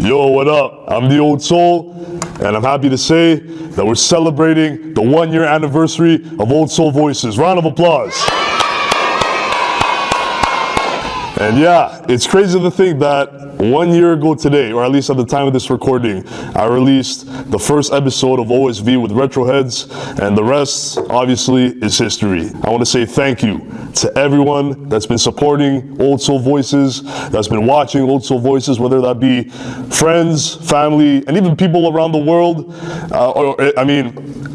Yo, what up? I'm the Old Soul, and I'm happy to say that we're celebrating the 1-year anniversary of Old Soul Voices. Round of applause. And yeah, it's crazy to think that 1 year ago today, or at least at the time of this recording, I released the first episode of OSV with Retroheads, and the rest, obviously, is history. I want to say thank you to everyone that's been supporting Old Soul Voices, that's been watching Old Soul Voices, whether that be friends, family, and even people around the world.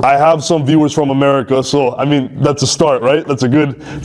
I have some viewers from America, so that's a start, right? It's a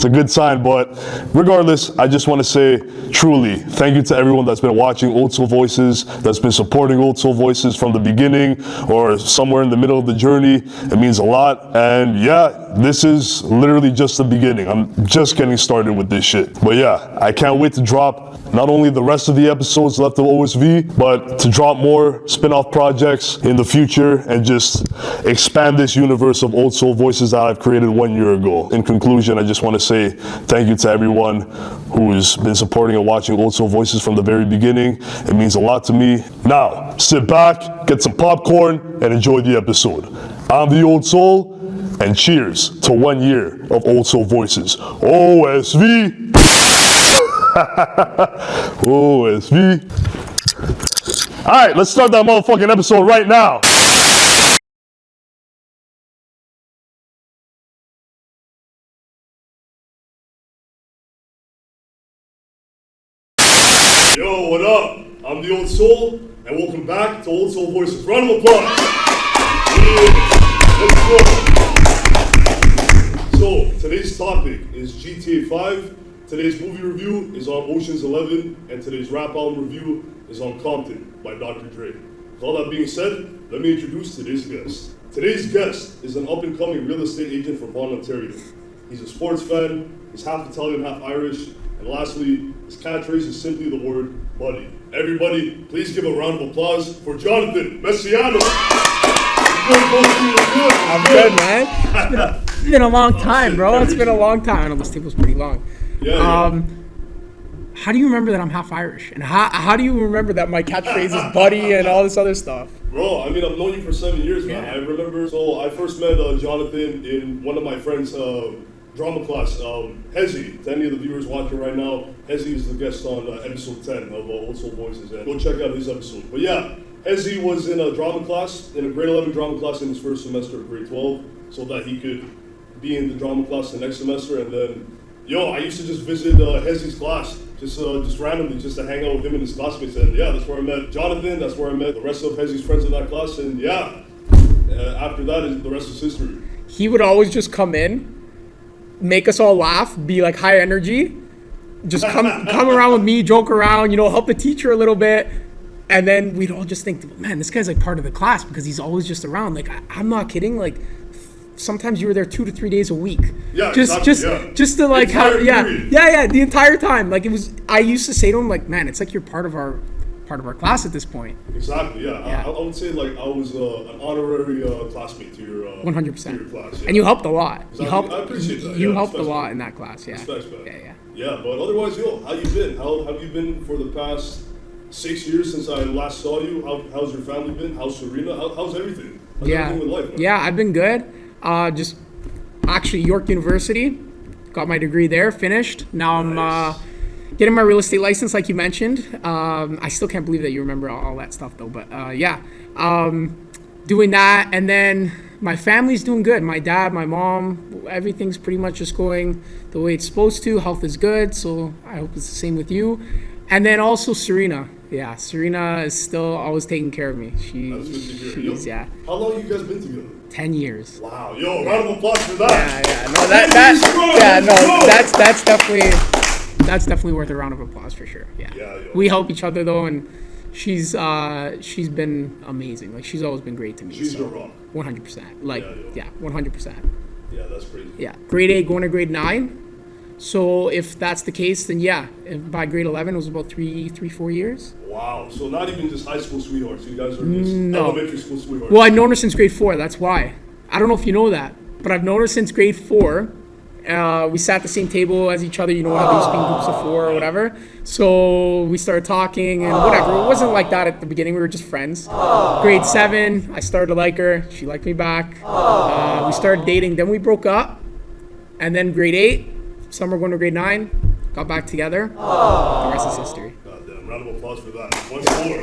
good sign. But regardless, I just want to say truly thank you to everyone that's been watching Old Soul Voices, that's been supporting Old Soul Voices from the beginning or somewhere in the middle of the journey. It means a lot. And yeah, this is literally just the beginning. I'm just getting started with this shit. But yeah, I can't wait to drop not only the rest of the episodes left of OSV, but to drop more spin-off projects in the future and just expand this universe of Old Soul Voices that I've created 1 year ago. In conclusion, I just want to say thank you to everyone who's been supporting and watching Old Soul Voices from the very beginning. It means a lot to me. Now, sit back, get some popcorn, and enjoy the episode. I'm the Old Soul, and cheers to 1 year of Old Soul Voices. OSV! OSV. All right, let's start that motherfucking episode right now. Yo, what up? I'm the Old Soul, and welcome back to Old Soul Voices. Round of applause. Yeah, let's go. So, today's topic is GTA 5. Today's movie review is on Ocean's 11, and today's rap album review is on Compton by Dr. Dre. With all that being said, let me introduce today's guest. Today's guest is an up-and-coming real estate agent from Vaughan, Ontario. He's a sports fan, he's half Italian, half Irish, and lastly, his catchphrase is simply the word buddy. Everybody, please give a round of applause for Jonathon Mesiano. I'm good, man. It's been a long time, bro. It's been a long time. I know this table's pretty long. Yeah. How do you remember that I'm half Irish? And how do you remember that my catchphrase is buddy and all this other stuff? Bro, I've known you for 7 years, man. I remember, I first met Jonathon in one of my friends' drama class, Hezi. To any of the viewers watching right now, Hezi is the guest on episode 10 of Old Soul Voices, and go check out his episode. But yeah, Hezi was in a drama class, in a grade 11 drama class in his first semester of grade 12, so that he could be in the drama class the next semester, and then I used to just visit Hezi's class, just randomly, just to hang out with him and his classmates. And yeah, that's where I met Jonathon, that's where I met the rest of Hezi's friends in that class. And yeah, after that, the rest is history. He would always just come in, make us all laugh, be like high energy, just come around with me, joke around, help the teacher a little bit. And then we'd all just think, man, this guy's like part of the class because he's always just around. Like, I'm not kidding. Like, sometimes you were there 2 to 3 days a week. Yeah, just to like the entire time. Like, it was. I used to say to him, like, man, it's like you're part of our class at this point. Exactly. Yeah. I would say like I was an honorary classmate to your 100%. To your class. Yeah. And you helped a lot. Exactly. I appreciate that. You helped a lot in that class. Yeah. Respect, man. Yeah. Yeah, but otherwise, how you been? How have you been for the past 6 years since I last saw you? How's your family been? How's Serena? How's everything? How's everything with life, man? Yeah, I've been good. Just actually York University, got my degree there, finished. Now I'm getting my real estate license, like you mentioned. I still can't believe that you remember all that stuff, though. But doing that, and then my family's doing good. My dad, my mom, everything's pretty much just going the way it's supposed to. Health is good, so I hope it's the same with you. And then also Serena. Yeah, Serena is still always taking care of me. That's good to hear. She's, yeah. How long have you guys been together? 10 years. Wow, round of applause for that. That's definitely worth a round of applause for sure. Yeah. We help each other though, and she's been amazing. Like, she's always been great to me. She's your rock. 100%. Like, 100%. Yeah, that's crazy. Yeah, grade 8 going to grade 9. So if that's the case, then by grade 11 it was about 4 years. Wow, so not even just high school sweethearts. You guys are just elementary school sweethearts. Well, I've known her since grade 4. That's why. I don't know if you know that, but I've known her since grade 4, We sat at the same table as each other, you know, how they used to be in groups of 4 or whatever. So we started talking and whatever. It wasn't like that at the beginning. We were just friends. Grade 7, I started to like her. She liked me back. We started dating. Then we broke up. And then grade 8, summer going to grade 9, got back together. The rest is history. Goddamn, round of applause for that. Once more.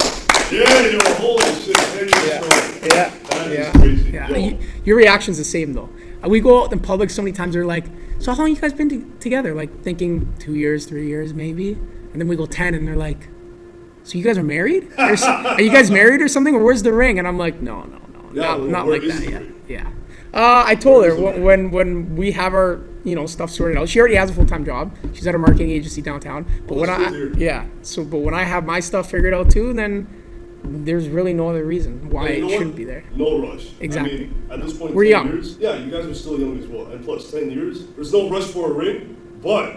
Yeah, yo, holy shit. 10 years strong. That is crazy. Yeah. Your reaction's the same though. We go out in public so many times. They're like, "So how long you guys been together?" Like thinking 2 years, 3 years, maybe. And then we go 10, and they're like, "So you guys are married? Are you guys married or something? Or where's the ring?" And I'm like, "No, not like that." Yeah. I told her when we have our stuff sorted out. She already has a full-time job. She's at a marketing agency downtown. But when I have my stuff figured out too, then there's really no other reason why it shouldn't be there. No rush. Exactly. I mean, at this point, we're 10 young. Years, yeah, you guys are still young as well. And plus, 10 years, there's no rush for a ring, but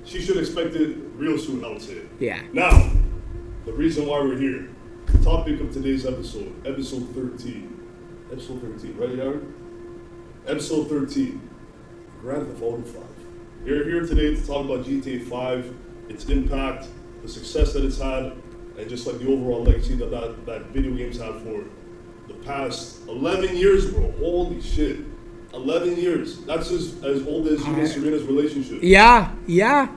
she should expect it real soon, I would say. Yeah. Now, the reason why we're here, the topic of today's episode 13. Episode 13, right, Aaron? Episode 13, Grand Theft Auto 5. We're here today to talk about GTA 5, its impact, the success that it's had, and just like the overall legacy that video games have for the past 11 years, bro. Holy shit. 11 years. That's as old as you and Serena's relationship. Yeah,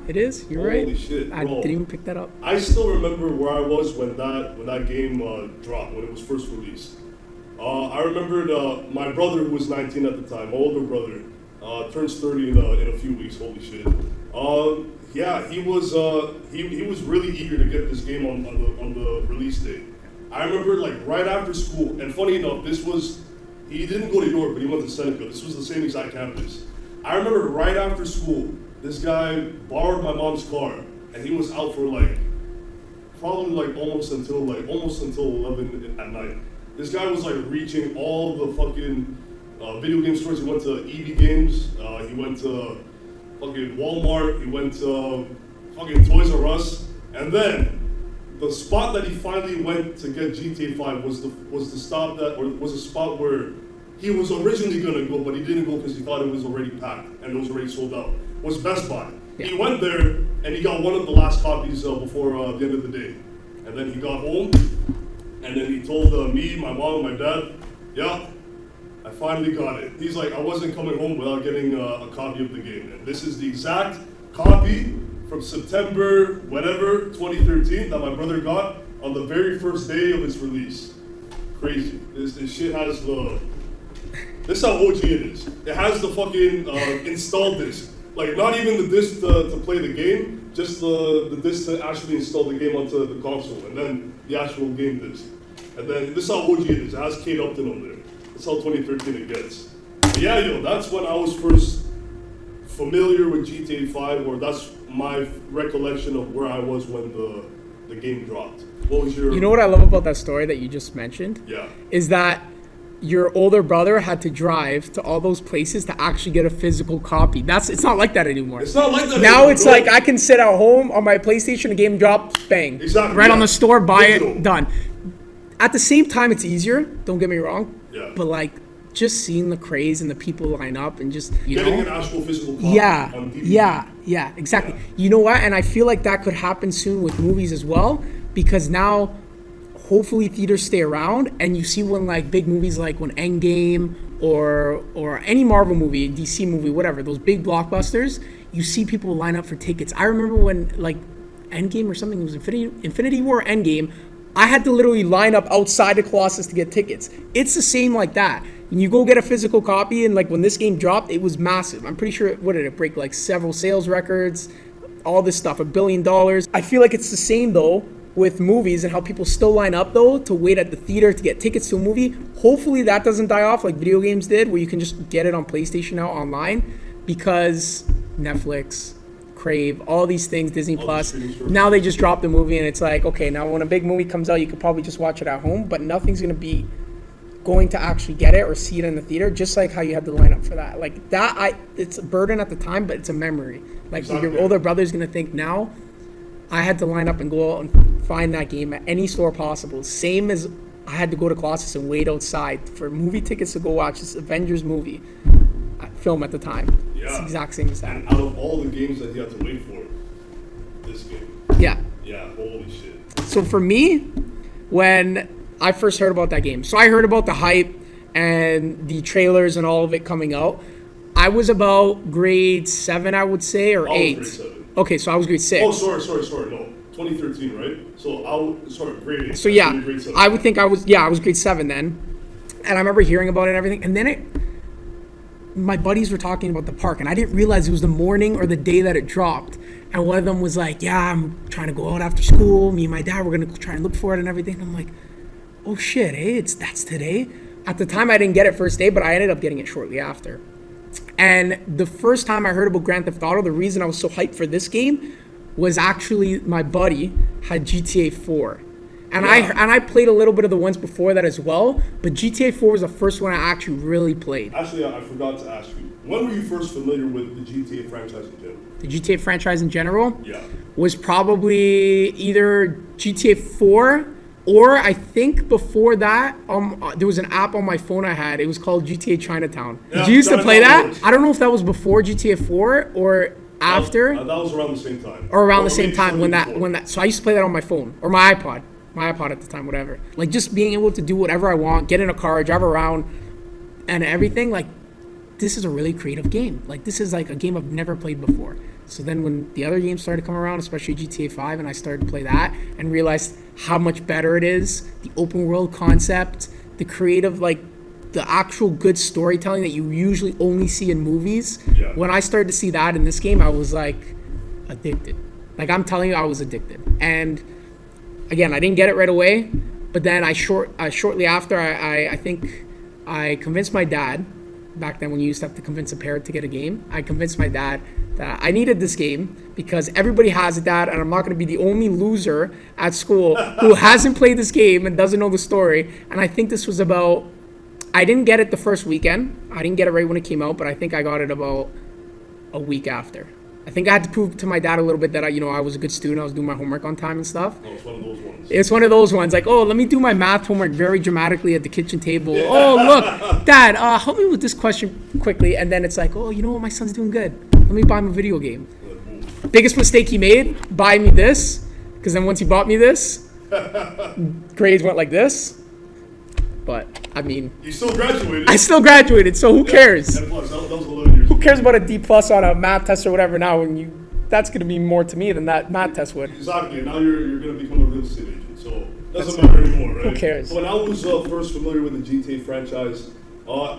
it is. You're right. Holy shit, bro. I didn't even pick that up. I still remember where I was when that game dropped, when it was first released. I remembered my brother, who was 19 at the time, my older brother, turns 30 in a few weeks. Holy shit. Yeah, he was really eager to get this game on the release date. I remember like right after school, and funny enough, he didn't go to York, but he went to Seneca. This was the same exact campus. I remember right after school, this guy borrowed my mom's car, and he was out for probably almost until 11 at night. This guy was reaching all the fucking video game stores. He went to EB Games. He went to fucking Walmart. He went to fucking Toys R Us. And then the spot that he finally went to get GTA 5 was the stop was a spot where he was originally gonna go, but he didn't go because he thought it was already packed and it was already sold out. Was Best Buy. Yeah. He went there and he got one of the last copies before the end of the day. And then he got home. And then he told me, my mom, and my dad, yeah, I finally got it. He's like, I wasn't coming home without getting a copy of the game. And this is the exact copy from September, 2013, that my brother got on the very first day of its release. Crazy. This shit has this is how OG it is. It has the fucking install disc. Not even the disc to play the game, just the disc to actually install the game onto the console, and then the actual game disc. And then this is how OG it is. It has Kate Upton on there. That's how 2013 it gets. But yeah, that's when I was first familiar with GTA 5, or that's my recollection of where I was when the game dropped. What was your... You know what I love about that story that you just mentioned? Yeah. Is that your older brother had to drive to all those places to actually get a physical copy. It's not like that anymore. It's not like that now anymore. It's like I can sit at home on my PlayStation, a game drops, bang. Exactly. Right on the store, buy Digital. it, done. At the same time, it's easier. Don't get me wrong. Yeah. But just seeing the craze and the people line up and just getting an actual physical copy on DVD. Yeah, exactly. Yeah. You know what? And I feel like that could happen soon with movies as well, because now hopefully theaters stay around, and you see when big movies when Endgame or any Marvel movie, DC movie, whatever, those big blockbusters, you see people line up for tickets. I remember when Endgame or something, it was Infinity War or Endgame, I had to literally line up outside the Colossus to get tickets. It's the same like that. When you go get a physical copy, and when this game dropped, it was massive. I'm pretty sure, what did it break, several sales records, all this stuff, $1 billion. I feel like it's the same though with movies, and how people still line up though to wait at the theater to get tickets to a movie. Hopefully that doesn't die off like video games did, where you can just get it on PlayStation now online, because Netflix, Crave, all these things, Disney Plus, now they just drop the movie, and it's okay, now when a big movie comes out, you could probably just watch it at home, but nothing's going to actually get it or see it in the theater, just like how you had to line up for that. It's a burden at the time, but it's a memory. Exactly. Your older brother's gonna think now, I had to line up and go out and find that game at any store possible. Same as I had to go to Colossus and wait outside for movie tickets to go watch this Avengers movie film at the time. It's the exact same as that. And out of all the games that he had to wait for, this game. Yeah. Yeah, holy shit. So for me, when I first heard about that game, so I heard about the hype and the trailers and all of it coming out. I was about grade 7, I would say, or 8. Grade 7. Okay, so I was grade 6. Oh, sorry. No, 2013, right? So grade 8. So yeah, grade 7. I would think I was grade 7 then. And I remember hearing about it and everything. And then my buddies were talking about the park, and I didn't realize it was the morning or the day that it dropped. And one of them was like, yeah, I'm trying to go out after school. Me and my dad, we're going to try and look for it and everything. And I'm like, oh shit, that's today? At the time, I didn't get it first day, but I ended up getting it shortly after. And the first time I heard about Grand Theft Auto, the reason I was so hyped for this game was actually my buddy had GTA 4. And I played a little bit of the ones before that as well, but GTA 4 was the first one I actually really played. Actually, I forgot to ask you, when were you first familiar with the GTA franchise in general? The GTA franchise in general? Yeah. Was probably either GTA 4 or I think before that, there was an app on my phone I had. It was called GTA Chinatown. Yeah, Did you used to play that? Works. I don't know if that was before GTA 4 or after. That was around the same time. Or around the same time when that. So I used to play that on my phone or my iPod. My iPod at the time, whatever. Like just being able to do whatever I want, get in a car, drive around, and everything. Like this is a really creative game. Like this is like a game I've never played before. So then when the other games started to come around, especially GTA 5, and I started to play that and realized how much better it is, the open world concept, the creative, like the actual good storytelling that you usually only see in movies. Yeah. When I started to see that in this game, I was like addicted. Like I'm telling you, I was addicted. And again, I didn't get it right away, but then shortly after, I think I convinced my dad. Back then when you used to have to convince a parent to get a game, I convinced my dad that I needed this game because everybody has it, Dad, and I'm not going to be the only loser at school who hasn't played this game and doesn't know the story. And I think this was about, I didn't get it the first weekend. I didn't get it right when it came out, but I think I got it about a week after. I think I had to prove to my dad a little bit that I was a good student. I was doing my homework on time and stuff. Oh, it's one of those ones. It's one of those ones. Like, oh, let me do my math homework very dramatically at the kitchen table. Yeah. Oh, look, Dad, help me with this question quickly. And then it's like, oh, you know what? My son's doing good. Let me buy him a video game. Biggest mistake he made, buy me this. Because then once he bought me this, grades went like this. But, I mean... You still graduated. I still graduated, so who cares? And plus, that was 11 years Who cares about a D plus on a math test or whatever now when that's going to be more to me than that math test would. Exactly. Now you're going to become a real estate agent, so it doesn't matter anymore, right? Who cares? When I was first familiar with the GTA franchise,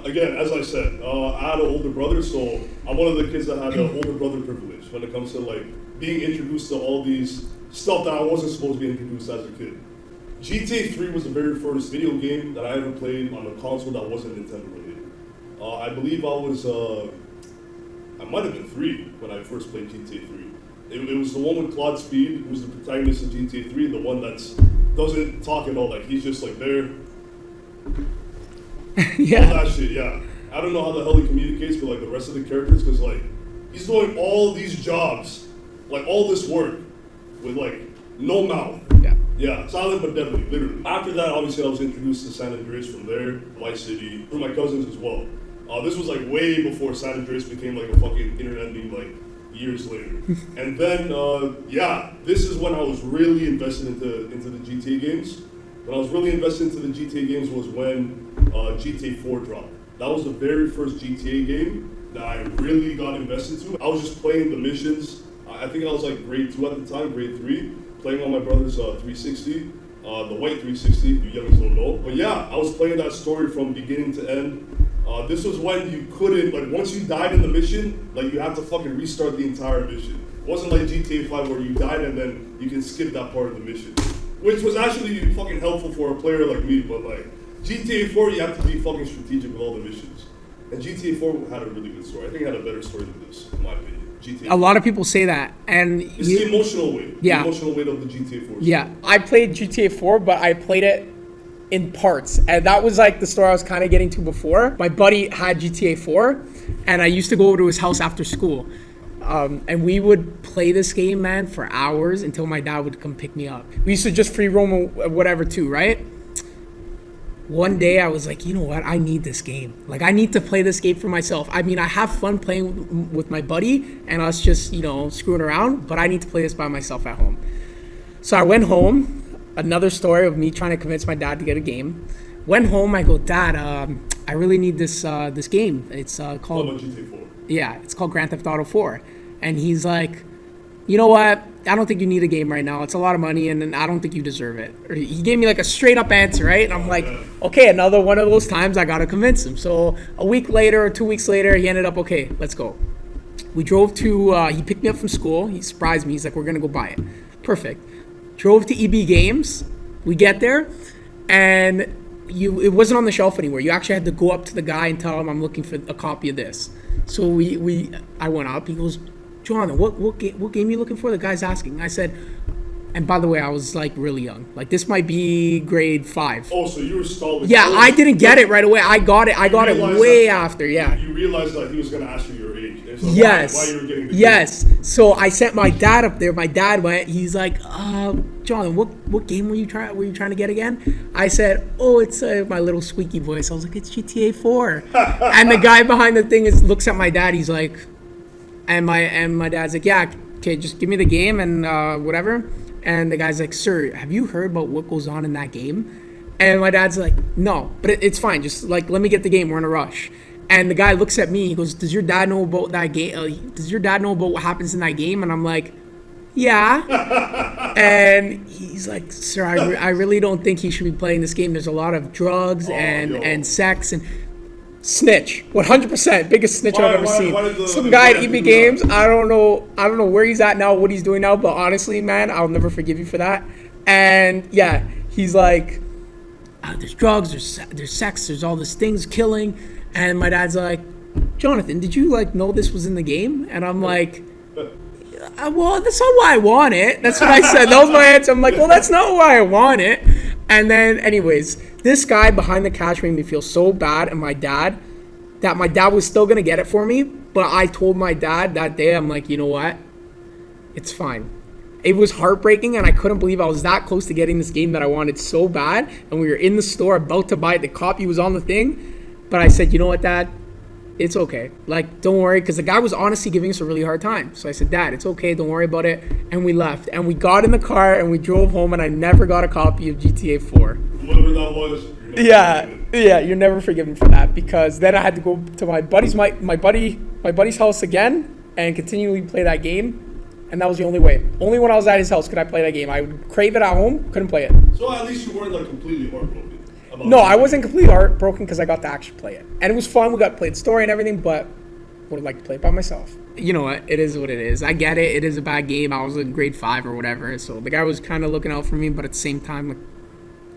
again, as I said, I had an older brother, so I'm one of the kids that had an older brother privilege when it comes to like being introduced to all these stuff that I wasn't supposed to be introduced as a kid. GTA 3 was the very first video game that I ever played on a console that wasn't Nintendo related. I believe I might have been 3 when I first played GTA 3. It was the one with Claude Speed, who was the protagonist of GTA 3, the one that doesn't talk at all, like he's just like there. Yeah. All that shit, yeah. I don't know how the hell he communicates with like the rest of the characters, because like he's doing all these jobs, like all this work with like no mouth. Yeah. Yeah, silent but deadly, literally. After that, obviously, I was introduced to San Andreas from there, Vice City, through my cousins as well. This was like way before San Andreas became like a fucking internet meme, like years later. And then, this is when I was really invested into the GTA games. When I was really invested into the GTA games was when GTA 4 dropped. That was the very first GTA game that I really got invested to. I was just playing the missions. I think I was like grade 2 at the time, grade 3. Playing on my brother's 360, the white 360, you youngins don't know. But yeah, I was playing that story from beginning to end. This was when you couldn't, like once you died in the mission, like you had to fucking restart the entire mission. It wasn't like GTA 5 where you died and then you can skip that part of the mission. Which was actually fucking helpful for a player like me, but like GTA 4, you have to be fucking strategic with all the missions. And GTA 4 had a really good story. I think it had a better story than this, in my opinion. GTA. A lot of people say that, and it's the emotional weight. Yeah. The emotional weight of the GTA 4. Yeah, I played GTA 4, but I played it in parts, and that was like the story I was kind of getting to before. My buddy had GTA 4, and I used to go over to his house after school, and we would play this game, man, for hours until my dad would come pick me up. We used to just free roam whatever too, right? one day I was like, you know what? I need this game. Like, I need to play this game for myself. I mean, I have fun playing with my buddy and us just, screwing around, but I need to play this by myself at home. So I went home. Another story of me trying to convince my dad to get a game. Went home. I go, Dad, I really need this game. It's called GTA 4. Yeah, it's called Grand Theft Auto 4. And he's like, you know what? I don't think you need a game right now. It's a lot of money, and I don't think you deserve it. Or he gave me like a straight up answer, right? And I'm like, okay, another one of those times I gotta convince him. So a week later or 2 weeks later, he ended up, okay, let's go. We drove to, he picked me up from school. He surprised me. He's like, we're gonna go buy it. Perfect. Drove to EB Games. We get there, and it wasn't on the shelf anywhere. You actually had to go up to the guy and tell him I'm looking for a copy of this. So I went up. He goes, John, what game are you looking for? The guy's asking. I said, and by the way, I was like really young. Like this might be grade 5. Oh, so you were stalling. Yeah, I didn't get it right away. I got it way after. Yeah. You realized that he was gonna ask you your age. And so Yes. Why you were getting the Yes. So I sent my dad up there. My dad went. He's like, John, what game were you trying to get again? I said, oh, it's my little squeaky voice. I was like, it's GTA 4. And the guy behind the thing looks at my dad. He's like, and my dad's like, yeah, okay, just give me the game and whatever. And the guy's like, sir, have you heard about what goes on in that game? And my dad's like, no, but it's fine. Just like, let me get the game. We're in a rush. And the guy looks at me. He goes, does your dad know about that game? Does your dad know about what happens in that game? And I'm like, yeah. And he's like, sir, I really don't think he should be playing this game. There's a lot of drugs and sex and snitch. 100%. Biggest snitch I've ever seen. Some guy at EB Games. I don't know where he's at now, what he's doing now. But honestly, man, I'll never forgive you for that. And yeah, he's like, there's drugs, there's sex, there's all these things, killing. And my dad's like, Jonathan, did you know this was in the game? And I'm like, well, that's not why I want it. That's what I said. That was my answer. I'm like, well, that's not why I want it. And then, anyways, this guy behind the couch made me feel so bad, and my dad was still gonna get it for me. But I told my dad that day, I'm like, you know what? It's fine. It was heartbreaking, and I couldn't believe I was that close to getting this game that I wanted so bad. And we were in the store about to buy it. The copy was on the thing. But I said, you know what, Dad? It's okay. Don't worry, because the guy was honestly giving us a really hard time. So I said, Dad, it's okay. Don't worry about it. And we left. And we got in the car, and we drove home, and I never got a copy of GTA 4. Whatever that was. Yeah, you're never forgiven for that, because then I had to go to my buddy's house again and continually play that game. And that was the only way. Only when I was at his house could I play that game. I would crave it at home, couldn't play it. So at least you weren't completely heartbroken. No, I wasn't completely heartbroken because I got to actually play it. And it was fun. We got to play the story and everything, but would have liked to play it by myself. You know what? It is what it is. I get it. It is a bad game. I was in grade 5 or whatever, so the guy was kind of looking out for me, but at the same time,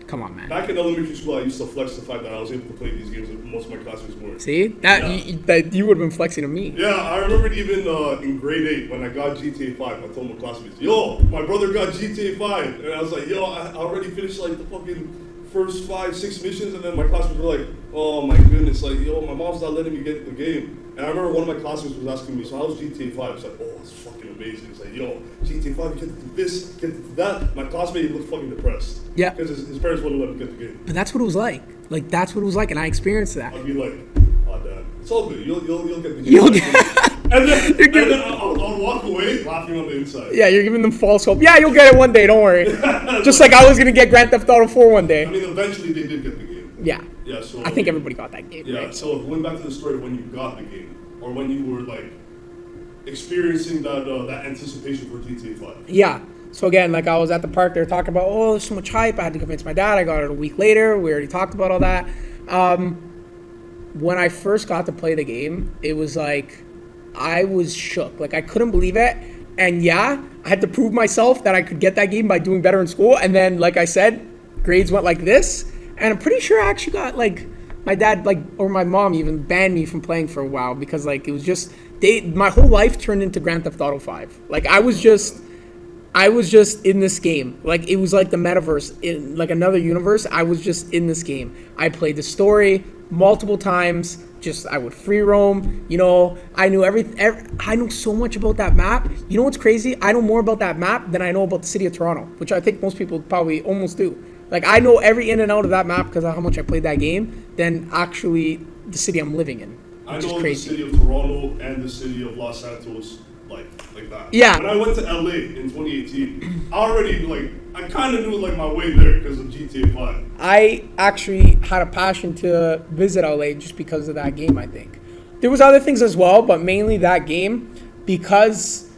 come on, man. Back in elementary school, I used to flex the fact that I was able to play these games that most of my classmates weren't. See? That you would have been flexing on me. Yeah, I remember even in grade 8 when I got GTA 5, I told my classmates, yo, my brother got GTA 5. And I was like, yo, I already finished the fucking first 5-6 missions, and then my classmates were like, oh my goodness, yo, my mom's not letting me get the game. And I remember one of my classmates was asking me, so how's GTA 5? It's like, oh, it's fucking amazing. It's like, yo, GTA 5, you get to do this, get to do that. My classmate looked fucking depressed. Yeah. Because his parents wouldn't let him get the game. But that's what it was like. That's what it was like, and I experienced that. I'd be like, oh, Dad, it's all good. You'll get the game. And then I'll walk away laughing on the inside. Yeah, you're giving them false hope. Yeah, you'll get it one day, don't worry. Just like I was going to get Grand Theft Auto 4 one day. I mean, eventually they did get the game. Yeah. Yeah, so I think everybody got that game, yeah, right? So going back to the story of when you got the game, or when you were experiencing that anticipation for GTA 5. Yeah. So again, I was at the park, they were talking about, oh, there's so much hype. I had to convince my dad. I got it a week later. We already talked about all that. When I first got to play the game, it was I was shook. I couldn't believe it. And yeah, I had to prove myself that I could get that game by doing better in school. And then, like I said, grades went like this. And I'm pretty sure I actually got, my dad, or my mom even banned me from playing for a while because, it was just, my whole life turned into Grand Theft Auto 5. I was just in this game. It was like the metaverse, in another universe. I was just in this game. I played the story multiple times. I would free roam. I knew I knew so much about that map. You know what's crazy? I know more about that map than I know about the city of Toronto, which I think most people probably almost do. Like, I know every in and out of that map because of how much I played that game than actually the city I'm living in. I Which know is crazy. the city of Toronto and the city of Los Santos like that. Yeah. When I went to LA in 2018, I already I kind of knew like my way there because of GTA 5. I actually had a passion to visit LA just because of that game, I think. There was other things as well, but mainly that game because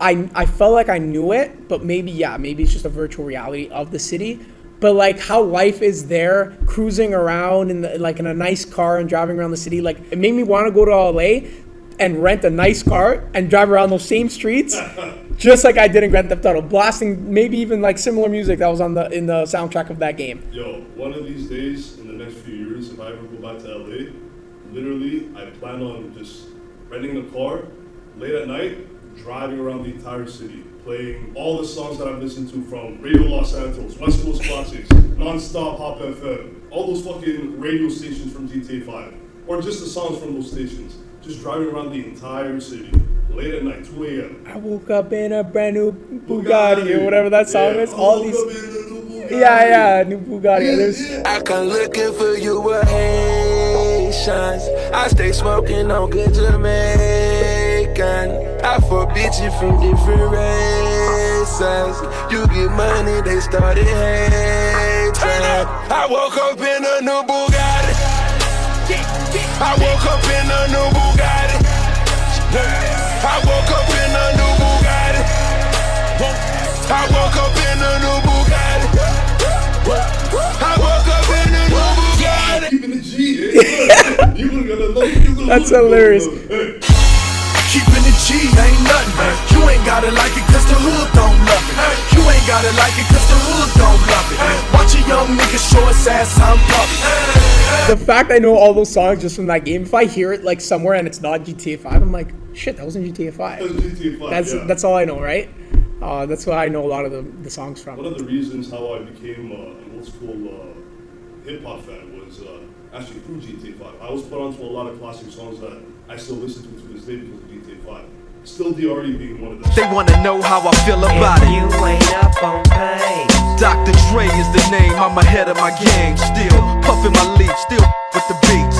I felt like I knew it, but maybe it's just a virtual reality of the city. But like how life is there, cruising around in in a nice car and driving around the city, like it made me want to go to LA and rent a nice car and drive around those same streets, just like I did in Grand Theft Auto, blasting maybe even like similar music that was in the soundtrack of that game. Yo, one of these days in the next few years, if I ever go back to LA, literally I plan on just renting a car late at night, driving around the entire city, playing all the songs that I've listened to from Radio Los Santos, West Coast Classics, Non-Stop Hop FM, all those fucking radio stations from GTA 5, or just the songs from those stations. Just driving around the entire city, late at night, 2 a.m. I woke up in a brand new Bugatti or whatever that song is. All these, new Bugatti. I come looking for you with Haitians. I stay smoking on good Jamaican. I forbid you from different races. You get money, they started hating. I woke up in a new Bugatti. I woke up in a new Bugatti. I woke up in a new Bugatti. I woke up in a new Bugatti. I woke up in a new Bugatti. Keeping the G, eh? You gonna love. That's hilarious. Keeping the G ain't nothing. You ain't gotta like it cause the hood don't love it. You ain't gotta like it cause the hood don't love it. Watch a young nigga show his ass on public. The fact I know all those songs just from that game, if I hear it like somewhere and it's not GTA 5, I'm like, shit, that was in GTA 5. That was GTA 5, That's all I know, right? That's why I know a lot of the songs from. One of the reasons how I became an old school hip-hop fan was actually through GTA 5. I was put onto a lot of classic songs that I still listen to this day because of GTA 5. Still DRE being one of them. They wanna know how I feel about it. You ain't up on pain. Dr. Dre is the name, I'm ahead of my game. Still puffin' my leaf, still with the beats.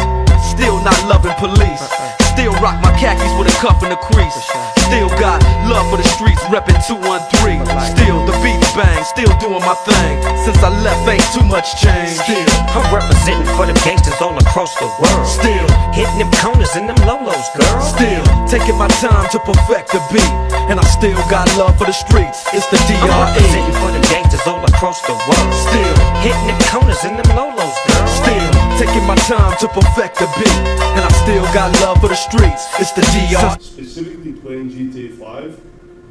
Still not loving police. Still rock my khakis with a cuff and a crease. Still got love for the streets, reppin' 213. Still the beats bang, still doing my thing. Since I left, ain't too much change. Still, I'm representing for the gangsters all across the world. still, Hitting them corners and them lolos, girl. still taking my time to perfect the beat. And I still got love for the streets. It's the I'm DRE. representing for the gangsters all across the world. Still, Hitting them corners and them lolos, girl. still taking my time to perfect the beat. And I still got love for the streets. It's the DRE. Specifically playing GTA 5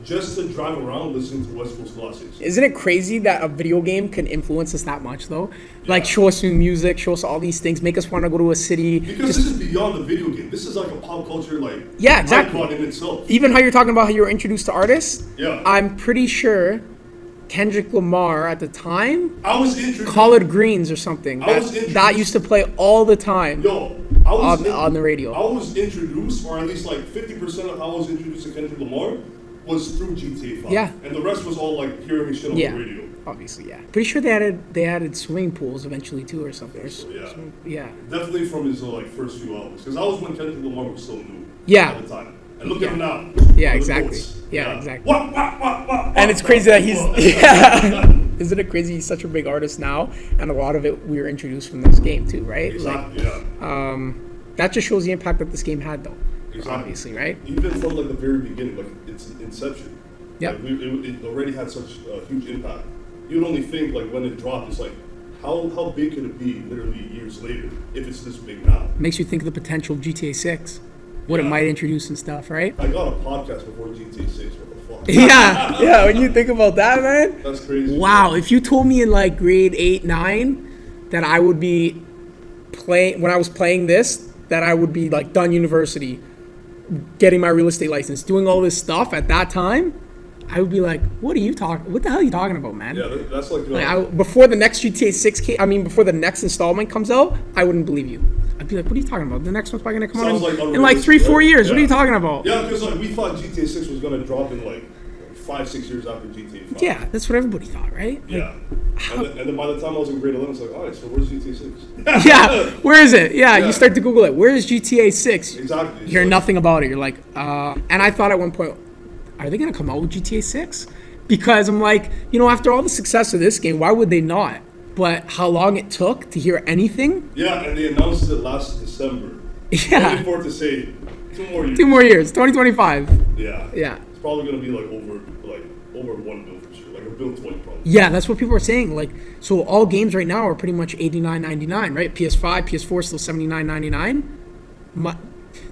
just to drive around listening to West Coast Classics. Isn't it crazy that a video game can influence us that much, though? Like, show us new music, show us all these things, make us want to go to a city. Because this is beyond the video game. This is like a pop culture, like, Yeah, exactly. icon in itself. Even how you're talking about how you were introduced to artists. Yeah. I'm pretty sure Kendrick Lamar at the time, I was introduced. Collard Greens or something, I was introduced- that used to play all the time. Yo, I was on the radio. I was introduced, or at least like 50% of how I was introduced to Kendrick Lamar was through GTA 5. Yeah. And the rest was all like hearing his shit on Yeah, the radio. obviously, yeah. Pretty sure they added swimming pools eventually too, or something. Yeah. Yeah. Definitely from his like first few albums, because that was when Kendrick Lamar was still new. Yeah. At the time. And look at him now. Yeah, The exactly. goats. Yeah, exactly. Wah. And it's crazy that he's yeah. Isn't it crazy he's such a big artist now, and a lot of it we were introduced from this game too, right? Exactly. Yeah. That just shows the impact that this game had, though. Exactly. Obviously, right? Even from like the very beginning, like its inception. Yep. Like, it already had such a huge impact. You'd only think like when it dropped, it's like, how big could it be literally years later if it's this big now? Makes you think of the potential of GTA 6, what it Yeah. might introduce and stuff, right? I got a podcast before GTA 6. What the fuck? Yeah. When you think about that, man. That's crazy. Wow, if you told me in like grade 8, 9 that I would be playing, when I was playing this, that I would be like done university, getting my real estate license, doing all this stuff at that time, I would be like, what the hell are you talking about, man? Yeah, that's like, Before the next GTA 6 before the next installment comes out, I wouldn't believe you. I'd be like, what are you talking about? The next one's probably gonna come out Sounds like in like 3-4 right? years. Yeah. What are you talking about? Yeah, because like we thought GTA 6 was gonna drop in like 5-6 years after GTA 5. Yeah, that's what everybody thought, right? Like, Yeah. And then by the time I was in grade 11, I was like, all right, so where's GTA 6? yeah, where is it? Yeah, Yeah. you start to Google it. Where is GTA 6? Exactly. You hear So- nothing about it. You're like, and I thought at one point, are they going to come out with GTA 6? Because I'm like, after all the success of this game, why would they not? But how long it took to hear anything? Yeah, and they announced it last December. Yeah. Looking forward to say 2 more years. 2 more years, 2025. Yeah. Yeah. It's probably gonna be like over 1 bill for sure, like a bill 20 probably. Yeah, that's what people are saying. Like, so all games right now are pretty much $89.99, right? PS5, PS4 still $79.99.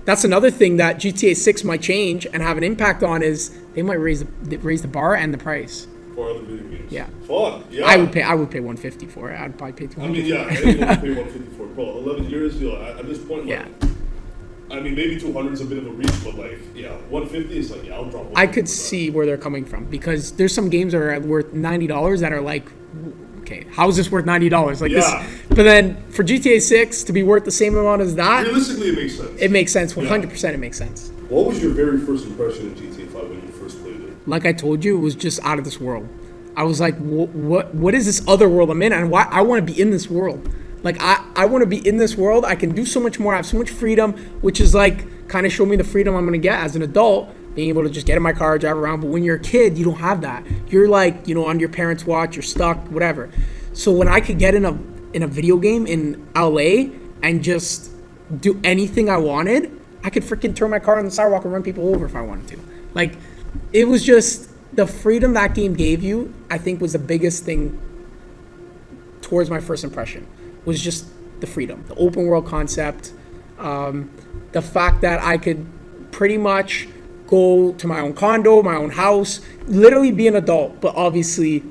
That's another thing that GTA 6 might change and have an impact on is they might raise the bar and the price. For other video games. Yeah. Fuck. Yeah. I would pay $150 for it. I'd probably pay $200. I mean, yeah, anyone would pay 150 for it. Bro, 11 years, at this point, like, Yeah. I mean, maybe 200 is a bit of a reach, but like, yeah, 150 is like, yeah, I'll drop 150 I could for that. see where they're coming from because there's some games that are worth $90 that are like, okay, how is this worth $90? Like Yeah. this, but then for GTA 6 to be worth the same amount as that, Realistically, it makes sense. it makes sense. 100% it makes sense. What was your very first impression of GTA 5 when you first played it? Like I told you, it was just out of this world. I was like, what is this other world I'm in, and why I want to be in this world. Like I want to be in this world. I can do so much more. I have so much freedom, which is like kind of show me the freedom I'm gonna get as an adult, being able to just get in my car, drive around. But when you're a kid, you don't have that. You're like, under your parents' watch. You're stuck, whatever. So when I could get in a video game in LA and just do anything I wanted, I could freaking turn my car on the sidewalk and run people over if I wanted to. Like, it was just the freedom that game gave you. I think was the biggest thing towards my first impression. Was just the freedom, the open world concept, the fact that I could pretty much go to my own condo, my own house, literally be an adult, but obviously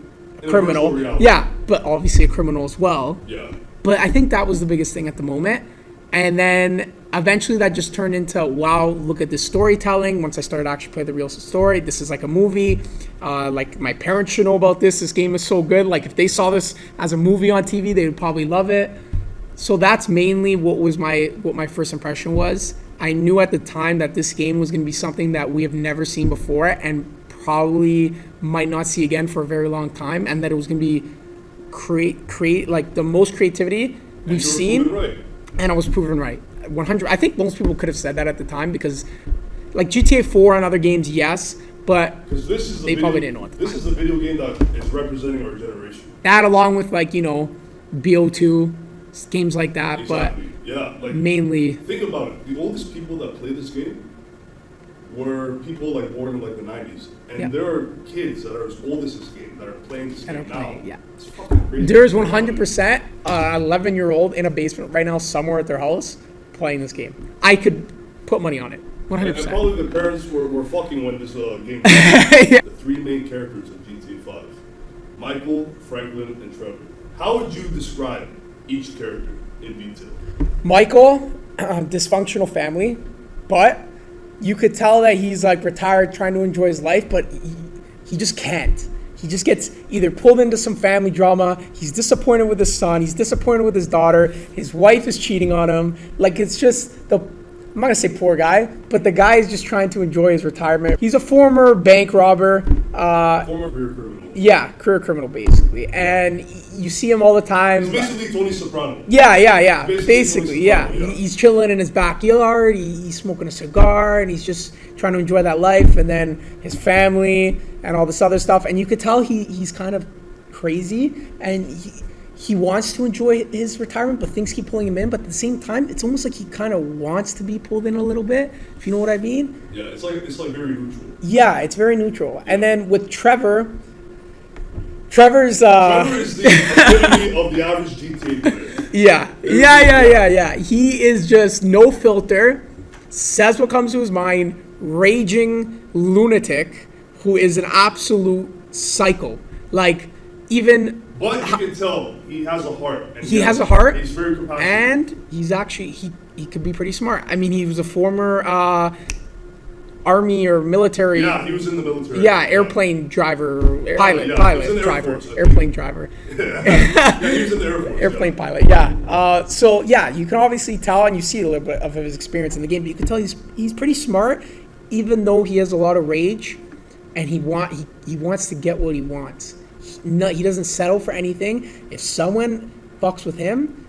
a criminal. virtual reality. Yeah, but obviously a criminal as well. Yeah. But I think that was the biggest thing at the moment. And then eventually that just turned into, wow, look at this storytelling. Once I started actually playing the real story, this is like a movie. Like my parents should know about this. This game is so good. Like if they saw this as a movie on TV, they would probably love it. So that's mainly what my first impression was. I knew at the time that this game was going to be something that we have never seen before and probably might not see again for a very long time, and that it was going to be create like the most creativity we've seen. Right. And I was proven right. 100. I think most people could have said that at the time because, like GTA 4 and other games, yes, but Because this is they probably didn't know at the This time. is the video game that is representing our generation. That along with like BO2, games like that, Exactly. Yeah. Like, mainly think about it. The oldest people that play this game were people like born in like the 90s. And Yeah. there are kids that are as old as this game that are playing this that are game now. playing. Yeah. It's fucking crazy. There's 100% an 11-year-old in a basement right now somewhere at their house playing this game. I could put money on it. And 100%. probably the parents were fucking when this game came out. The 3 main characters of GTA 5. Michael, Franklin, and Trevor. How would you describe each character in detail? Michael, dysfunctional family, but you could tell that he's like retired trying to enjoy his life, but he just can't. He just gets either pulled into some family drama, he's disappointed with his son, he's disappointed with his daughter, his wife is cheating on him. Like it's just I'm not gonna say poor guy, but the guy is just trying to enjoy his retirement. He's a former bank robber. Former career criminal. Yeah, career criminal basically. And you see him all the time. He's basically Tony Soprano. Yeah. Basically, Basically, yeah. yeah. He's chilling in his backyard. He's smoking a cigar, and he's just trying to enjoy that life. And then his family and all this other stuff. And you could tell he's kind of crazy, and he wants to enjoy his retirement, but things keep pulling him in. But at the same time, it's almost like he kind of wants to be pulled in a little bit, if you know what I mean. Yeah, it's like very neutral. Yeah, it's very neutral. And then with Trevor's Trevor is the epitome of the average GTA player. Yeah. He is just no filter, says what comes to his mind, raging lunatic who is an absolute psycho. Like, even... But you can tell he has a heart. And he has a heart, He's very compassionate. and he's actually... He could be pretty smart. I mean, he was a former army or military... Yeah, he was in the military. Yeah, airplane driver, pilot, He was pilot, in the Air driver, Force, I think. airplane driver. Yeah, he was in the Air Force. Airplane yeah. pilot, yeah. So yeah, you can obviously tell, and you see a little bit of his experience in the game, but you can tell he's pretty smart, even though he has a lot of rage. and he wants to get what he wants. He doesn't settle for anything. If someone fucks with him,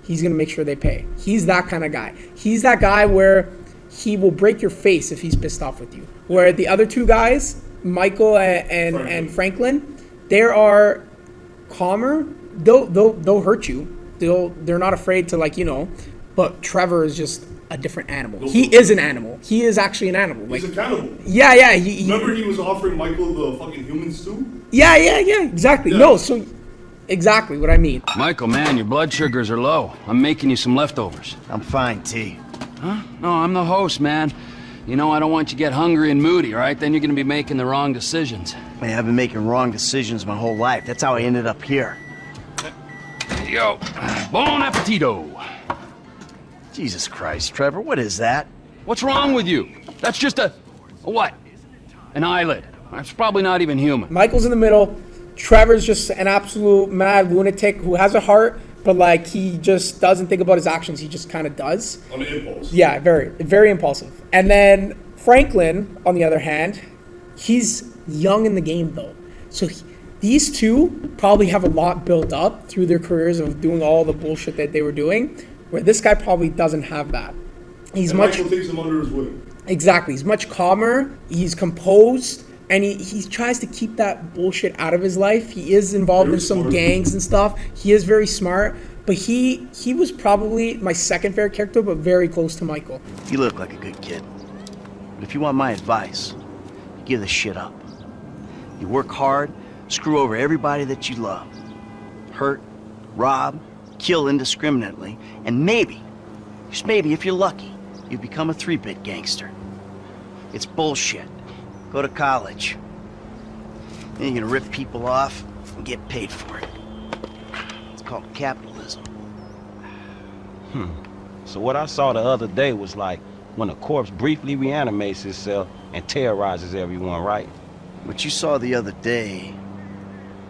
he's gonna make sure they pay. He's that kind of guy. He's that guy where he will break your face if he's pissed off with you. Where the other two guys, Michael and Franklin, they are calmer. They'll hurt you. They're not afraid to, like, you know. But Trevor is just a different animal. He is an animal. He is actually an animal. He's a cannibal. Yeah. Remember he was offering Michael the fucking human stew? Yeah. Exactly. Yeah. No, so exactly what I mean. Michael, man, your blood sugars are low. I'm making you some leftovers. I'm fine, T. Huh? No, I'm the host, man. You know, I don't want you to get hungry and moody, right? Then you're gonna be making the wrong decisions. Man, I've been making wrong decisions my whole life. That's how I ended up here. Here you go. Bon appetito. Jesus Christ, Trevor, what is that? What's wrong with you? That's just a what? An eyelid. That's probably not even human. Michael's in the middle. Trevor's just an absolute mad lunatic who has a heart, but like he just doesn't think about his actions. He just kind of does. On the impulse. Yeah, very impulsive. And then Franklin, on the other hand, he's young in the game though. So these two probably have a lot built up through their careers of doing all the bullshit that they were doing, where this guy probably doesn't have that. He's much. Michael takes him under his wing. Exactly. He's much calmer. He's composed. And he tries to keep that bullshit out of his life. He is involved in some gangs and stuff. He is very smart. But he was probably my second favorite character, but very close to Michael. You look like a good kid. But if you want my advice, you give this shit up. You work hard, screw over everybody that you love. Hurt, rob, kill indiscriminately, and maybe, just maybe if you're lucky, you become a 3-bit gangster. It's bullshit. Go to college. Then you're gonna rip people off and get paid for it. It's called capitalism. So what I saw the other day was like when a corpse briefly reanimates itself and terrorizes everyone, right? What you saw the other day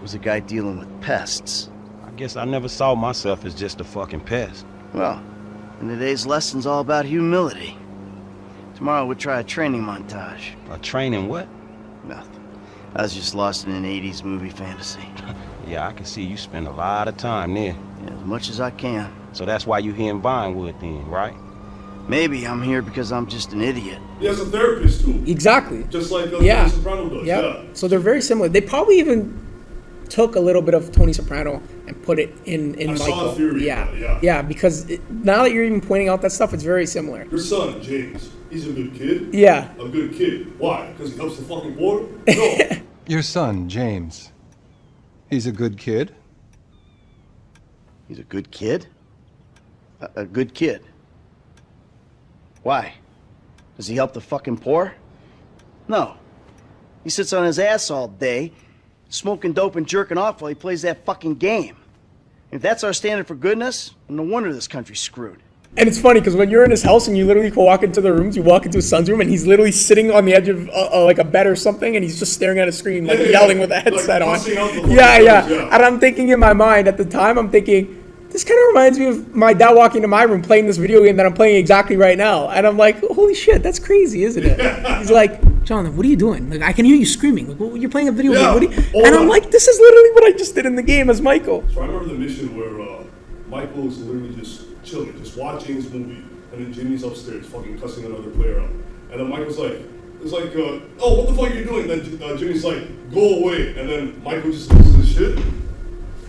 was a guy dealing with pests. I guess I never saw myself as just a fucking pest. Well, and today's lesson's all about humility. Tomorrow we'll try a training montage. A training what? Nothing. I was just lost in an 80s movie fantasy. Yeah, I can see you spend a lot of time there. Yeah, as much as I can. So that's why you here in Vinewood then, right? Maybe I'm here because I'm just an idiot. He has a therapist too. Exactly. Just like Yeah. Tony Soprano does. Yeah. So they're very similar. They probably even took a little bit of Tony Soprano and put it in I Michael. saw a theory about it, yeah. Because now that you're even pointing out that stuff, it's very similar. Your son, James, he's a good kid. Yeah. A good kid. Why? Because he helps the fucking poor? No. Your son, James. He's a good kid? He's a good kid? A good kid. Why? Does he help the fucking poor? No. He sits on his ass all day, smoking dope and jerking off while he plays that fucking game. If that's our standard for goodness, no wonder this country's screwed. And it's funny because when you're in his house and you literally go walk into the rooms, you walk into his son's room and he's literally sitting on the edge of like a bed or something, and he's just staring at a screen, like yelling with a headset on. Yeah. And I'm thinking in my mind at the time, I'm thinking, this kind of reminds me of my dad walking into my room playing this video game that I'm playing exactly right now. And I'm like, holy shit, that's crazy, isn't it? He's like, Jonathan, what are you doing? Like, I can hear you screaming. Like, well, you're playing a video game. What are you? And I'm like, this is literally what I just did in the game as Michael. So I remember the mission where Michael is literally just chilling, just watching his movie, and then Jimmy's upstairs fucking cussing another player out. And then Michael's like, oh, what the fuck are you doing? And then Jimmy's like, go away. And then Michael just loses his shit.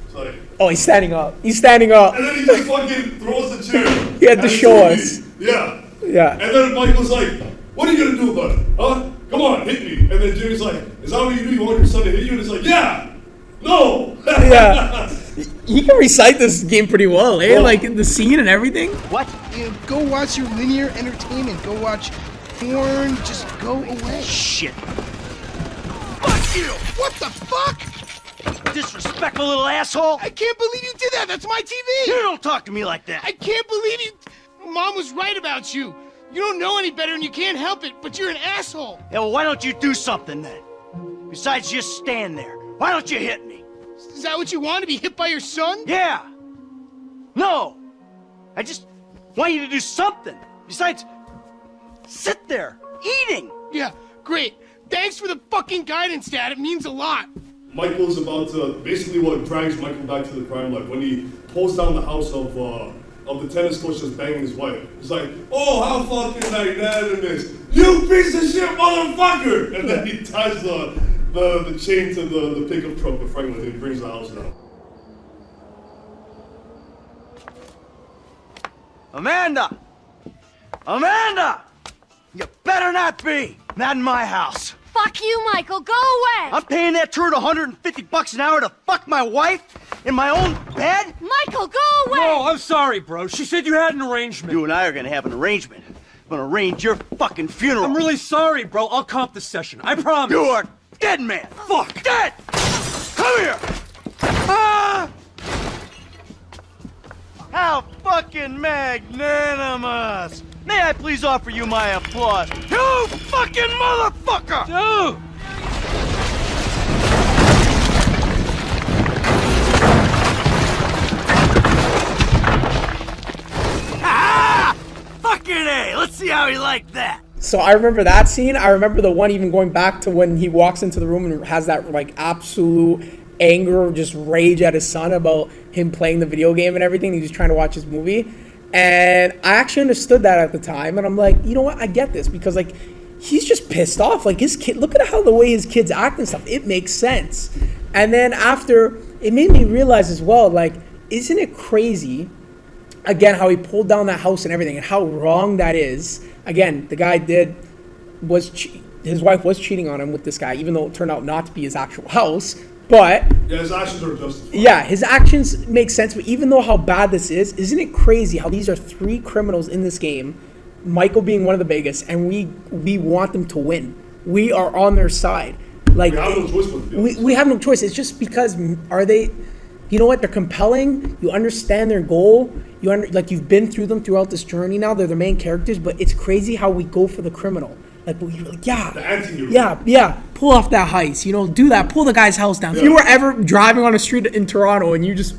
It's like, oh, he's standing up. He's standing up. And then he just fucking throws the chair. He had to show us. Yeah. Yeah. And then Michael's like, what are you gonna do about it? Huh? Come on, hit me. And then Jimmy's like, is that what you do? You want your son to hit you? And it's like, yeah. No. Yeah. He can recite this game pretty well, eh? Oh. Like the scene and everything. What? Go watch your linear entertainment. Go watch porn. Just go away. Shit. Fuck you! What the fuck? Disrespectful little asshole! I can't believe you did that. That's my TV. You don't talk to me like that. I can't believe you. Mom was right about you. You don't know any better and you can't help it, but you're an asshole. Yeah, well, why don't you do something then? Besides just stand there. Why don't you hit me? Is that what you want, to be hit by your son? Yeah. No. I just want you to do something. Besides, sit there, eating. Yeah, great. Thanks for the fucking guidance, Dad. It means a lot. Michael's about to, basically what drags Michael back to the crime life, when he pulls down the house of the tennis coach that's banging his wife. He's like, oh, how fucking like that and this. You piece of shit motherfucker! And then he ties the chain to the pickup truck with Franklin and he brings the house down. Amanda! Amanda! You better not be! Not in my house. Fuck you, Michael. Go away. I'm paying that turd $150 an hour to fuck my wife in my own bed? Michael, go away. No, I'm sorry, bro. She said you had an arrangement. You and I are gonna have an arrangement. I'm gonna arrange your fucking funeral. I'm really sorry, bro. I'll comp the session. I promise. You are dead, man. Fuck. Dead! Come here! Ah! How fucking magnanimous! May I please offer you my applause? You fucking motherfucker! Dude! Ah! Fucking A! Let's see how he liked that! So I remember that scene. I remember the one even going back to when he walks into the room and has that like absolute anger, just rage at his son about him playing the video game and everything. He was trying to watch his movie. And I actually understood that at the time. And I'm like, you know what? I get this because like he's just pissed off. Like his kid, look at how the way his kids act and stuff. It makes sense. And then after, it made me realize as well, like, isn't it crazy, again, how he pulled down that house and everything and how wrong that is. Again, the guy his wife was cheating on him with this guy, even though it turned out not to be his actual house. But yeah, his actions are justified. Yeah, his actions make sense. But even though how bad this is, isn't it crazy how these are three criminals in this game, Michael being one of the biggest, and we want them to win. We are on their side. Like we have no choice but to be we have no choice. It's just because are they, you know what? They're compelling. You understand their goal. Like you've been through them throughout this journey. Now they're the main characters. But it's crazy how we go for the criminal. Like, yeah, the anti-hero. Yeah, pull off that heist, do that, pull the guy's house down. Yeah. If you were ever driving on a street in Toronto and you just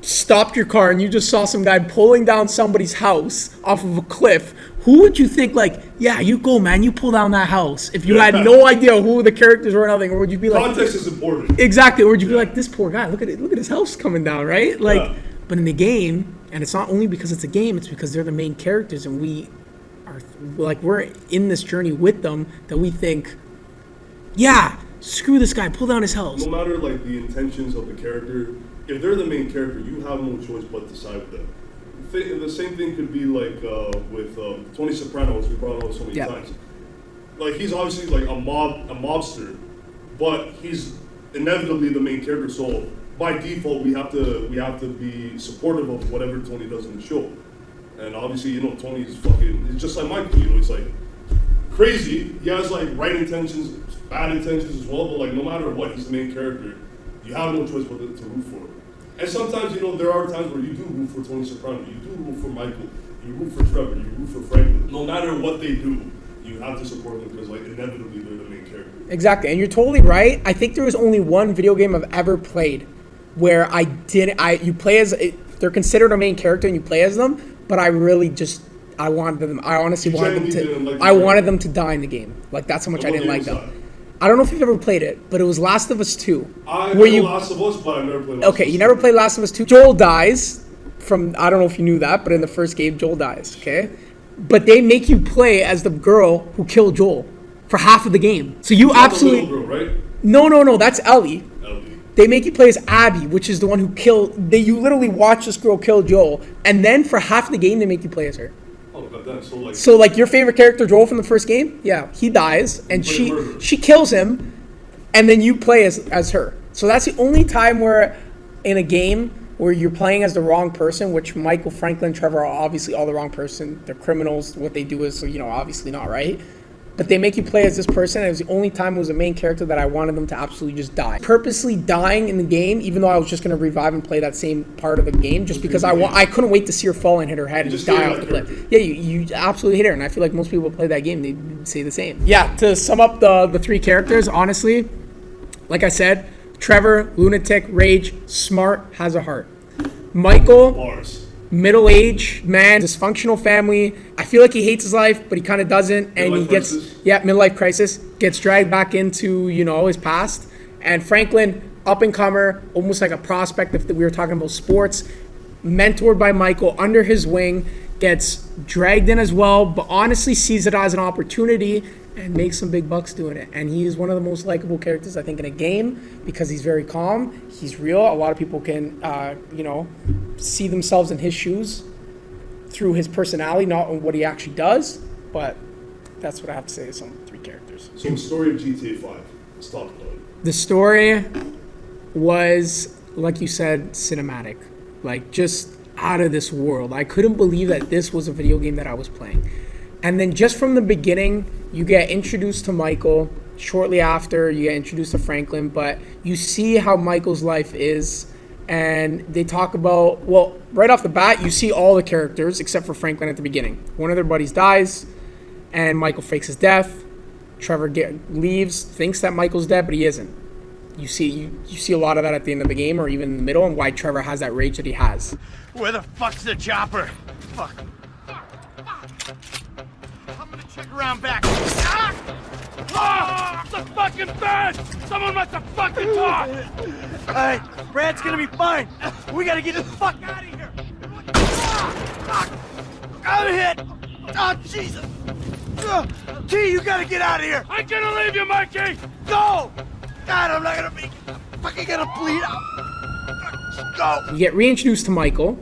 stopped your car and you just saw some guy pulling down somebody's house off of a cliff, who would you think like, yeah, you go, man, you pull down that house? If you had no idea who the characters were or nothing, or would you be like... Context is important. Exactly, or would you be like, this poor guy, look at his house coming down, right? Like, but in the game, and it's not only because it's a game, it's because they're the main characters and we're in this journey with them that we think, yeah, screw this guy, pull down his house. No matter like the intentions of the character, if they're the main character, you have no choice but to side with them. The same thing could be like with Tony Soprano, as we brought up so many times. Like he's obviously like a mobster, but he's inevitably the main character. So by default, we have to be supportive of whatever Tony does in the show. And obviously, Tony's it's just like Michael, he's like crazy. He has like right intentions, bad intentions as well, but like no matter what, he's the main character. You have no choice but to root for him. And sometimes, there are times where you do root for Tony Soprano, you do root for Michael, you root for Trevor, you root for Franklin. No matter what they do, you have to support them because like inevitably they're the main character. Exactly, and you're totally right. I think there was only one video game I've ever played where you play as, they're considered a main character and you play as them. But I really I wanted them to die in the game. Like that's how much I didn't like them. I don't know if you've ever played it, but it was Last of Us 2. I know Last of Us, but I never played Last of Us 2. Okay, you never played Last of Us 2? Joel dies I don't know if you knew that, but in the first game, Joel dies, okay? But they make you play as the girl who killed Joel for half of the game. So you absolutely... The little girl, right? No, that's Ellie. They make you play as Abby, which is the one who killed... You literally watch this girl kill Joel, and then for half the game, they make you play as her. Oh, but then, so your favorite character, Joel, from the first game? Yeah, he dies, and she kills him, and then you play as her. So that's the only time where, in a game, where you're playing as the wrong person, which Michael, Franklin, Trevor are obviously all the wrong person. They're criminals. What they do is, obviously not right. But they make you play as this person, and it was the only time it was a main character that I wanted them to absolutely just die. Purposely dying in the game, even though I was just going to revive and play that same part of the game, just because I couldn't wait to see her fall and hit her head and just die off the cliff. Yeah, you absolutely hate her, and I feel like most people who play that game, they say the same. Yeah, to sum up the three characters, honestly, like I said, Trevor, lunatic, rage, smart, has a heart. Michael, middle-aged man, dysfunctional family. I feel feel like he hates his life, but he kind of doesn't, and Midlife he gets crisis? midlife crisis, gets dragged back into his past. And Franklin, up and comer, almost like a prospect if we were talking about sports, mentored by Michael, under his wing, gets dragged in as well, but honestly sees it as an opportunity and makes some big bucks doing it. And he is one of the most likable characters, I think, in a game because he's very calm. He's real. A lot of people can, see themselves in his shoes through his personality, not on what he actually does. But that's what I have to say to some 3 characters. So the story of GTA 5. Let's talk about it. The story was, like you said, cinematic. Like, just out of this world. I couldn't believe that this was a video game that I was playing. And then just from the beginning, you get introduced to Michael. Shortly after, you get introduced to Franklin. But you see how Michael's life is. And they talk about, well, right off the bat, you see all the characters except for Franklin at the beginning. One of their buddies dies, and Michael fakes his death. Trevor leaves, thinks that Michael's dead, but he isn't. You see a lot of that at the end of the game, or even in the middle, and why Trevor has that rage that he has. Where the fuck's the chopper? Fuck. I'm gonna check around back. Ah! Oh, it's a fucking bed! Someone must have fucking talked! Alright, Brad's gonna be fine. We gotta get the fuck out of here. I'm hit. Oh, Jesus. T, you gotta get out of here. I'm gonna leave you, Mikey! Go! God, I'm not gonna be fucking gonna bleed out. Go! You get reintroduced to Michael,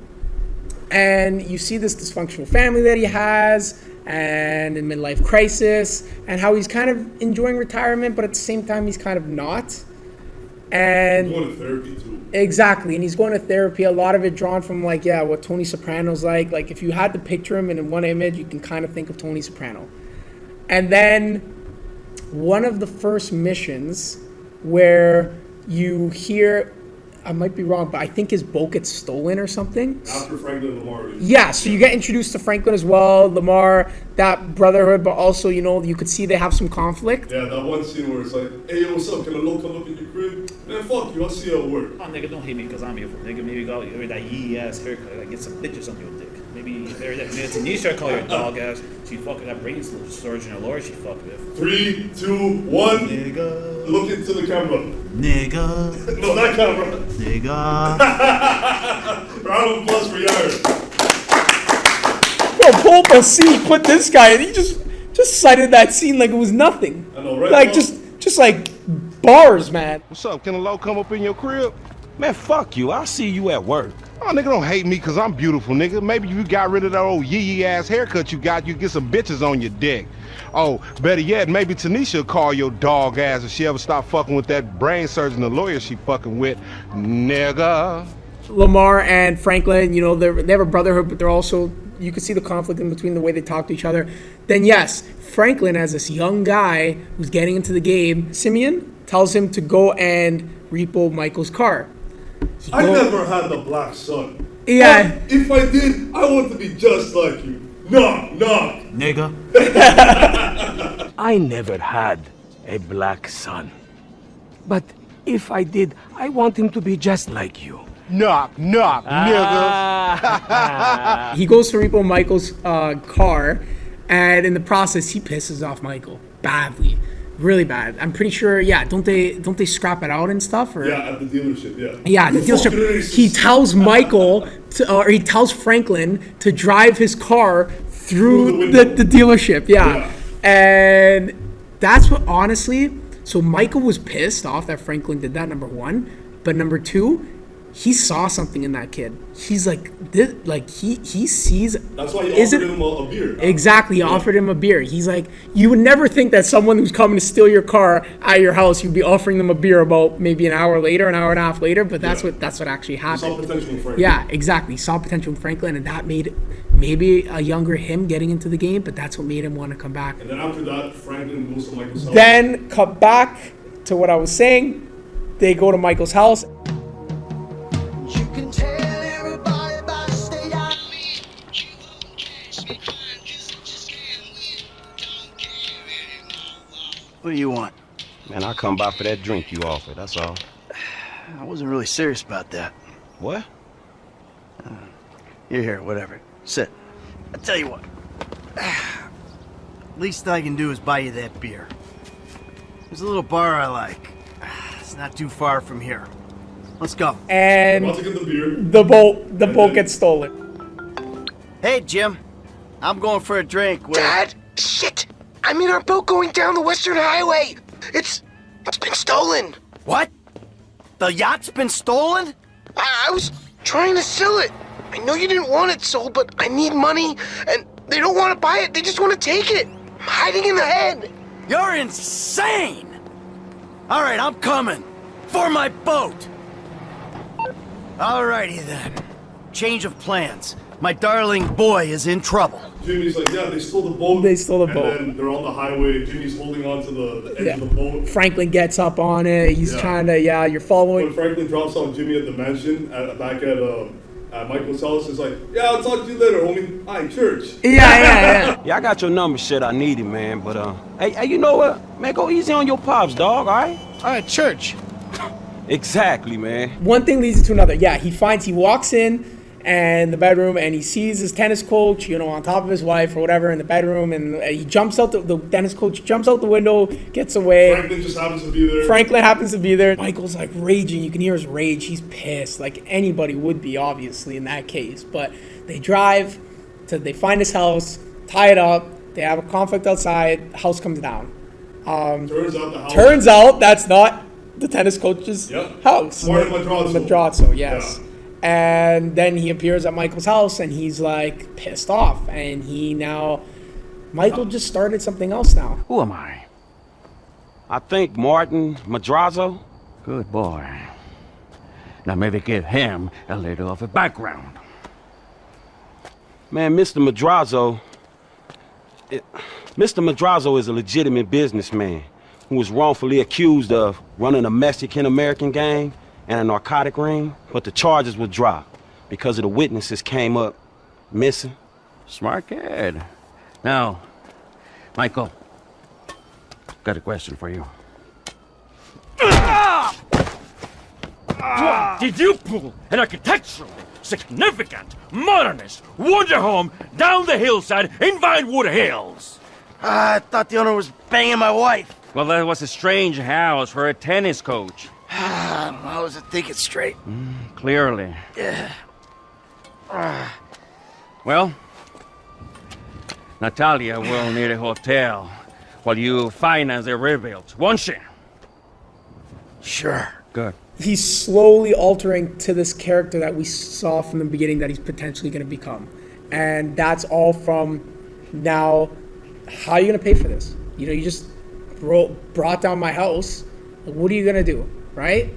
and you see this dysfunctional family that he has, and in midlife crisis, and how he's kind of enjoying retirement, but at the same time, he's kind of not. And He's going to therapy too. Exactly, and he's going to therapy. A lot of it drawn from what Tony Soprano's like. Like, if you had to picture him in one image, you can kind of think of Tony Soprano. And then one of the first missions where you hear, I might be wrong, but I think his boat gets stolen or something. After Franklin and Lamar. Yeah, so you get introduced to Franklin as well, Lamar, that brotherhood, but also, you could see they have some conflict. Yeah, that one scene where it's like, hey, yo, what's up? Can a low come up in your crib? Man, fuck you. I'll see you at work. Oh, nigga, don't hate me because I'm evil. Nigga, maybe go with that yee-ass haircut. Like, get some bitches on your dick. Maybe it's Tanisha, call your dog ass. She fucking that brain storage in her lord she fucked with. 3, 2, 1. Nigga. Look into the camera. Nigga. No, that camera. Nigga. Round of applause for Yair. Bro, pull up a scene, put this guy, and he just cited that scene like it was nothing. I know, right? Like, just like bars, man. What's up? Can a low come up in your crib? Man, fuck you. I'll see you at work. Oh, nigga, don't hate me because I'm beautiful, nigga. Maybe you got rid of that old yee-yee ass haircut you got, you get some bitches on your dick. Oh, better yet, maybe Tanisha will call your dog ass if she ever stop fucking with that brain surgeon, the lawyer she fucking with, nigga. Lamar and Franklin, they have a brotherhood, but they're also, you can see the conflict in between the way they talk to each other. Then yes, Franklin, as this young guy who's getting into the game, Simeon tells him to go and repo Michael's car. I never had the black sun. Yeah. But if I did, I want to be just like you. Knock, knock. Nigga. I never had a black son. But if I did, I want him to be just like you. Knock, knock, nigga. He goes to repo Michael's car, and in the process, he pisses off Michael badly. Really bad. I'm pretty sure, don't they scrap it out and stuff? Or? Yeah, at the dealership, yeah. Yeah, the dealership. He tells Michael, or he tells Franklin to drive his car through the dealership. Yeah. And that's what, honestly, so Michael was pissed off that Franklin did that, number one. But number two, he saw something in that kid. He's like, he sees. That's why he offered him a beer. Exactly, he offered him a beer. He's like, you would never think that someone who's coming to steal your car at your house, you'd be offering them a beer about maybe an hour later, an hour and a half later. But that's what actually happened. Saw potential in Franklin. Yeah, exactly. Saw potential in Franklin, and that made maybe a younger him getting into the game. But that's what made him want to come back. And then after that, Franklin goes to Michael's house. Then cut back to what I was saying. They go to Michael's house. What do you want? Man, I come by for that drink you offered, that's all. I wasn't really serious about that. What? You're here, whatever. Sit. I tell you what. Least I can do is buy you that beer. There's a little bar I like. It's not too far from here. Let's go. And About to get the beer. the boat gets stolen. Hey, Jim. I'm going for a drink with... Dad! Shit! I'm in our boat going down the Western Highway! It's been stolen! What? The yacht's been stolen? I was trying to sell it. I know you didn't want it sold, but I need money, and they don't want to buy it, they just want to take it. I'm hiding in the head. You're insane! Alright, I'm coming. For my boat! Alrighty then. Change of plans. My darling boy is in trouble. Jimmy's like, yeah, they stole the boat. They stole the boat. And then they're on the highway. Jimmy's holding on to the edge of the boat. Franklin gets up on it. He's trying to, you're following. When Franklin drops off Jimmy at the mansion, back at Michael's house, it's like, yeah, I'll talk to you later, homie. Hi, church. Yeah, I got your number, shit. I need it, man. But hey, you know what? Man, go easy on your pops, dog. All right? All right, church. Exactly, man. One thing leads to another. Yeah, he walks in and the bedroom, and he sees his tennis coach, on top of his wife or whatever in the bedroom, and he jumps out. The tennis coach jumps out the window, gets away. Franklin just happens to be there. Franklin happens to be there. Michael's like raging. You can hear his rage. He's pissed, like anybody would be, obviously, in that case. But they drive they find his house, tie it up. They have a conflict outside. The house comes down. Turns out that's not the tennis coach's house. Martin Madrazo. Madrazo, yes. Yeah. And then he appears at Michael's house, and he's like pissed off. And Michael just started something else now. Who am I? I think Martin Madrazo. Good boy. Now maybe give him a little of a background. Man, Mr. Madrazo is a legitimate businessman who was wrongfully accused of running a Mexican-American gang and a narcotic ring, but the charges were dropped because of the witnesses came up missing. Smart kid. Now, Michael, got a question for you. Did you pull an architectural, significant, modernist wonder home down the hillside in Vinewood Hills? I thought the owner was banging my wife. Well, that was a strange house for a tennis coach. I wasn't thinking straight. Clearly. Yeah. Well, Natalia will need a hotel while you finance the rebuild, won't she? Sure. Good. He's slowly altering to this character that we saw from the beginning that he's potentially going to become. And that's all from now, how are you going to pay for this? You just brought down my house. What are you going to do? Right?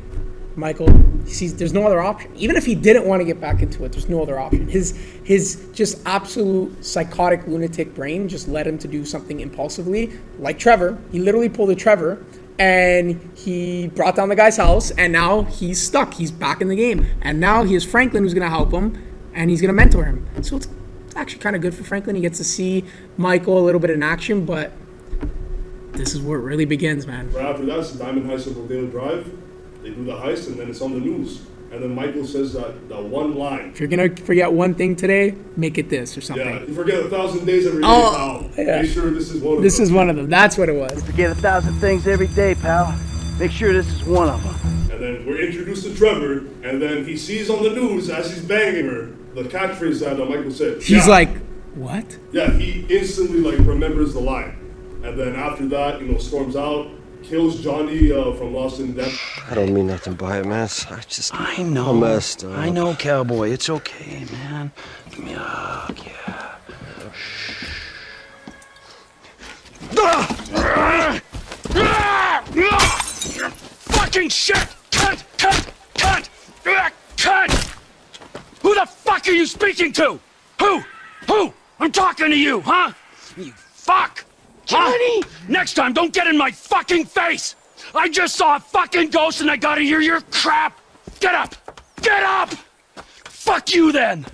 Michael sees there's no other option. Even if he didn't want to get back into it, there's no other option. His just absolute psychotic lunatic brain just led him to do something impulsively, like Trevor. He literally pulled a Trevor, and he brought down the guy's house, and now he's stuck. He's back in the game. And now he has Franklin who's going to help him, and he's going to mentor him. So it's actually kind of good for Franklin. He gets to see Michael a little bit in action, but this is where it really begins, man. Right after that, it's the Diamond Heist of Rodeo Drive. They do the heist, and then it's on the news. And then Michael says that one line. If you're going to forget one thing today, make it this or something. Yeah, you forget 1,000 days every day, pal. Yeah. Make sure this is one of them. This is one of them. That's what it was. Forget 1,000 things every day, pal. Make sure this is one of them. And then we're introduced to Trevor, and then he sees on the news as he's banging her, the catchphrase that Michael said. He's like, what? Yeah, he instantly remembers the line. And then after that, storms out, kills Johnny from Lost in Depth. I don't mean nothing by it, man. I know. I'm messed up. I know, cowboy. It's okay, man. Give me a hug, Yeah. Fucking shit! Cut! Who the fuck are you speaking to? Who? I'm talking to you, huh? You fuck! Johnny! Next time, don't get in my fucking face! I just saw a fucking ghost and I gotta hear your crap! Get up! Get up! Fuck you then!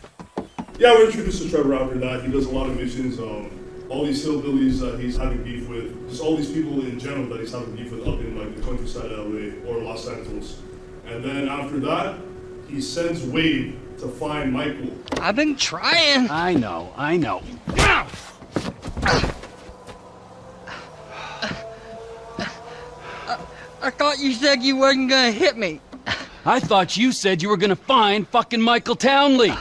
Yeah, we're introduced to Trevor after that. He does a lot of missions. All these hillbillies that he's having beef with. Just all these people in general that he's having beef with up in the countryside of LA or Los Santos. And then after that, he sends Wade to find Michael. I've been trying. I know. thought you said you wasn't gonna hit me. I thought you said you were gonna find fucking Michael Townley.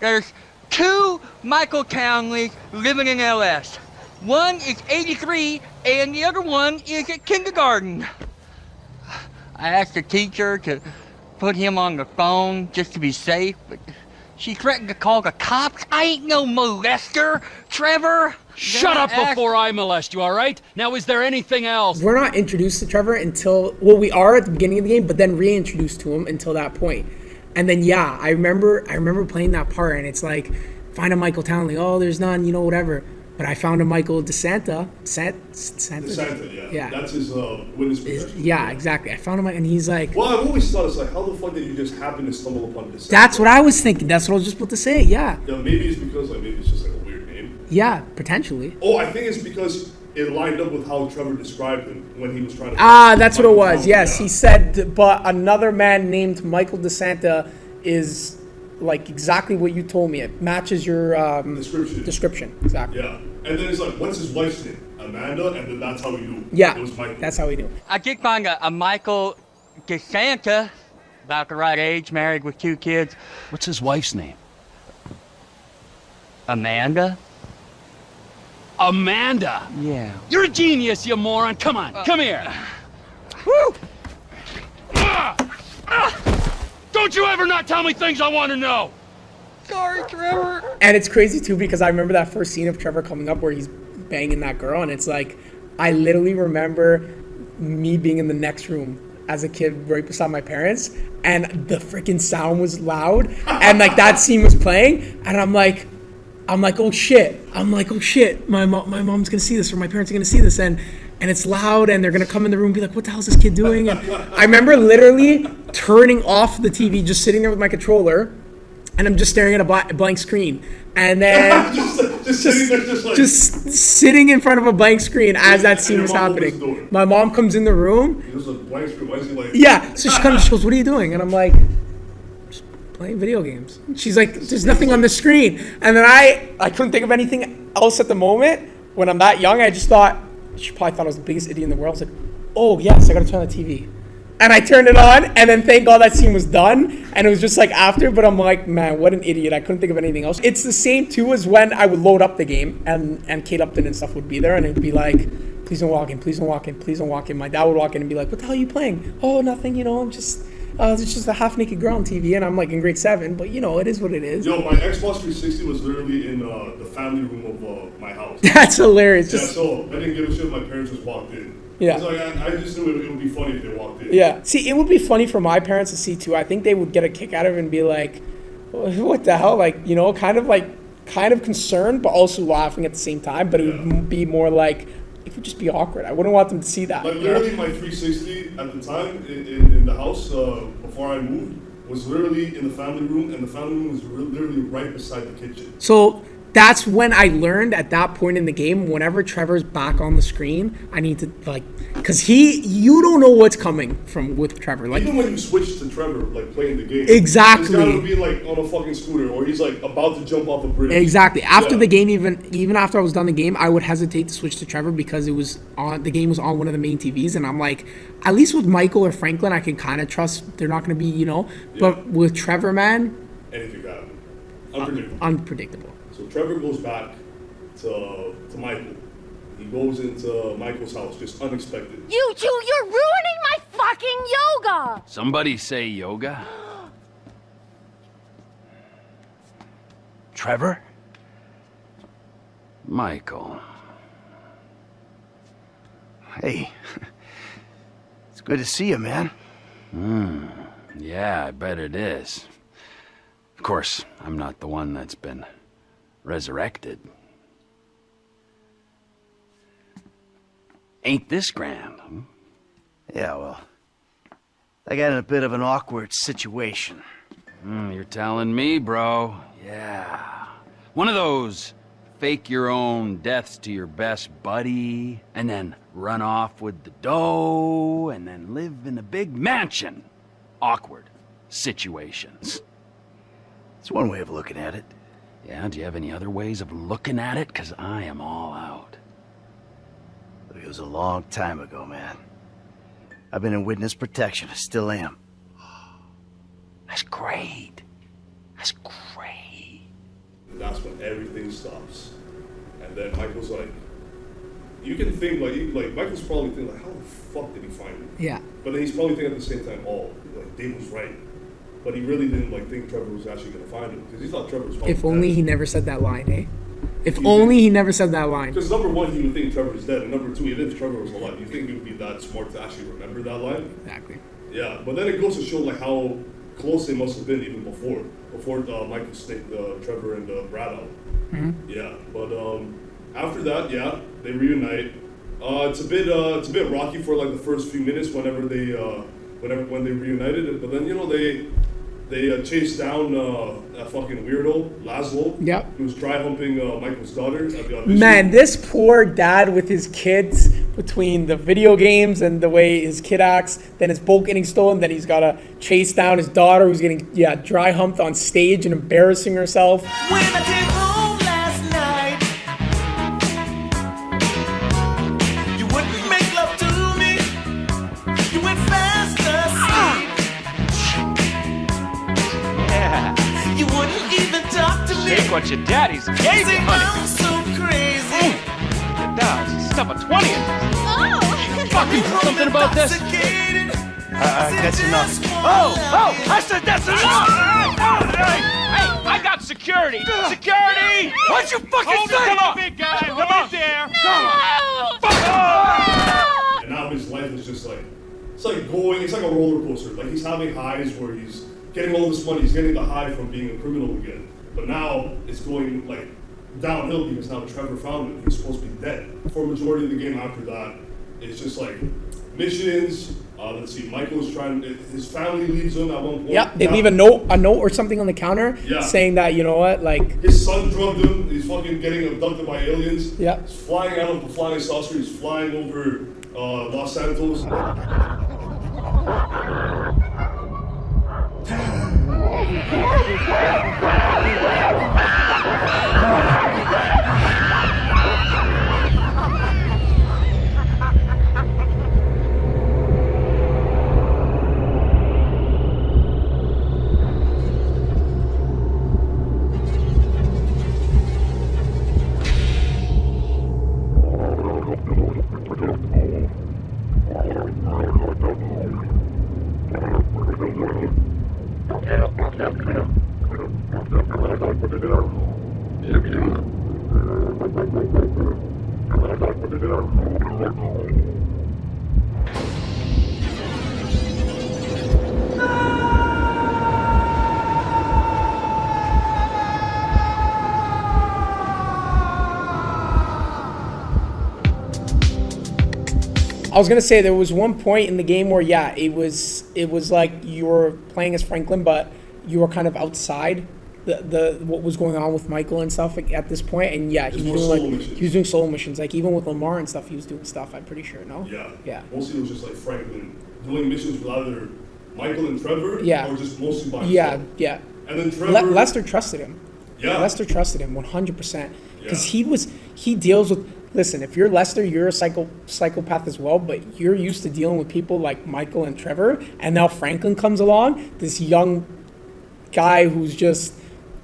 There's 2 Michael Townleys living in LS. One is 83, and the other one is at kindergarten. I asked the teacher to put him on the phone just to be safe, but she threatened to call the cops. I ain't no molester, Trevor. Shut up before I molest you, all right? Now, is there anything else? We're not introduced to Trevor until, well, we are at the beginning of the game, but then reintroduced to him until that point. And then, yeah, I remember playing that part, and it's like, find a Michael Townley. Oh, there's none, whatever. But I found a Michael DeSanta. DeSanta, yeah. Yeah. That's his witness protection. Yeah, exactly. I found him, and he's like... Well, I've always thought, it's like, how the fuck did you just happen to stumble upon DeSanta? That's what I was thinking. That's what I was just about to say, yeah. Yeah, maybe it's because, maybe it's just like a weird name. Yeah, potentially. Oh, I think it's because it lined up with how Trevor described him when he was trying to... That's what it was. Yes, he said, but another man named Michael DeSanta is like exactly what you told me. It matches your description. Exactly. Yeah. And then it's like, what's his wife's name? Amanda, and then that's how we knew. Yeah, it was Michael. That's how we knew. I did find a Michael DeSanta, about the right age, married with 2 kids. What's his wife's name? Amanda? Amanda? Yeah. You're a genius, you moron. Come on, come here. Woo! Don't you ever not tell me things I want to know! Sorry, Trevor. And it's crazy too because I remember that first scene of Trevor coming up where he's banging that girl, and it's like I literally remember me being in the next room as a kid right beside my parents, and the freaking sound was loud, and like that scene was playing, and I'm like, oh shit, my mom's gonna see this, or my parents are gonna see this, and it's loud, and they're gonna come in the room and be like, what the hell is this kid doing? And I remember literally turning off the TV, just sitting there with my controller, and I'm just staring at a blank screen, and then just sitting in front of a blank screen as that scene was happening. My mom comes in the room. There's a blank screen. Why is he like? Yeah, so she comes. She goes, "What are you doing?" And I'm like, "Just playing video games." She's like, "There's nothing on the screen." And then I couldn't think of anything else at the moment. When I'm that young, I just thought she probably thought I was the biggest idiot in the world. I was like, "Oh yes, I gotta turn on the TV." And I turned it on, and then thank God that scene was done, and it was just like after, but I'm like, man, what an idiot. I couldn't think of anything else. It's the same too as when I would load up the game, and Kate Upton and stuff would be there, and it'd be like, please don't walk in, please don't walk in, please don't walk in. My dad would walk in and be like, what the hell are you playing? Oh, nothing, I'm just, it's just a half-naked girl on TV, and I'm like in grade 7, but it is what it is. Yo, my Xbox 360 was literally in the family room of my house. That's hilarious. Yeah, so I didn't give a shit if my parents just walked in. Yeah. It's like, I just knew it would be funny if they walked in. Yeah. See, it would be funny for my parents to see too. I think they would get a kick out of it and be like, what the hell? Like, kind of concerned, but also laughing at the same time. But it would be more like, it would just be awkward. I wouldn't want them to see that. Like, literally, my 360 at the time in the house before I moved was literally in the family room, and the family room was literally right beside the kitchen. So that's when I learned at that point in the game, whenever Trevor's back on the screen, I need to because you don't know what's coming with Trevor. Like, even when you switch to Trevor, like playing the game, exactly, he's gotta be like on a fucking scooter, or he's like about to jump off a bridge. Exactly. After the game, even after I was done the game, I would hesitate to switch to Trevor because the game was on one of the main TVs, and I'm like, at least with Michael or Franklin, I can kind of trust they're not going to be, But with Trevor, man, anything could happen. Unpredictable. Unpredictable. So Trevor goes back to Michael. He goes into Michael's house, just unexpected. You two, you're ruining my fucking yoga! Somebody say yoga? Trevor? Michael. Hey. It's good to see you, man. Yeah, I bet it is. Of course, I'm not the one that's been resurrected. Ain't this grand? Yeah, well, I got in a bit of an awkward situation. You're telling me, bro. Yeah. One of those fake your own deaths to your best buddy, and then run off with the dough, and then live in a big mansion. Awkward situations. It's one way of looking at it. Yeah, do you have any other ways of looking at it? Because I am all out. It was a long time ago, man. I've been in witness protection. I still am. That's great. That's great. And that's when everything stops. And then Michael's like, you can think like Michael's probably thinking like, how the fuck did he find it? Yeah. But then he's probably thinking at the same time, oh, like Dave was right. But he really didn't like think Trevor was actually gonna find him because he thought Trevor was. If only he never said that line, eh? If only he never said that line. Because number one, he would think Trevor was dead, and number two, even if Trevor was alive, you think he would be that smart to actually remember that line? Exactly. Yeah, but then it goes to show like how close they must have been even before Michael staked Trevor and Brad out. Mm-hmm. Yeah, but after that, yeah, they reunite. It's a bit rocky for like the first few minutes when they reunited, but then they chased down that fucking weirdo Laszlo. Yep. Who was dry humping Michael's daughter at the audition. Man, this poor dad with his kids, between the video games and the way his kid acts, then his boat getting stolen, then he's gotta chase down his daughter who's getting dry humped on stage and embarrassing herself. When I came home last night, you wouldn't make love to me. You went fast asleep. Yeah. You wouldn't even talk to me. Take what your daddy's gave you, honey. I'm so crazy. Your dog's stuff a 20 in this. Oh! Fucking something about this. That's enough. Oh! I said that's enough! Hey, I got security! Security! What'd you fucking say? Come on, big guy! Come on there! Come on! And now his life is just like, it's like a roller coaster. Like he's having highs where he's getting all this money, he's getting the high from being a criminal again. But now it's going like downhill because now Trevor found him. He's supposed to be dead. For a majority of the game after that, it's just like missions. Let's see, Michael's his family leaves him at one point. Yep, they leave a note or something on the counter saying that, you know what, like... His son drugged him, he's fucking getting abducted by aliens. Yeah. He's flying out of the flying saucer, he's flying over Los Santos. I was gonna say there was one point in the game where it was like you were playing as Franklin, but you were kind of outside the what was going on with Michael and stuff at this point, and he was doing solo missions. Like even with Lamar and stuff, he was doing stuff. I'm pretty sure. No. Yeah. Mostly it was just like Franklin doing missions with either Michael and Trevor, or just mostly by himself. Yeah. And then Trevor. Lester trusted him. Yeah. Lester trusted him 100% because he deals with. Listen, if you're Lester, you're a psychopath as well, but you're used to dealing with people like Michael and Trevor, and now Franklin comes along, this young guy who's just,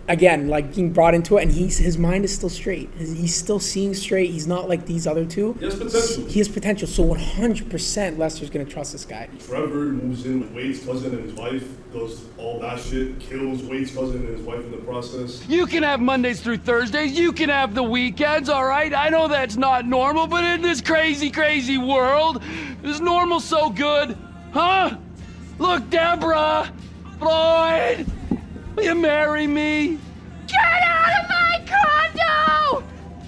again, like being brought into it, and his mind is still straight. He's still seeing straight. He's not like these other two. He has potential. He has potential, so 100% Lester's going to trust this guy. Trevor moves in with Wade's cousin and his wife, does all that shit, kills Wade's cousin and his wife in the process. You can have Mondays through Thursdays, you can have the weekends, all right? I know that's not normal, but in this crazy, crazy world, is normal so good? Huh? Look, Deborah, Floyd, will you marry me? Get out of my condo!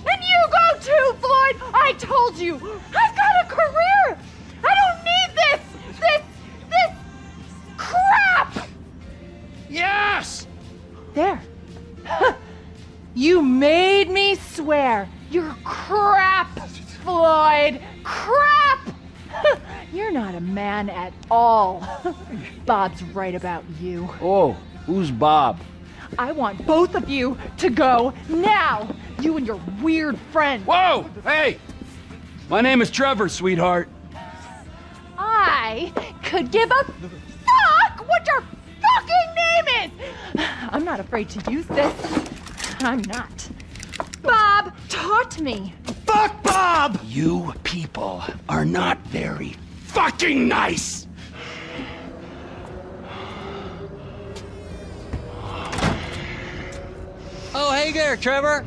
And you go too, Floyd! I told you! I've got a career! I don't need this crap! Yes! There. You made me swear. You're crap, Floyd. Crap! You're not a man at all. Bob's right about you. Oh, who's Bob? I want both of you to go now. You and your weird friend. Whoa! Hey! My name is Trevor, sweetheart. I I could give a fuck what your fucking name is. I'm not afraid to use this. I'm not. Bob taught me. Fuck Bob! You people are not very fucking nice! Oh, hey there, Trevor.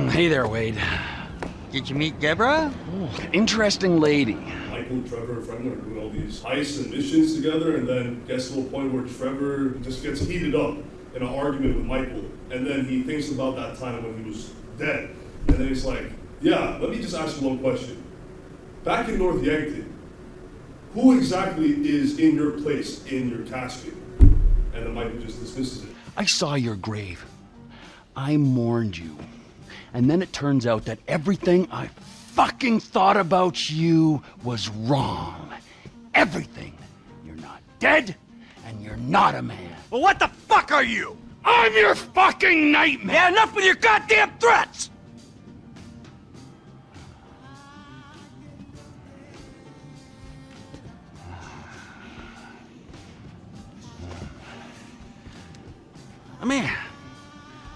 Hey there, Wade. Did you meet Deborah? Interesting lady. Michael and Trevor and Franklin are doing all these heists and missions together, and then gets to a point where Trevor just gets heated up in an argument with Michael, and then he thinks about that time when he was dead, and then he's like, yeah, let me just ask you one question. Back in North Yankton, who exactly is in your place in your casket? And then Michael just dismisses it. I saw your grave. I mourned you. And then it turns out that everything I fucking thought about you was wrong. Everything. You're not dead, and you're not a man. Well, what the fuck are you? I'm your fucking nightmare! Yeah, enough with your goddamn threats!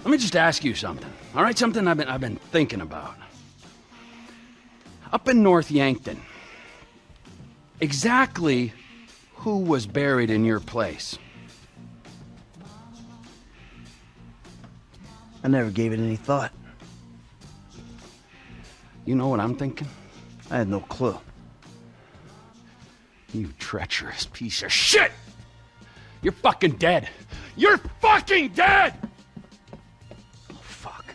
Let me just ask you something. All right, something I've been thinking about. Up in North Yankton, exactly who was buried in your place? I never gave it any thought. You know what I'm thinking? I had no clue. You treacherous piece of shit! You're fucking dead! You're fucking dead! Oh, fuck.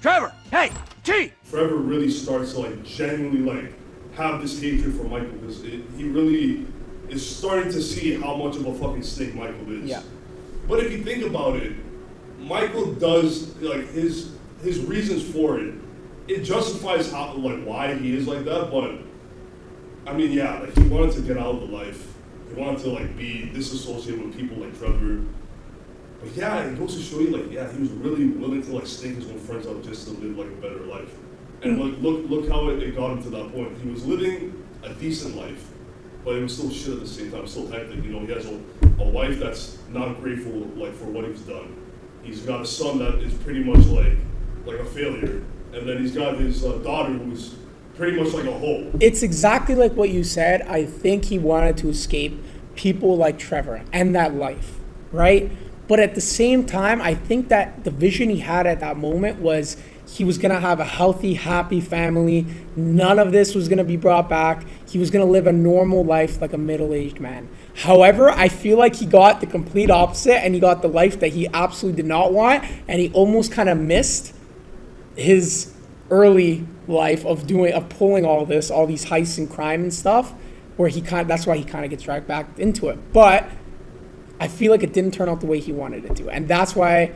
Trevor, hey, T! Trevor really starts to genuinely have this hatred for Michael because he really is starting to see how much of a fucking snake Michael is. Yeah. But if you think about it, Michael does his reasons for it. It justifies how why he is like that. But I mean, yeah, he wanted to get out of the life. He wanted to be disassociated with people like Trevor. But yeah, it goes to show you he was really willing to snake his own friends out just to live a better life. And look how it got him to that point. He was living a decent life, but it was still shit at the same time, still hectic. He has a wife that's not grateful for what he's done. He's got a son that is pretty much like a failure, and then he's got his daughter who's pretty much like a hole. It's exactly like what you said. I think he wanted to escape people like Trevor and that life, right? But at the same time, I think that the vision he had at that moment was he was going to have a healthy, happy family. None of this was going to be brought back. He was going to live a normal life like a middle-aged man. However, I feel like he got the complete opposite, and he got the life that he absolutely did not want, and he almost kind of missed his early life of pulling all these heists and crime and stuff, where that's why he kind of gets dragged back into it. But I feel like it didn't turn out the way he wanted it to, and that's why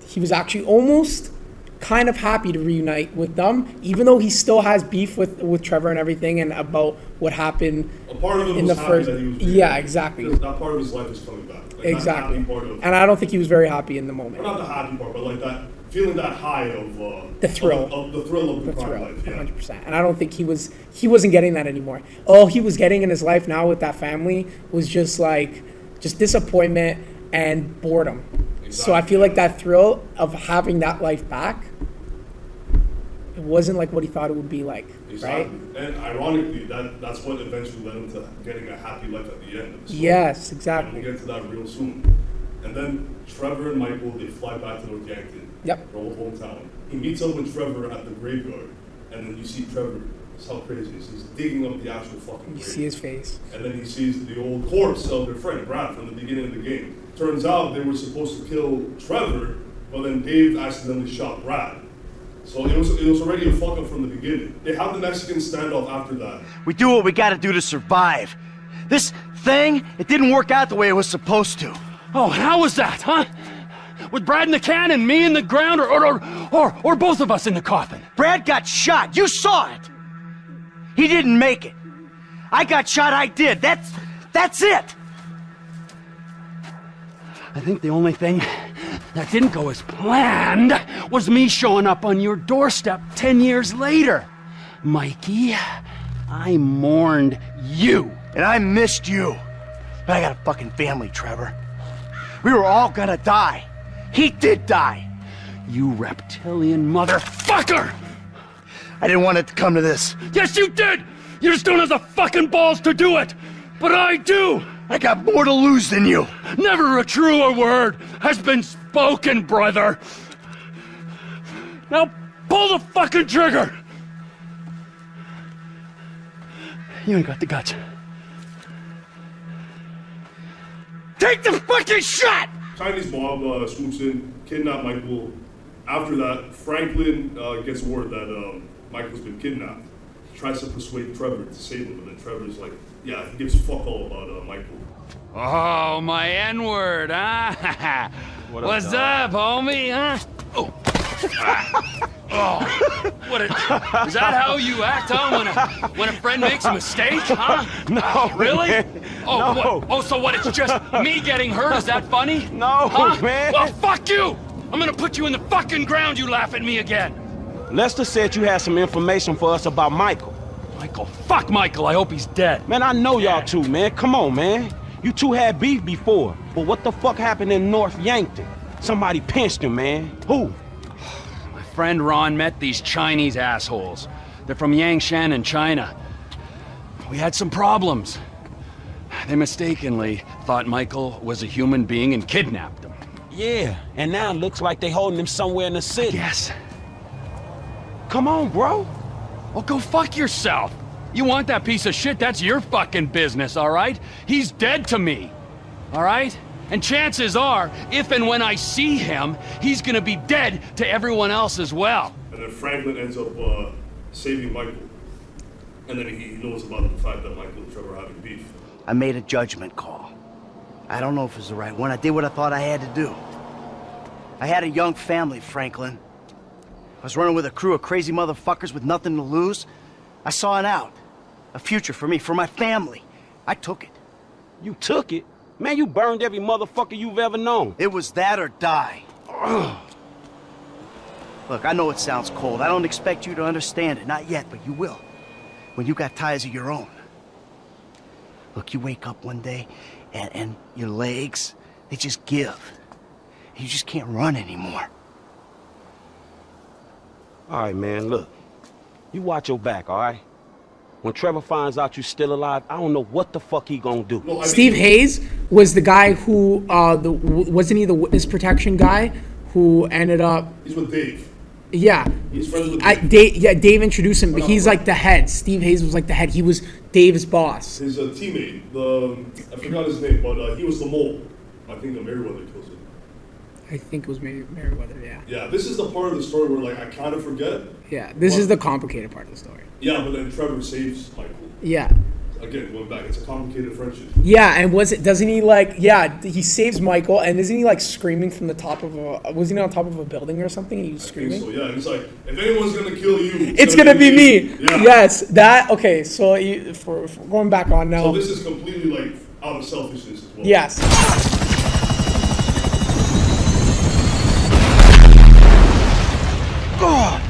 he was actually almost kind of happy to reunite with them, even though he still has beef with Trevor and everything, and about what happened a part of it in was the happy first. that he was Yeah, exactly. That part of his life is coming back. Exactly. That happy part of, and I don't think he was very happy in the moment. Not the happy part, but that feeling that high of the thrill of the thrill of the crime life. Yeah. 100%. And I don't think he wasn't getting that anymore. All he was getting in his life now with that family was just disappointment and boredom. Exactly. So I feel like that thrill of having that life back, it wasn't like what he thought it would be like. Exactly. Right? And ironically, that's what eventually led him to getting a happy life at the end of the story. Yes, exactly. And we'll get to that real soon. And then Trevor and Michael, they fly back to North Yankton. Yep. Their old hometown. He meets up with Trevor at the graveyard. And then you see Trevor. That's how crazy he is. He's digging up the actual fucking grave. You see his face. And then he sees the old corpse of their friend, Brad, from the beginning of the game. Turns out they were supposed to kill Trevor, but then Dave accidentally shot Brad. So it was already a fuck up from the beginning. They have the Mexican standoff after that. We do what we gotta do to survive. This thing, it didn't work out the way it was supposed to. Oh, how was that, huh? With Brad in the can and me in the ground, or both of us in the coffin? Brad got shot. You saw it. He didn't make it. I got shot. I did. That's it. I think the only thing that didn't go as planned was me showing up on your doorstep 10 years later. Mikey, I mourned you. And I missed you. But I got a fucking family, Trevor. We were all gonna die. He did die. You reptilian motherfucker! I didn't want it to come to this. Yes, you did! You just don't have the fucking balls to do it! But I do! I got more to lose than you. Never a truer word has been spoken, brother. Now pull the fucking trigger! You ain't got the guts. Take the fucking shot! Chinese mob swoops in, kidnap Michael. After that, Franklin gets word that Michael's been kidnapped. He tries to persuade Trevor to save him, but then Trevor's like, yeah, he gives fuck all about Michael. Oh, my N-word, huh? What's up, homie, huh? Oh. Oh, is that how you act, huh? When a friend makes a mistake, huh? No, really? Man. Oh, No. what? Oh, so what? It's just me getting hurt? Is that funny? No, huh? man. Well, fuck you! I'm gonna put you in the fucking ground. You laugh at me again. Lester said you had some information for us about Michael. Michael? Fuck Michael. I hope he's dead. Man, I know y'all two, man. Come on, man. You two had beef before, but what the fuck happened in North Yankton? Somebody pinched him, man. Who? Friend Ron met these Chinese assholes. They're from Yangshan in China. We had some problems. They mistakenly thought Michael was a human being and kidnapped him. Yeah, and now it looks like they holding him somewhere in the city. Yes. Come on, bro. Well, go fuck yourself. You want that piece of shit, that's your fucking business, all right? He's dead to me, all right? And chances are, if and when I see him, he's gonna be dead to everyone else as well. And then Franklin ends up saving Michael. And then he knows about the fact that Michael and Trevor are having beef. I made a judgment call. I don't know if it was the right one. I did what I thought I had to do. I had a young family, Franklin. I was running with a crew of crazy motherfuckers with nothing to lose. I saw an out. A future for me, for my family. I took it. You took it? Man, you burned every motherfucker you've ever known. It was that or die. Look, I know it sounds cold. I don't expect you to understand it. Not yet, but you will. When you got ties of your own. Look, you wake up one day and your legs, they just give. You just can't run anymore. All right, man, look. You watch your back, all right? When Trevor finds out you're still alive, I don't know what the fuck he gonna do. Steve Hayes was the guy who, wasn't he the witness protection guy who ended up... He's with Dave. Yeah. He's friends with Dave. Dave introduced him, but he's like the head. Steve Hayes was like the head. He was Dave's boss. His teammate, I forgot his name, but he was the mole. I think the Merriweather kills him. I think it was Merriweather, yeah. Yeah, this is the part of the story where like I kind of forget. Yeah, this is the complicated part of the story. Yeah, but then Trevor saves Michael. Yeah. Again, going back, it's a complicated friendship. Yeah, and doesn't he like, he saves Michael, and isn't he like screaming from the top of wasn't he on top of a building or something, and he was screaming? So, yeah, he's like, if anyone's gonna kill you, it's gonna be me. Yeah. Yes, that, okay, so for going back on now. So this is completely like out of selfishness as well. Yes. God,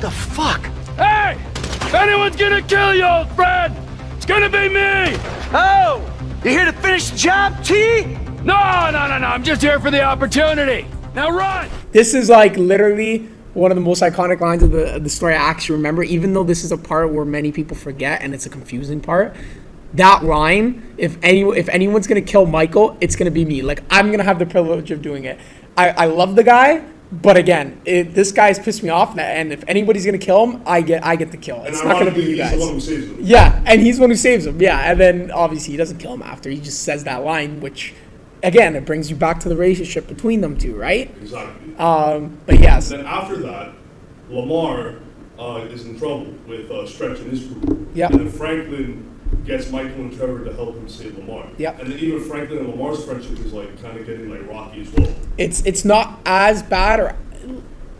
the fuck? Hey! If anyone's gonna kill you, old friend, it's gonna be me! Oh! You here to finish the job, T? No, I'm just here for the opportunity. Now run! This is like literally one of the most iconic lines of the story I actually remember, even though this is a part where many people forget and it's a confusing part. That line, if anyone's gonna kill Michael, it's gonna be me. Like, I'm gonna have the privilege of doing it. I love the guy, but again, this guy's pissed me off, and if anybody's gonna kill him, I get the kill. It's not gonna be you guys. He's the one who saves him. Yeah, and he's the one who saves him. Yeah, and then obviously he doesn't kill him after. He just says that line, which, again, it brings you back to the relationship between them two, right? Exactly. But yes. Then after that, Lamar is in trouble with Stretch and his crew. Yep. And then Franklin gets Michael and Trevor to help him save Lamar. Yep. And then even Franklin and Lamar's friendship is like kind of getting like rocky as well. It's not as bad or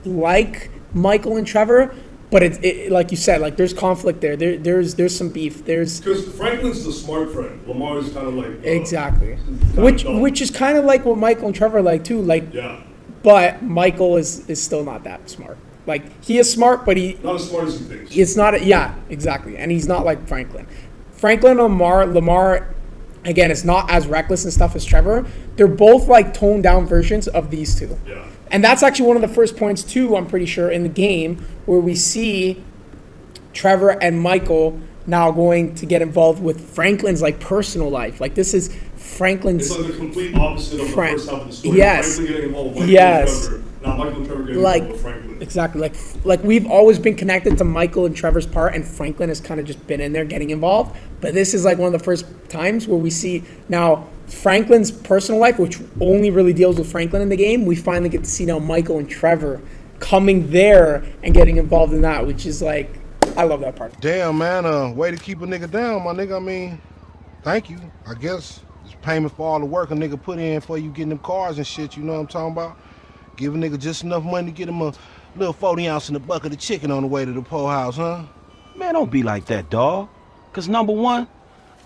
like Michael and Trevor, but it like you said, like there's conflict there. There's some beef. There's because Franklin's the smart friend. Lamar is kind of like exactly, which is kind of like what Michael and Trevor like too. Like yeah, But Michael is still not that smart. Like, he is smart, but not as smart as he thinks. It's not. Yeah, exactly. And he's not like Franklin. Franklin and Lamar, again, is not as reckless and stuff as Trevor. They're both like toned down versions of these two. Yeah. And that's actually one of the first points too, I'm pretty sure, in the game where we see Trevor and Michael now going to get involved with Franklin's like personal life. Like, this is Franklin's. It's like the complete opposite of the first half of the story. Yes. Franklin getting involved with Michael Yes. and Trevor. Not Michael and Trevor getting Like, involved with Franklin. exactly. Like we've always been connected to Michael and Trevor's part, and Franklin has kind of just been in there getting involved. But this is like one of the first times where we see now Franklin's personal life, which only really deals with Franklin in the game. We finally get to see now Michael and Trevor coming there and getting involved in that, which is like, I love that part. Damn, man, way to keep a nigga down, my nigga. I mean, thank you. I guess it's payment for all the work a nigga put in for you getting them cars and shit, you know what I'm talking about? Give a nigga just enough money to get him a little 40 ounce in a bucket of chicken on the way to the po house, huh? Man, don't be like that, dawg. Cause number one,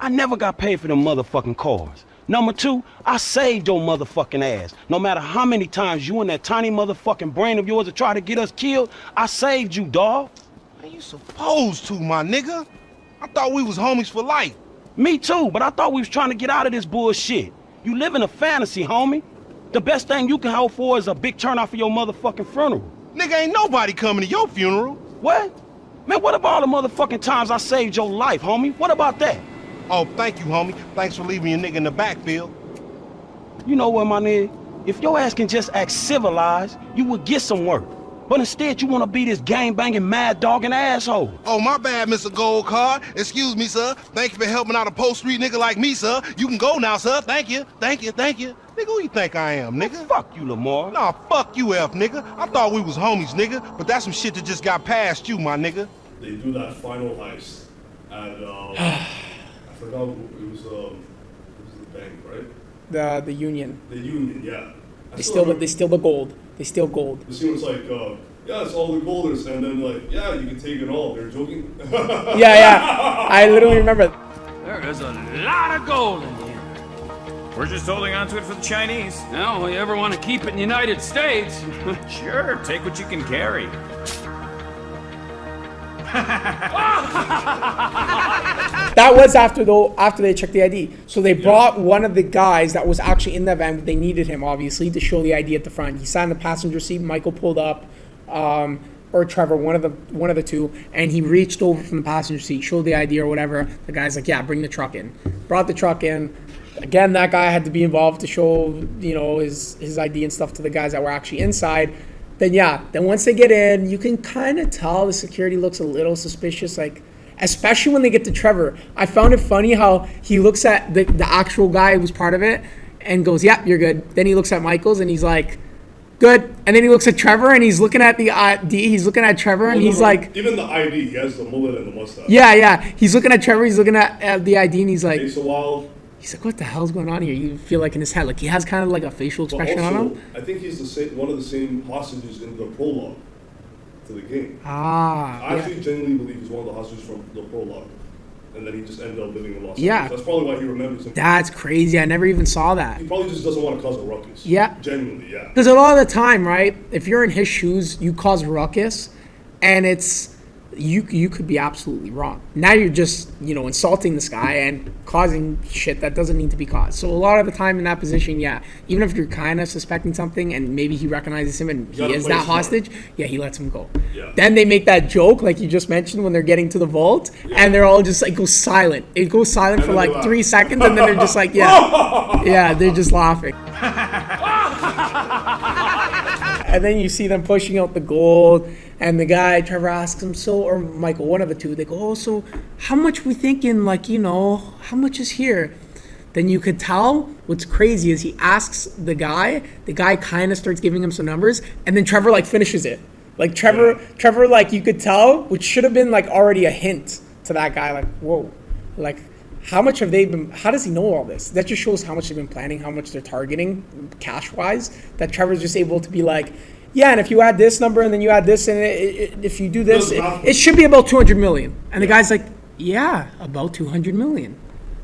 I never got paid for them motherfucking cars. Number two, I saved your motherfucking ass. No matter how many times you and that tiny motherfucking brain of yours have tried to get us killed, I saved you, dawg. Man, you supposed to, my nigga. I thought we was homies for life. Me too, but I thought we was trying to get out of this bullshit. You live in a fantasy, homie. The best thing you can hope for is a big turnout for your motherfucking funeral. Nigga, ain't nobody coming to your funeral. What? Man, what about all the motherfucking times I saved your life, homie? What about that? Oh, thank you, homie. Thanks for leaving your nigga in the backfield. You know what, my nigga? If your ass can just act civilized, you would get some work. But instead, you want to be this gang-banging, mad-dogging asshole. Oh, my bad, Mr. Gold Card. Excuse me, sir. Thank you for helping out a post-street nigga like me, sir. You can go now, sir. Thank you. Thank you. Thank you. Nigga, who you think I am, nigga? Well, fuck you, Lamar. Nah, fuck you, F, nigga. I thought we was homies, nigga. But that's some shit that just got past you, my nigga. They do that final heist at, I forgot, it was the bank, right? The Union. The Union, yeah. They steal the gold. They steal gold. The scene was like, yeah, it's all the golders, and then like, yeah, you can take it all. They're joking. yeah. I literally remember. There is a lot of gold in here. We're just holding on to it for the Chinese. Well, you ever want to keep it in the United States? Sure, take what you can carry. That was after they checked the ID. So they brought one of the guys that was actually in that van. They needed him, obviously, to show the ID at the front. He sat in the passenger seat. Michael pulled up, or Trevor, one of the two, and he reached over from the passenger seat, showed the ID or whatever. The guy's like, "Yeah, bring the truck in." Brought the truck in. Again, that guy had to be involved to show, his ID and stuff to the guys that were actually inside. Then once they get in, you can kind of tell the security looks a little suspicious, like, especially when they get to Trevor. I found it funny how he looks at the actual guy who was part of it and goes, "Yep, you're good." Then he looks at Michael's and he's like, "Good." And then he looks at Trevor and he's looking at the ID. He's looking at Trevor and he's like, even the ID, he has the mullet and the mustache. Yeah. He's looking at Trevor. He's looking at the ID and he's like, Takes a while. He's like, "What the hell's going on here?" You feel like in his head, like he has kind of like a facial expression on him. I think he's one of the same hostages in the prologue to the game. I actually genuinely believe he's one of the hostages from the prologue, and then he just ended up living in Los Santos. Yeah. That's probably why he remembers him. That's crazy. I never even saw that. He probably just doesn't want to cause a ruckus. Yeah. Genuinely, yeah. Because a lot of the time, right, if you're in his shoes, you cause a ruckus, and it's you could be absolutely wrong. Now you're just, insulting this guy and causing shit that doesn't need to be caused. So a lot of the time in that position, yeah, even if you're kind of suspecting something and maybe he recognizes him and he is that hostage, yeah, he lets him go. Yeah. Then they make that joke, like you just mentioned, when they're getting to the vault, and they're all just like, go silent. It goes silent for like 3 seconds, and then they're just like, yeah, they're just laughing. And then you see them pushing out the gold, and the guy, Trevor, asks him, or Michael, one of the two, they go, "Oh, so how much we thinking, how much is here?" Then you could tell what's crazy is he asks the guy kind of starts giving him some numbers, and then Trevor finishes it. Like Trevor, you could tell, which should have been already a hint to that guy, whoa, how much have they been, how does he know all this? That just shows how much they've been planning, how much they're targeting cash-wise, that Trevor's just able to be like, yeah, and if you add this number and then you add this, and if you do this, it should be about 200 million. And the guy's like, yeah, about 200 million.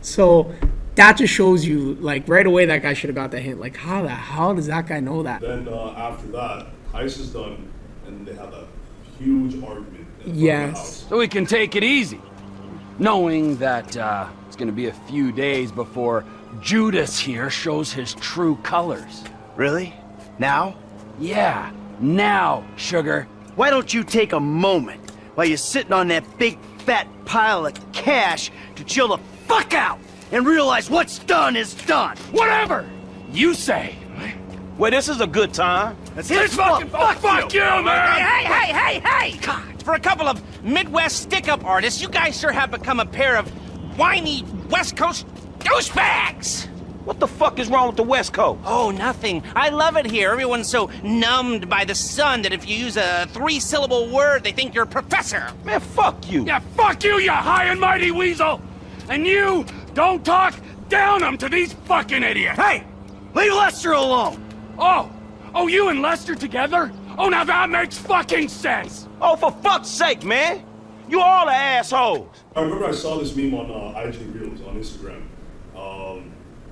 So that just shows you, like, right away that guy should have got the hint. Like, how the hell does that guy know that? Then after that, heist is done, and they have a huge argument in front of the house. So we can take it easy, knowing that it's gonna be a few days before Judas here shows his true colors. Really? Now? Yeah, now, sugar. Why don't you take a moment while you're sitting on that big fat pile of cash to chill the fuck out and realize what's done is done? Whatever you say. Well, this is a good time. Let's fucking fuck you, man! Hey! God, for a couple of Midwest stick-up artists, you guys sure have become a pair of whiny West Coast douchebags! What the fuck is wrong with the West Coast? Oh, nothing. I love it here. Everyone's so numbed by the sun that if you use a 3-syllable word, they think you're a professor. Man, fuck you. Yeah, fuck you, you high and mighty weasel! And you don't talk down them to these fucking idiots! Hey! Leave Lester alone! Oh, you and Lester together? Oh, now that makes fucking sense! Oh, for fuck's sake, man! You all are assholes! I remember I saw this meme on IG Reels on Instagram.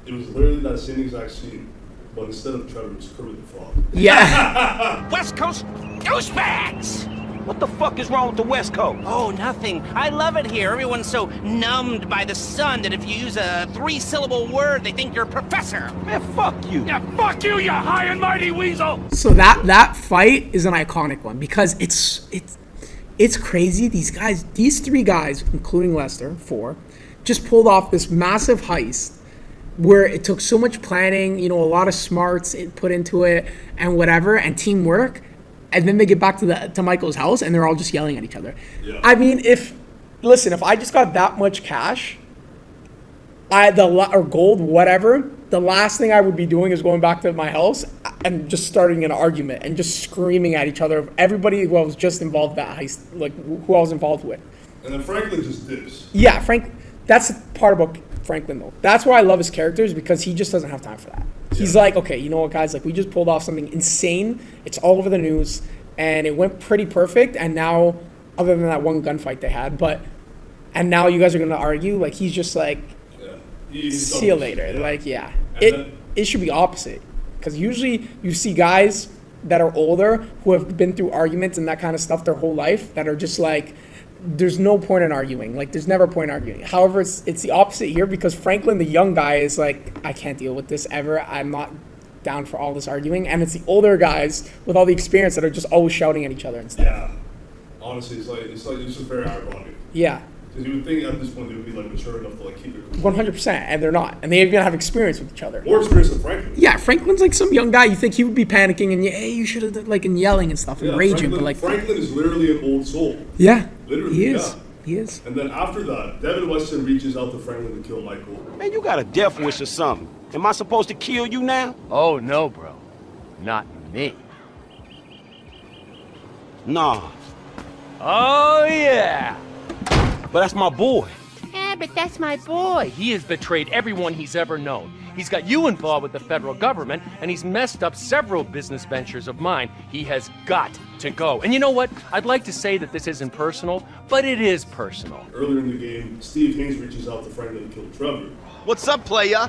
It was literally that same exact scene, but instead of Trevor, it was Kermit the Frog. Yeah. West Coast douchebags! What the fuck is wrong with the West Coast? Oh, nothing. I love it here. Everyone's so numbed by the sun that if you use a 3-syllable word, they think you're a professor. Man, fuck you. Yeah, fuck you, you high and mighty weasel! So that fight is an iconic one because it's crazy. These 3 guys, including Lester, 4, just pulled off this massive heist where it took so much planning, a lot of smarts put into it and whatever, and teamwork. And then they get back to Michael's house and they're all just yelling at each other. Yeah. I mean, if I just got that much cash, or gold, whatever, the last thing I would be doing is going back to my house and just starting an argument and just screaming at each other of everybody who I was just involved with that heist, like who I was involved with. And then Franklin just dips. Yeah, that's the part about Franklin though. That's why I love his characters, because he just doesn't have time for that. He's like, okay, you know what, guys? Like, we just pulled off something insane. It's all over the news, and it went pretty perfect. And now, other than that one gunfight they had, and now you guys are gonna argue. Like, he's just like, see you later. Yeah. Like, yeah, it should be opposite, because usually you see guys that are older who have been through arguments and that kind of stuff their whole life that are just like, there's no point in arguing. Like, there's never a point in arguing. However, it's the opposite here, because Franklin, the young guy, is like, I can't deal with this ever. I'm not down for all this arguing. And it's the older guys with all the experience that are just always shouting at each other and stuff. Yeah. Honestly, it's just very ironic. Yeah. Because you would think at this point they would be like mature enough to like keep it. 100%, and they're not. And they even have experience with each other. More experience than Franklin. Yeah, Franklin's like some young guy. You think he would be panicking and hey, you should have like and yelling and stuff and raging, but like Franklin is literally an old soul. Yeah. Literally, he is. Yeah. He is. And then after that, Devin Weston reaches out to Franklin to kill Michael. Man, you got a death wish or something. Am I supposed to kill you now? Oh, no, bro. Not me. Nah. Oh, yeah. But that's my boy. Yeah, but that's my boy. He has betrayed everyone he's ever known. He's got you involved with the federal government, and he's messed up several business ventures of mine. He has got to go. And you know what? I'd like to say that this isn't personal, but it is personal. Earlier in the game, Steve Haynes reaches out to Franklin to kill Trevor. What's up, playa?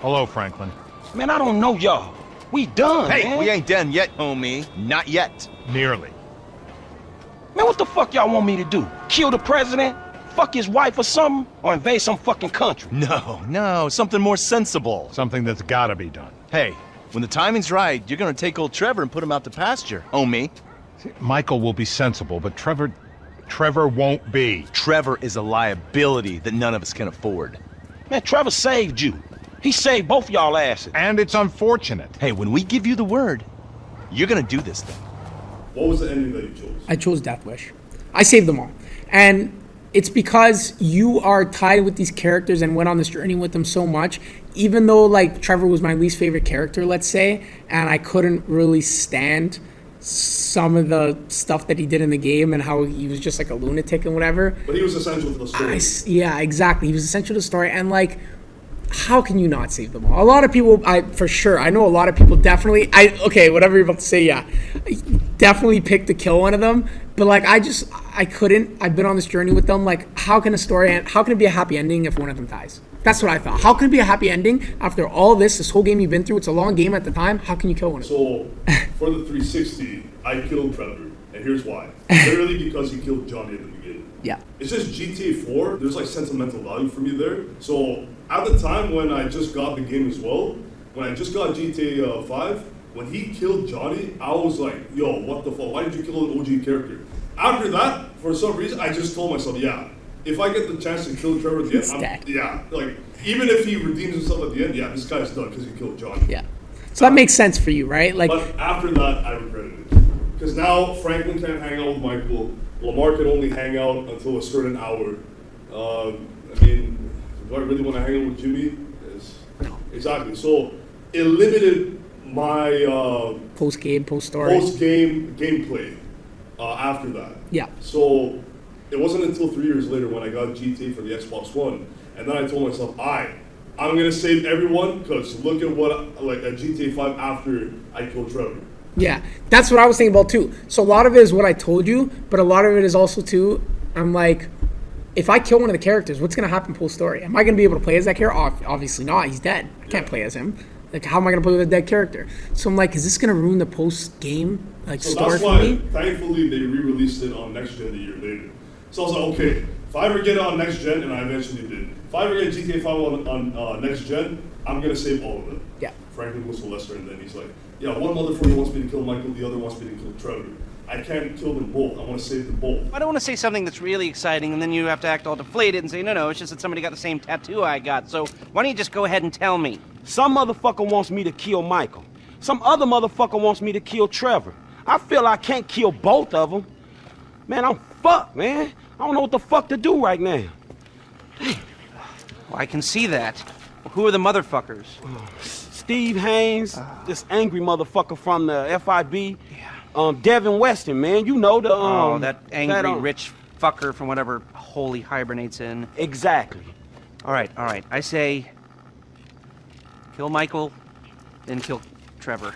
Hello, Franklin. Man, I don't know y'all. We done, Hey, man. we ain't done yet, homie. Not yet. Nearly. Man, what the fuck y'all want me to do? Kill the president? Fuck his wife or something? Or invade some fucking country? No, something more sensible. Something that's gotta be done. Hey, when the timing's right, you're gonna take old Trevor and put him out to pasture, homie. Michael will be sensible, but Trevor won't be. Trevor is a liability that none of us can afford. Man, Trevor saved you. He saved both y'all asses. And it's unfortunate. Hey, when we give you the word, you're gonna do this thing. What was the ending that you chose? I chose Death Wish. I saved them all. And it's because you are tied with these characters and went on this journey with them so much, even though like Trevor was my least favorite character, let's say, and I couldn't really stand some of the stuff that he did in the game and how he was just like a lunatic and whatever. But he was essential to the story. Yeah, exactly. He was essential to the story, and like, how can you not save them all? A lot of people, I know a lot of people definitely, whatever you're about to say, yeah, definitely picked to kill one of them, but like, I couldn't. I've been on this journey with them. Like, how can it be a happy ending if one of them dies? That's what I thought. How can it be a happy ending after all this whole game you've been through? It's a long game at the time. How can you kill one of them? So, for the 360, I killed Trevor. And here's why. Literally because he killed Johnny at the beginning. Yeah. It's just GTA 4, there's like sentimental value for me there. So, at the time when I just got the game as well, when I just got GTA 5, when he killed Johnny, I was like, yo, what the fuck? Why did you kill an OG character? After that, for some reason, I just told myself, yeah, if I get the chance to kill Trevor at the end, like, even if he redeems himself at the end, yeah, this guy's done because he killed Johnny. Yeah. So that makes sense for you, right? Like, but after that, I regretted it. Because now Franklin can't hang out with Michael. Lamar can only hang out until a certain hour. I mean, do I really want to hang out with Jimmy? Exactly. So it limited my post-game gameplay after that. Yeah. So it wasn't until 3 years later when I got GTA for the Xbox One, and then I told myself, I'm gonna save everyone because look at what at GTA 5 after I killed Trevor. Yeah, that's what I was thinking about too. So a lot of it is what I told you, but a lot of it is also too, I'm like, if I kill one of the characters, what's gonna happen post-story? Am I gonna be able to play as that character? Obviously not, he's dead. I can't play as him. Like, how am I gonna play with a dead character? So I'm like, is this gonna ruin the post-game story for me? Thankfully, they re-released it on Next Gen a year later. So I was like, okay, if I ever get it on Next Gen, and I eventually did, if I ever get GTA 5 on Next Gen, I'm gonna save all of them. Yeah. Franklin goes to Lester, and then he's like, yeah, one motherfucker wants me to kill Michael, the other wants me to kill Trevor. I can't kill them both. I want to save them both. I don't want to say something that's really exciting, and then you have to act all deflated and say, no, it's just that somebody got the same tattoo I got. So why don't you just go ahead and tell me? Some motherfucker wants me to kill Michael. Some other motherfucker wants me to kill Trevor. I feel I can't kill both of them. Man, I'm fucked, man. I don't know what the fuck to do right now. Well, I can see that. Well, who are the motherfuckers? Steve Haynes, this angry motherfucker from the FIB. Devin Weston, man. You know the that angry rich fucker from whatever hole he hibernates in. Exactly. All right. I say kill Michael, then kill Trevor.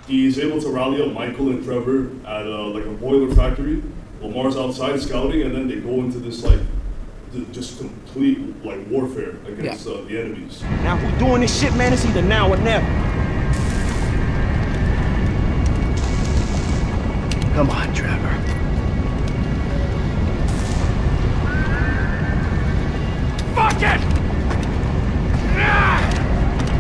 He's able to rally up Michael and Trevor at like a boiler factory. Lamar's outside scouting, and then they go into this just complete warfare against the enemies. Now if we're doing this shit, man, it's either now or never. Come on, Trevor. Fuck it!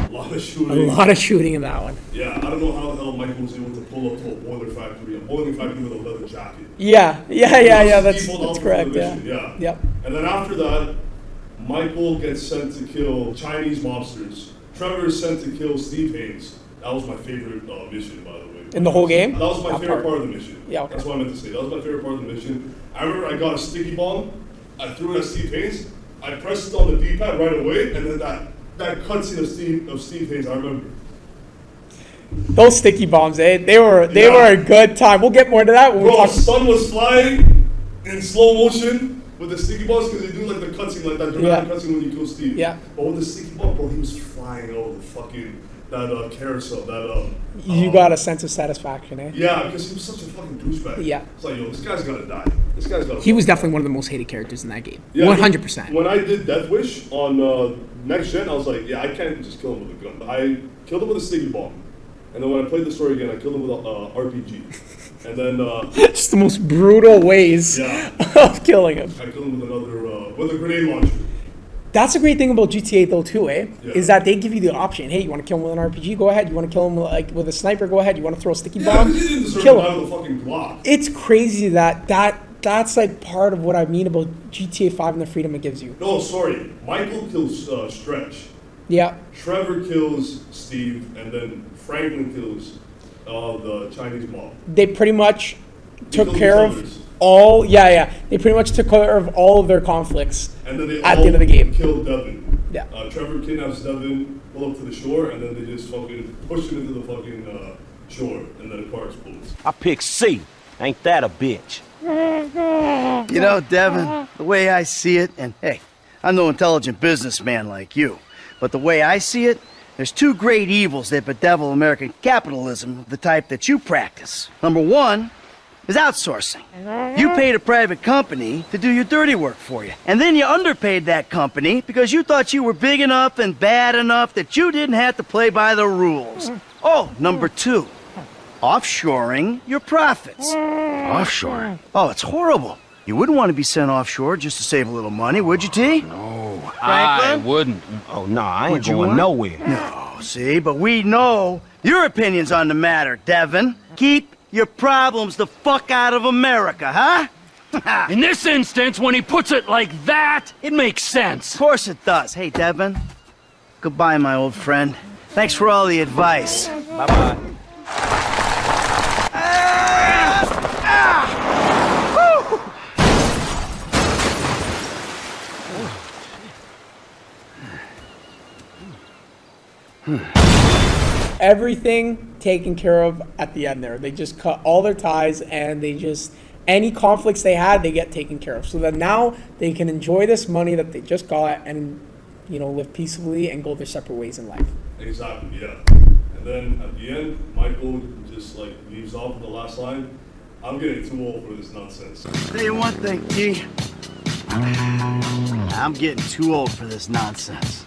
A lot of shooting. A lot of shooting in that one. Yeah, I don't know how the hell Michael was able to pull up to a boiler factory with a leather jacket. Yeah, that's correct, yeah. Yep. And then after that, Michael gets sent to kill Chinese mobsters. Trevor is sent to kill Steve Haynes. That was my favorite mission, by the way. In the whole game? That was my favorite part of the mission. Yeah, okay. That's what I meant to say. That was my favorite part of the mission. I remember I got a sticky bomb. I threw it at Steve Haynes. I pressed it on the D-pad right away, and then that cutscene of Steve Haynes, I remember. Those sticky bombs, they were a good time. We'll get more to that when we talk. Sun was flying in slow motion with the sticky bombs because they do like the cutscene, like that dramatic cutscene when you kill Steve. Yeah. But with the sticky bomb, bro, he was flying over the fucking that carousel. You got a sense of satisfaction, eh? Yeah, because he was such a fucking douchebag. Yeah. It's like, yo, this guy's gotta die. This guy's gotta. He was definitely one of the most hated characters in that game. Yeah, 100%. When I did Death Wish on Next Gen, I was like, yeah, I can't just kill him with a gun. I killed him with a sticky bomb. And then when I played the story again, I killed him with a RPG. And then just the most brutal ways of killing him. I killed him with with a grenade launcher. That's a great thing about GTA though too, eh? Yeah. Is that they give you the option. Hey, you want to kill him with an RPG? Go ahead. You want to kill him with a sniper? Go ahead. You want to throw a sticky bomb? He didn't deserve Kill to die him. with a fucking Glock. It's crazy that's like part of what I mean about GTA 5 and the freedom it gives you. No, sorry. Michael kills Stretch. Yeah. Trevor kills Steve, and then Franklin kills the Chinese mob. They pretty much took care of all. Yeah. They pretty much took care of all of their conflicts And then they at all the end of the game. killed Devin. Yeah. Trevor kidnaps Devin, pull up to the shore, and then they just fucking push him into the fucking shore, and then the car explodes. I picked C. Ain't that a bitch? You know, Devin, the way I see it, and hey, I'm no intelligent businessman like you, but the way I see it, there's two great evils that bedevil American capitalism of the type that you practice. Number one is outsourcing. You paid a private company to do your dirty work for you. And then you underpaid that company because you thought you were big enough and bad enough that you didn't have to play by the rules. Oh, number 2, offshoring your profits. Offshore? Oh, it's horrible. You wouldn't want to be sent offshore just to save a little money, would you, T? No, Franklin? I wouldn't. Oh, no, I ain't Would you going want? nowhere. No, see, but we know your opinions on the matter, Devin. Keep your problems the fuck out of America, huh? In this instance, when he puts it like that, it makes sense. Of course it does. Hey, Devin. Goodbye, my old friend. Thanks for all the advice. Bye-bye. Everything taken care of at the end there. They just cut all their ties, and they just, any conflicts they had, they get taken care of. So that now they can enjoy this money that they just got and, you know, live peacefully and go their separate ways in life. Exactly, yeah. And then at the end, Michael just like leaves off with the last line. I'm getting too old for this nonsense. Tell you one thing, T. I'm getting too old for this nonsense.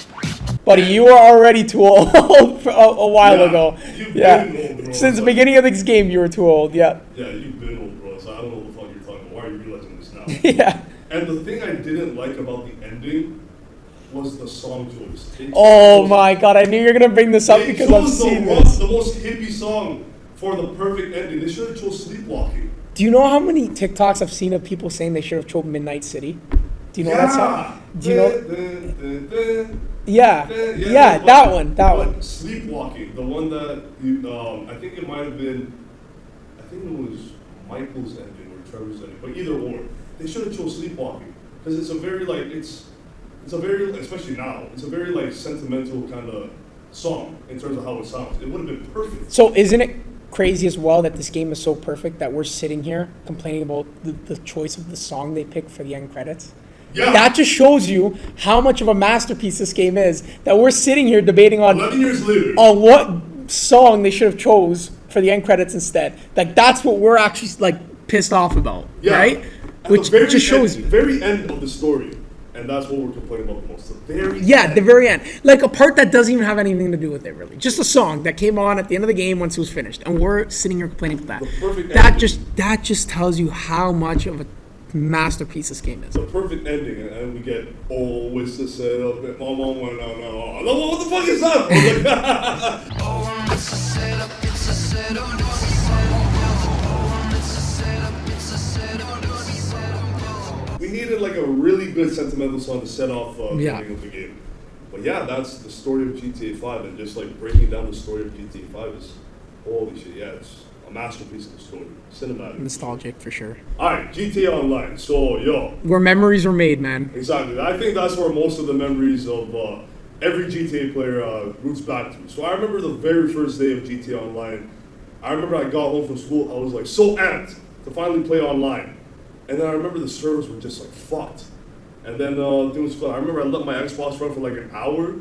Buddy, you were already too old a while ago. You've Yeah. been old, bro. Since the beginning of this game, you were too old. Yeah. Yeah, you've been old, bro. So I don't know what the fuck you're talking about. Why are you realizing this now? Yeah. And the thing I didn't like about the ending was the song choice. Oh my God! I knew you were gonna bring this up They because I've chose seen the this. most hippie song for the perfect ending. They should have chose Sleepwalking. Do you know how many TikToks I've seen of people saying they should have chosen Midnight City? Do you know that song? Do you know? Yeah, that one. Sleepwalking, the one that you, I think it might have been, I think it was Michael's ending or Trevor's ending, but either or, they should have chose Sleepwalking because it's a very like it's a very, especially now, it's a very like sentimental kind of song in terms of how it sounds. It would have been perfect. So isn't it crazy as well that this game is so perfect that we're sitting here complaining about the choice of the song they picked for the end credits? Yeah. That just shows you how much of a masterpiece this game is, that we're sitting here debating on 11 years later on what song they should have chose for the end credits instead. Like that's what we're actually like pissed off about, right? Which just shows you. Very end of the story, and that's what we're complaining about the most. The very the very end. Like a part that doesn't even have anything to do with it, really. Just a song that came on at the end of the game once it was finished, and we're sitting here complaining about that. That just tells you how much of a masterpiece this game is. It's a perfect ending, and we get, oh, it's the setup. No. What the fuck is that? Oh, it's a setup, it's a setup. We needed like a really good sentimental song to set off the beginning of the game. But yeah, that's the story of GTA 5, and just like breaking down the story of GTA 5 is, holy shit, yeah, it's a masterpiece of the story. Cinematic. Nostalgic for sure. Alright, GTA Online. So, where memories were made, man. Exactly. I think that's where most of the memories of every GTA player roots back to. So I remember the very first day of GTA Online. I remember I got home from school, I was like so amped to finally play online. And then I remember the servers were just like fucked. And then it was fun. I remember I let my Xbox run for like an hour,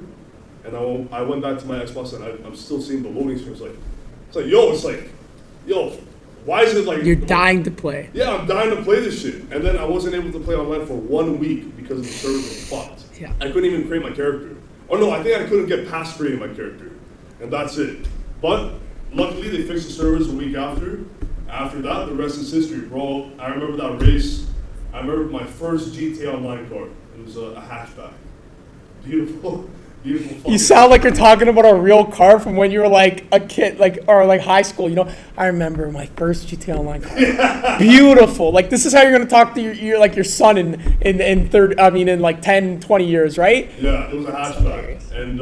and I went back to my Xbox, and I'm still seeing the loading screen. It's like, why is it like... You're dying to play. Yeah, I'm dying to play this shit. And then I wasn't able to play online for 1 week because the servers were fucked. Yeah. I couldn't even create my character. Oh no, I think I couldn't get past creating my character. And that's it. But luckily they fixed the servers a week after. After that, the rest is history, bro. I remember that race. I remember my first GTA Online car. It was a hatchback. Beautiful. You sound like you're talking about a real car from when you were like a kid, or like high school. You know, I remember my first GTA Online car. Beautiful. Like this is how you're gonna talk to your son in like 10, 20 years, right? Yeah, it was a hatchback, and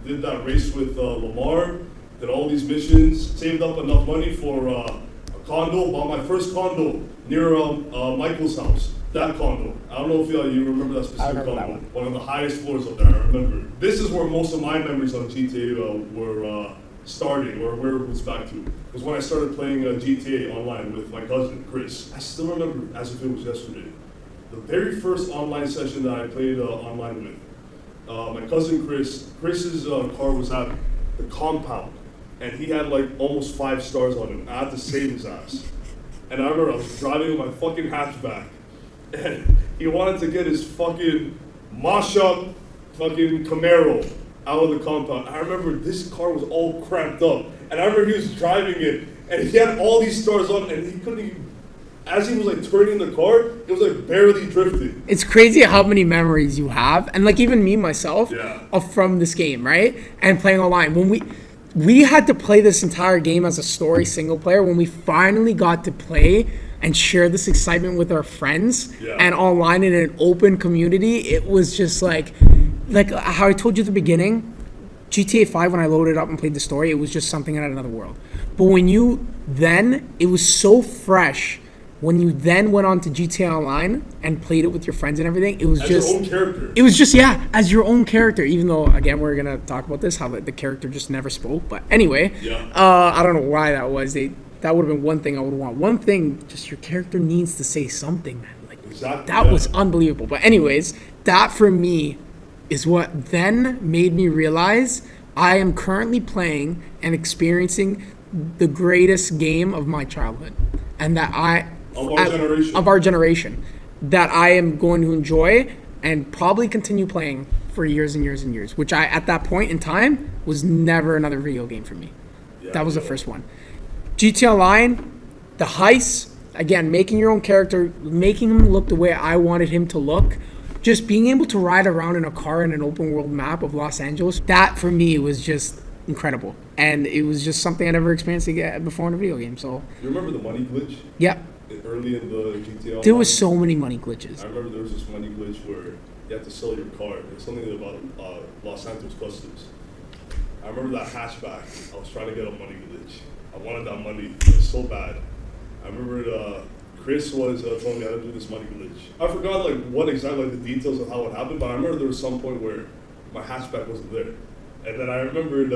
did that race with Lamar. Did all these missions. Saved up enough money for a condo. Bought my first condo near Michael's house. That condo. I don't know if you remember that specific condo. That one of the highest floors up there, I remember. This is where most of my memories on GTA were starting, or where it was back to. Because when I started playing GTA Online with my cousin, Chris, I still remember as if it was yesterday. The very first online session that I played online with, my cousin Chris's car was at the compound, and he had like almost 5 stars on him. I had to save his ass. And I remember I was driving with my fucking hatchback, and he wanted to get his fucking mash-up fucking Camaro out of the compound. I remember this car was all cramped up, and I remember he was driving it, and he had all these stars on, and he couldn't even, as he was like turning the car, it was like barely drifting. It's crazy how many memories you have, and like even me myself, from this game, right? And playing online. When we had to play this entire game as a story single player, when we finally got to play and share this excitement with our friends and online in an open community, it was just like how I told you at the beginning, GTA 5, when I loaded up and played the story, it was just something out of another world. But when it was so fresh. When you then went on to GTA Online and played it with your friends and everything, it was as just your own character. It was just as your own character. Even though again we're gonna talk about this, how the character just never spoke. But anyway, I don't know why that was. That would have been one thing I would want. One thing, just your character needs to say something, man. Like that was unbelievable. But anyways, that for me is what then made me realize I am currently playing and experiencing the greatest game of my childhood, and that of our generation, that I am going to enjoy and probably continue playing for years and years and years, which at that point in time was never another video game for me. That was the first one. GTA Online, the heists, again, making your own character, making him look the way I wanted him to look, just being able to ride around in a car in an open world map of Los Angeles, that for me was just incredible. And it was just something I never experienced before in a video game. So You remember the money glitch? Yep. Early in the GTA Online? There was so many money glitches. I remember there was this money glitch where you had to sell your car. There's something about Los Santos Customs. I remember that hatchback. I was trying to get a money glitch. I wanted that money so bad. I remember Chris was telling me how to do this money glitch. I forgot what exactly the details of how it happened, but I remember there was some point where my hatchback wasn't there. And then I remembered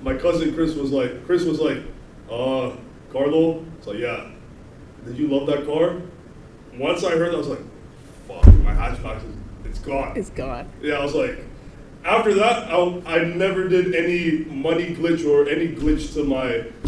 my cousin Chris was like, Carlo? It's like, yeah. Did you love that car? Once I heard that, I was like, fuck, my hatchback it's gone. It's gone. Yeah, I was like, after that, I never did any money glitch or any glitch to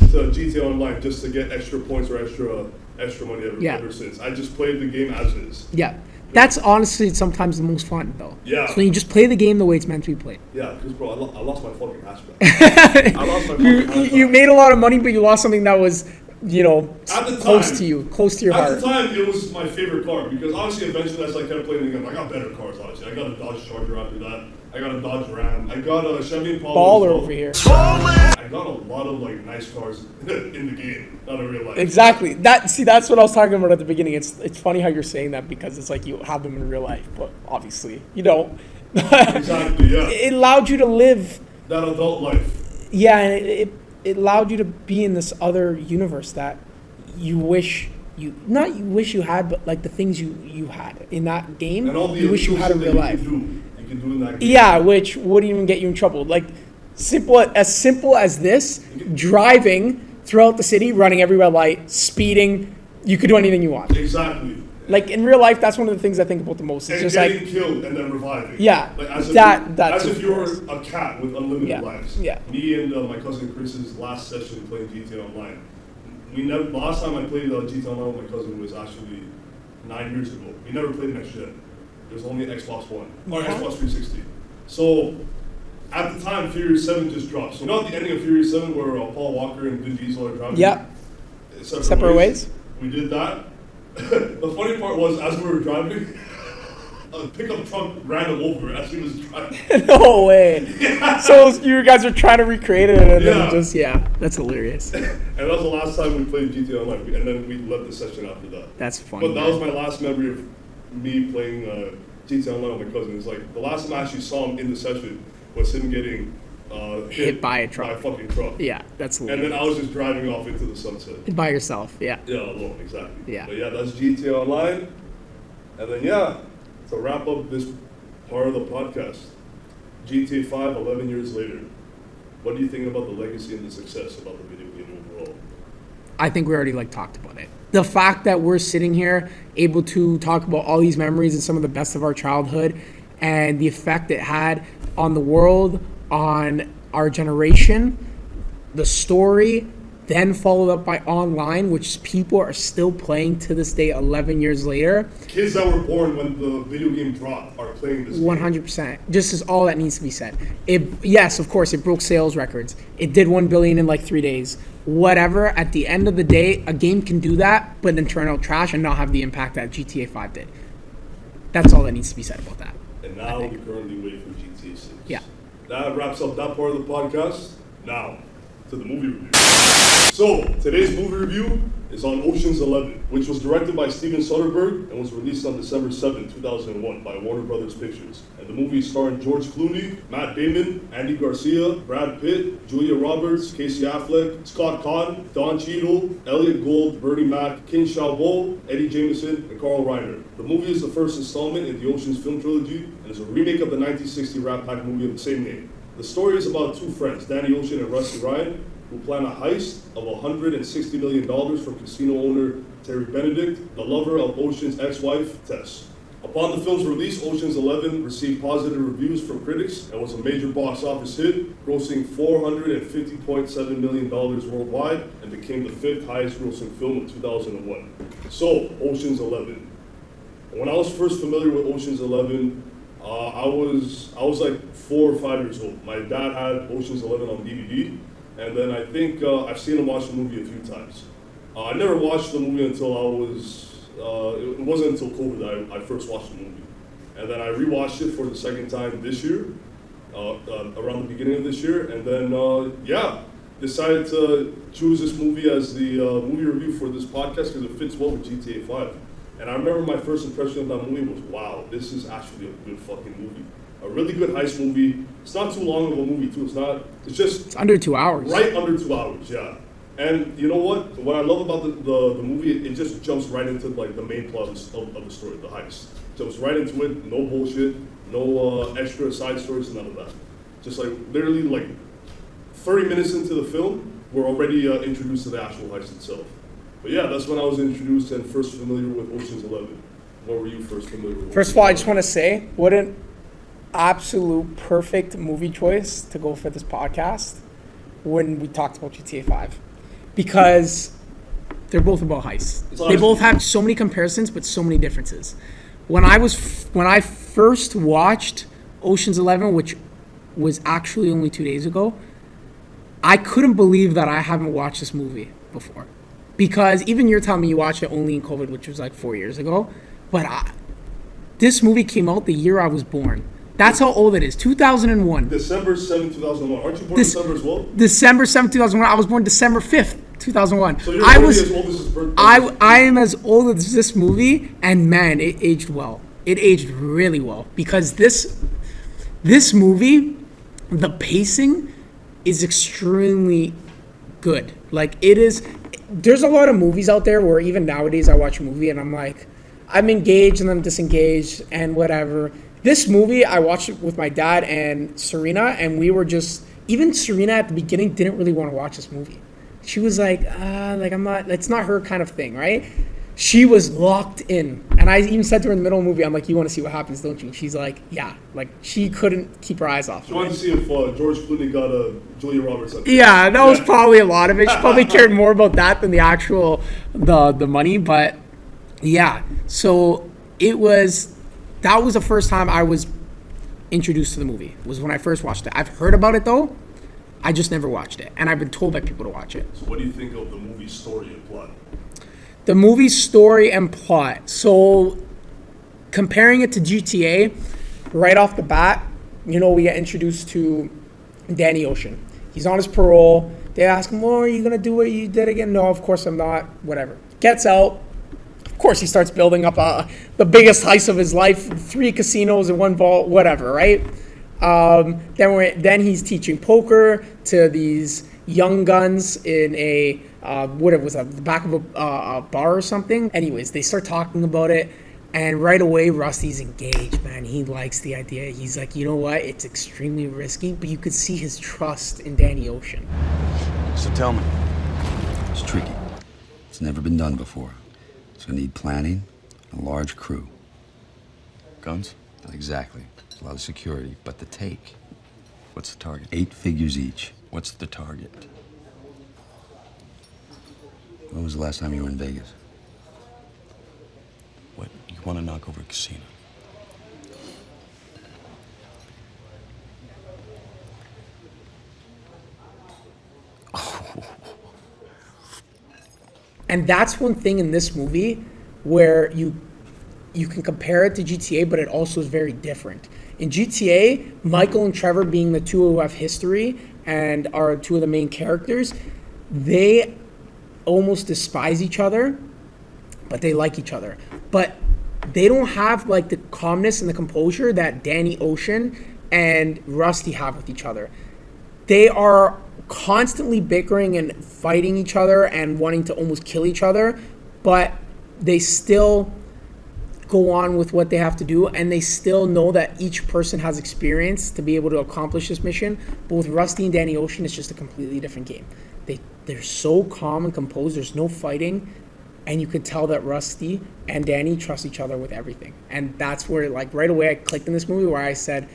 GTA Online just to get extra points or extra money ever since. I just played the game as is. Yeah. That's honestly sometimes the most fun, though. Yeah. So when you just play the game the way it's meant to be played. Yeah, because, bro, I lost my fucking hatchback. I lost my fucking hatchback. You made a lot of money, but you lost something that was, at the close time, to you, close to your heart. At the time, it was my favorite car because obviously, eventually, as I kept playing the game, I got better cars. Obviously, I got a Dodge Charger after that. I got a Dodge Ram. I got a Chevy Impala. Baller over here. I got a lot of nice cars in the game, not in real life. Exactly. That's what I was talking about at the beginning. It's funny how you're saying that because it's like you have them in real life, but obviously you don't. Exactly. Yeah. It allowed you to live that adult life. Yeah, and it allowed you to be in this other universe that you wish you had, but like the things you had in that game, and all the you wish you had in real life. You can do in that game. Yeah, which wouldn't even get you in trouble. Like simple as this, driving throughout the city, running every red light, speeding, you could do anything you want. Exactly. Like in real life, that's one of the things I think about the most. It's and just getting like killed and then reviving. Yeah, as if you were a cat with unlimited lives. Yeah. Me and my cousin Chris's last session playing GTA Online. Last time I played GTA Online with my cousin was actually 9 years ago. We never played next gen. There was only Xbox One or Xbox 360. So at the time, Furious 7 just dropped. So at the ending of Furious 7 where Paul Walker and Vin Diesel are driving. Yeah. Separate ways. We did that. The funny part was, as we were driving, a pickup truck ran him over as he was driving. No way. Yeah. So you guys are trying to recreate it, and then that's hilarious. And that was the last time we played GTA Online, and then we left the session after that. That's funny. But that was my last memory of me playing GTA Online with my cousin. It's like the last time I actually saw him in the session was him getting hit by a truck. By a fucking truck. Yeah, that's hilarious. And then I was just driving off into the sunset. By yourself, yeah. Yeah, alone, exactly. Yeah. But yeah, that's GTA Online. And then to wrap up this part of the podcast, GTA 5, 11 years later, what do you think about the legacy and the success about the video game overall? I think we already talked about it. The fact that we're sitting here able to talk about all these memories and some of the best of our childhood and the effect it had on the world, on our generation, the story, then followed up by Online, which people are still playing to this day 11 years later. Kids that were born when the video game dropped are playing this 100%. Just is all that needs to be said. Yes, of course, it broke sales records. It did 1 billion in like 3 days. Whatever, at the end of the day, a game can do that, but then turn out trash and not have the impact that GTA 5 did. That's all that needs to be said about that. And now we currently wait for GTA 6. Yeah. That wraps up that part of the podcast. Now, to the movie review. So, today's movie review is on Ocean's 11, which was directed by Steven Soderbergh and was released on December 7, 2001 by Warner Brothers Pictures. And the movie is starring George Clooney, Matt Damon, Andy Garcia, Brad Pitt, Julia Roberts, Casey Affleck, Scott Caan, Don Cheadle, Elliot Gould, Bernie Mac, King Xiaobo, Eddie Jameson, and Carl Reiner. The movie is the first installment in the Ocean's film trilogy and is a remake of the 1960 Rat Pack movie of the same name. The story is about two friends, Danny Ocean and Rusty Ryan, who plan a heist of $160 million from casino owner Terry Benedict, the lover of Ocean's ex-wife, Tess. Upon the film's release, Ocean's 11 received positive reviews from critics and was a major box office hit, grossing $450.7 million worldwide and became the 5th highest grossing film of 2001. So, Ocean's 11. When I was first familiar with Ocean's 11, I was like 4 or 5 years old. My dad had Ocean's 11 on DVD, and then I think I've seen him watch the movie a few times. I never watched the movie until it wasn't until COVID I first watched the movie. And then I rewatched it for the second time this year, around the beginning of this year, and then, decided to choose this movie as the movie review for this podcast because it fits well with GTA 5. And I remember my first impression of that movie was, wow, this is actually a good fucking movie. A really good heist movie. It's not too long of a movie, too. It's under 2 hours. Right under 2 hours, yeah. And you know what? What I love about the movie, it just jumps right into like the main plot of the story, the heist. Jumps right into it, no bullshit, no extra side stories, none of that. Just like literally like 30 minutes into the film, we're already introduced to the actual heist itself. But yeah, that's when I was introduced and first familiar with Ocean's 11. What were you first familiar with? First of all, I just want to say, what an absolute perfect movie choice to go for this podcast when we talked about GTA 5. Because they're both about heists. They both have so many comparisons, but so many differences. When I first watched Ocean's 11, which was actually only 2 days ago, I couldn't believe that I haven't watched this movie before. Because even you're telling me you watched it only in COVID, which was like 4 years ago. But this movie came out the year I was born. That's how old it is. 2001. December 7, 2001. Aren't you born December as well? December 7, 2001. I was born December 5th, 2001. So you're already as old as his birthday. I am as old as this movie, and man, it aged well. It aged really well. Because this movie, the pacing is extremely good. Like, it is... There's a lot of movies out there where even nowadays I watch a movie and I'm like, I'm engaged and I'm disengaged and whatever. This movie, I watched it with my dad and Serena, and we were just, even Serena at the beginning didn't really want to watch this movie. She was like, I'm not, it's not her kind of thing, right? She was locked in. And I even said to her in the middle of the movie, I'm like, you want to see what happens, don't you? And she's like, yeah. Like, she couldn't keep her eyes off. She wanted to see if George Clooney got Julia Roberts. Yeah, that was probably a lot of it. She probably cared more about that than the actual, the money. But yeah, so that was the first time I was introduced to the movie, was when I first watched it. I've heard about it though. I just never watched it. And I've been told by people to watch it. So what do you think of the movie story and plot? The movie story and plot. So comparing it to GTA, right off the bat, we get introduced to Danny Ocean. He's on his parole. They ask him, well, are you going to do what you did again? No, of course I'm not. Whatever. Gets out. Of course he starts building up the biggest heist of his life. 3 casinos and 1 vault, whatever, right? Then he's teaching poker to these young guns in the back of a bar or something. Anyways, they start talking about it, and right away Rusty's engaged, man. He likes the idea. He's like, you know what? It's extremely risky, but you could see his trust in Danny Ocean. So tell me. It's tricky. It's never been done before. So I need planning and a large crew. Guns? Not exactly. There's a lot of security, but the take. What's the target? 8 figures each. What's the target? When was the last time you were in Vegas? What? You want to knock over a casino? And that's one thing in this movie where you can compare it to GTA, but it also is very different. In GTA, Michael and Trevor being the two who have history and are two of the main characters, they almost despise each other, but they like each other. But they don't have like the calmness and the composure that Danny Ocean and Rusty have with each other. They are constantly bickering and fighting each other and wanting to almost kill each other, but they still go on with what they have to do, and they still know that each person has experience to be able to accomplish this mission. But with Rusty and Danny Ocean, it's just a completely different game. They're so calm and composed, there's no fighting, and you could tell that Rusty and Danny trust each other with everything. And that's where, like, right away I clicked in this movie where I said,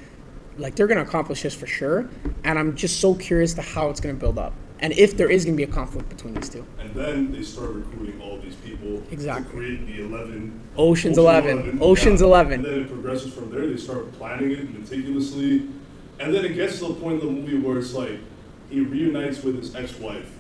like, they're going to accomplish this for sure, and I'm just so curious to how it's going to build up, and if there is going to be a conflict between these two. And then they start recruiting all these people to create the 11... Ocean's 11. Ocean's 11. And then it progresses from there. They start planning it meticulously. And then it gets to the point in the movie where it's like, he reunites with his ex-wife.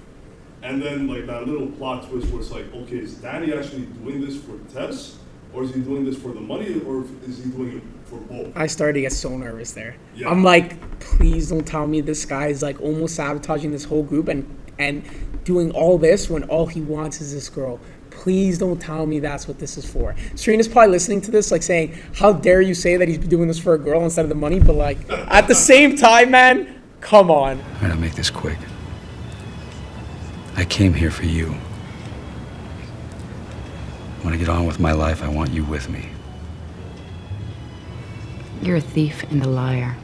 And then, like, that little plot twist where it's like, okay, is Danny actually doing this for Tess? Or is he doing this for the money? Or is he doing it for both? I started to get so nervous there. Yeah. I'm like, please don't tell me this guy is like almost sabotaging this whole group and doing all this when all he wants is this girl. Please don't tell me that's what this is for. Serena's probably listening to this like saying, how dare you say that he's doing this for a girl instead of the money? But like, at the same time, man, come on. All right, I'll make this quick. I came here for you. When I get on with my life, I want you with me. You're a thief and a liar.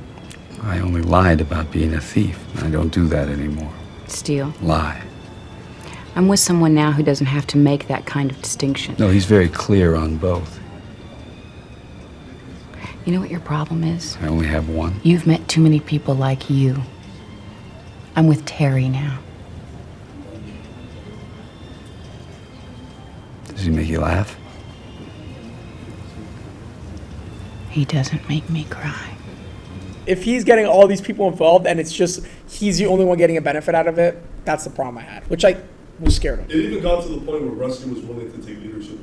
I only lied about being a thief. I don't do that anymore. Steal. Lie. I'm with someone now who doesn't have to make that kind of distinction. No, he's very clear on both. You know what your problem is? I only have one. You've met too many people like you. I'm with Terry now. Does he make you laugh? He doesn't make me cry. If he's getting all these people involved and it's just he's the only one getting a benefit out of it, that's the problem I had, which I was scared of. It even got to the point where Rusty was willing to take leadership.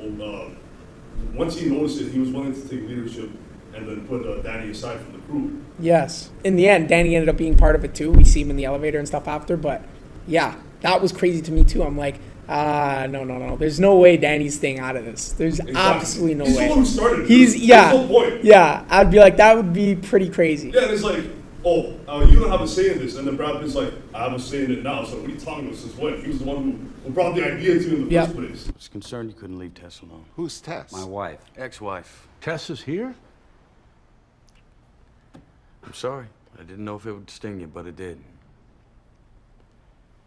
Once he noticed it, he was willing to take leadership and then put Danny aside from the crew. Yes. In the end, Danny ended up being part of it too. We see him in the elevator and stuff after, but yeah, that was crazy to me too. I'm like, no. There's no way Danny's staying out of this. There's absolutely no way. He's the one who started it. There's no point. Yeah, I'd be like, that would be pretty crazy. Yeah, and it's like, you don't have a say in this. And then Brad Pitt's like, I have a say in it now. So what are you talking about since when? He was the one who brought the idea to you in the first place. I was concerned you couldn't leave Tess alone. Who's Tess? My wife. Ex-wife. Tess is here? I'm sorry. I didn't know if it would sting you, but it did.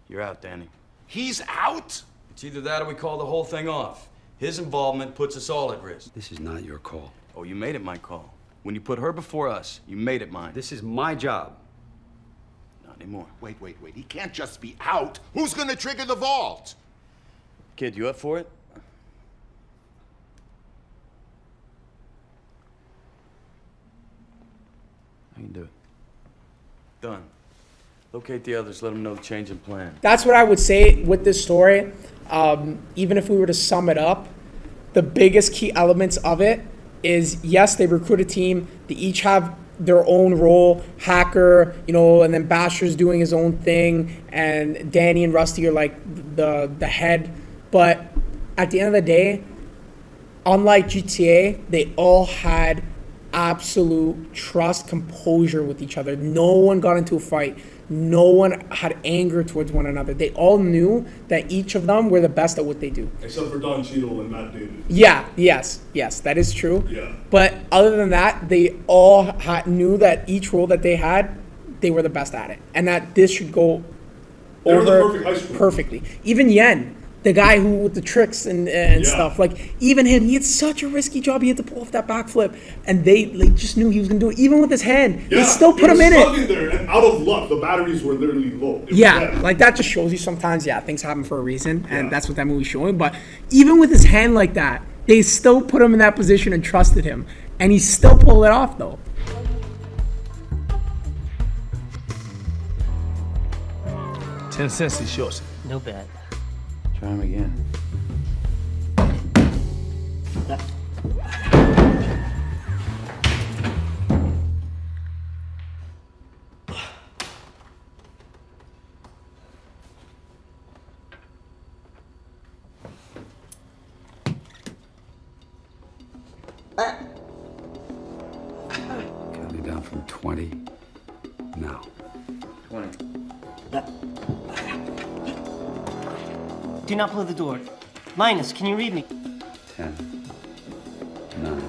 You're out, Danny. He's out? It's either that or we call the whole thing off. His involvement puts us all at risk. This is not your call. Oh, you made it my call. When you put her before us, you made it mine. This is my job. Not anymore. Wait. He can't just be out. Who's gonna trigger the vault? Kid, you up for it? I can do it. Done. Locate the others, let them know the change in plan. That's what I would say with this story. Even if we were to sum it up, the biggest key elements of it is, yes, they recruit a team. They each have their own role, hacker, and then Basher's doing his own thing, and Danny and Rusty are like the head. But at the end of the day, unlike GTA, they all had absolute trust, composure with each other. No one got into a fight. No one had anger towards one another. They all knew that each of them were the best at what they do. Except for Don Cheadle and Matt Damon. Yeah, yes, that is true. Yeah. But other than that, they all knew that each role that they had, they were the best at it. And that this should go over the perfect high school. perfectly. Even Yen. the guy who with the tricks and stuff. Like even him, he had such a risky job. He had to pull off that backflip, and they just knew he was gonna do it. Even with his hand, they still put him in it. There, and out of luck, the batteries were literally low. Like that just shows you sometimes, things happen for a reason, and that's what that movie's showing. But even with his hand like that, they still put him in that position and trusted him, and he still pulled it off though. $0.10 is yours. No bad. Try him again. Counting down from 20. Now. 20. Do not blow the door. Linus, can you read me? 10. 9.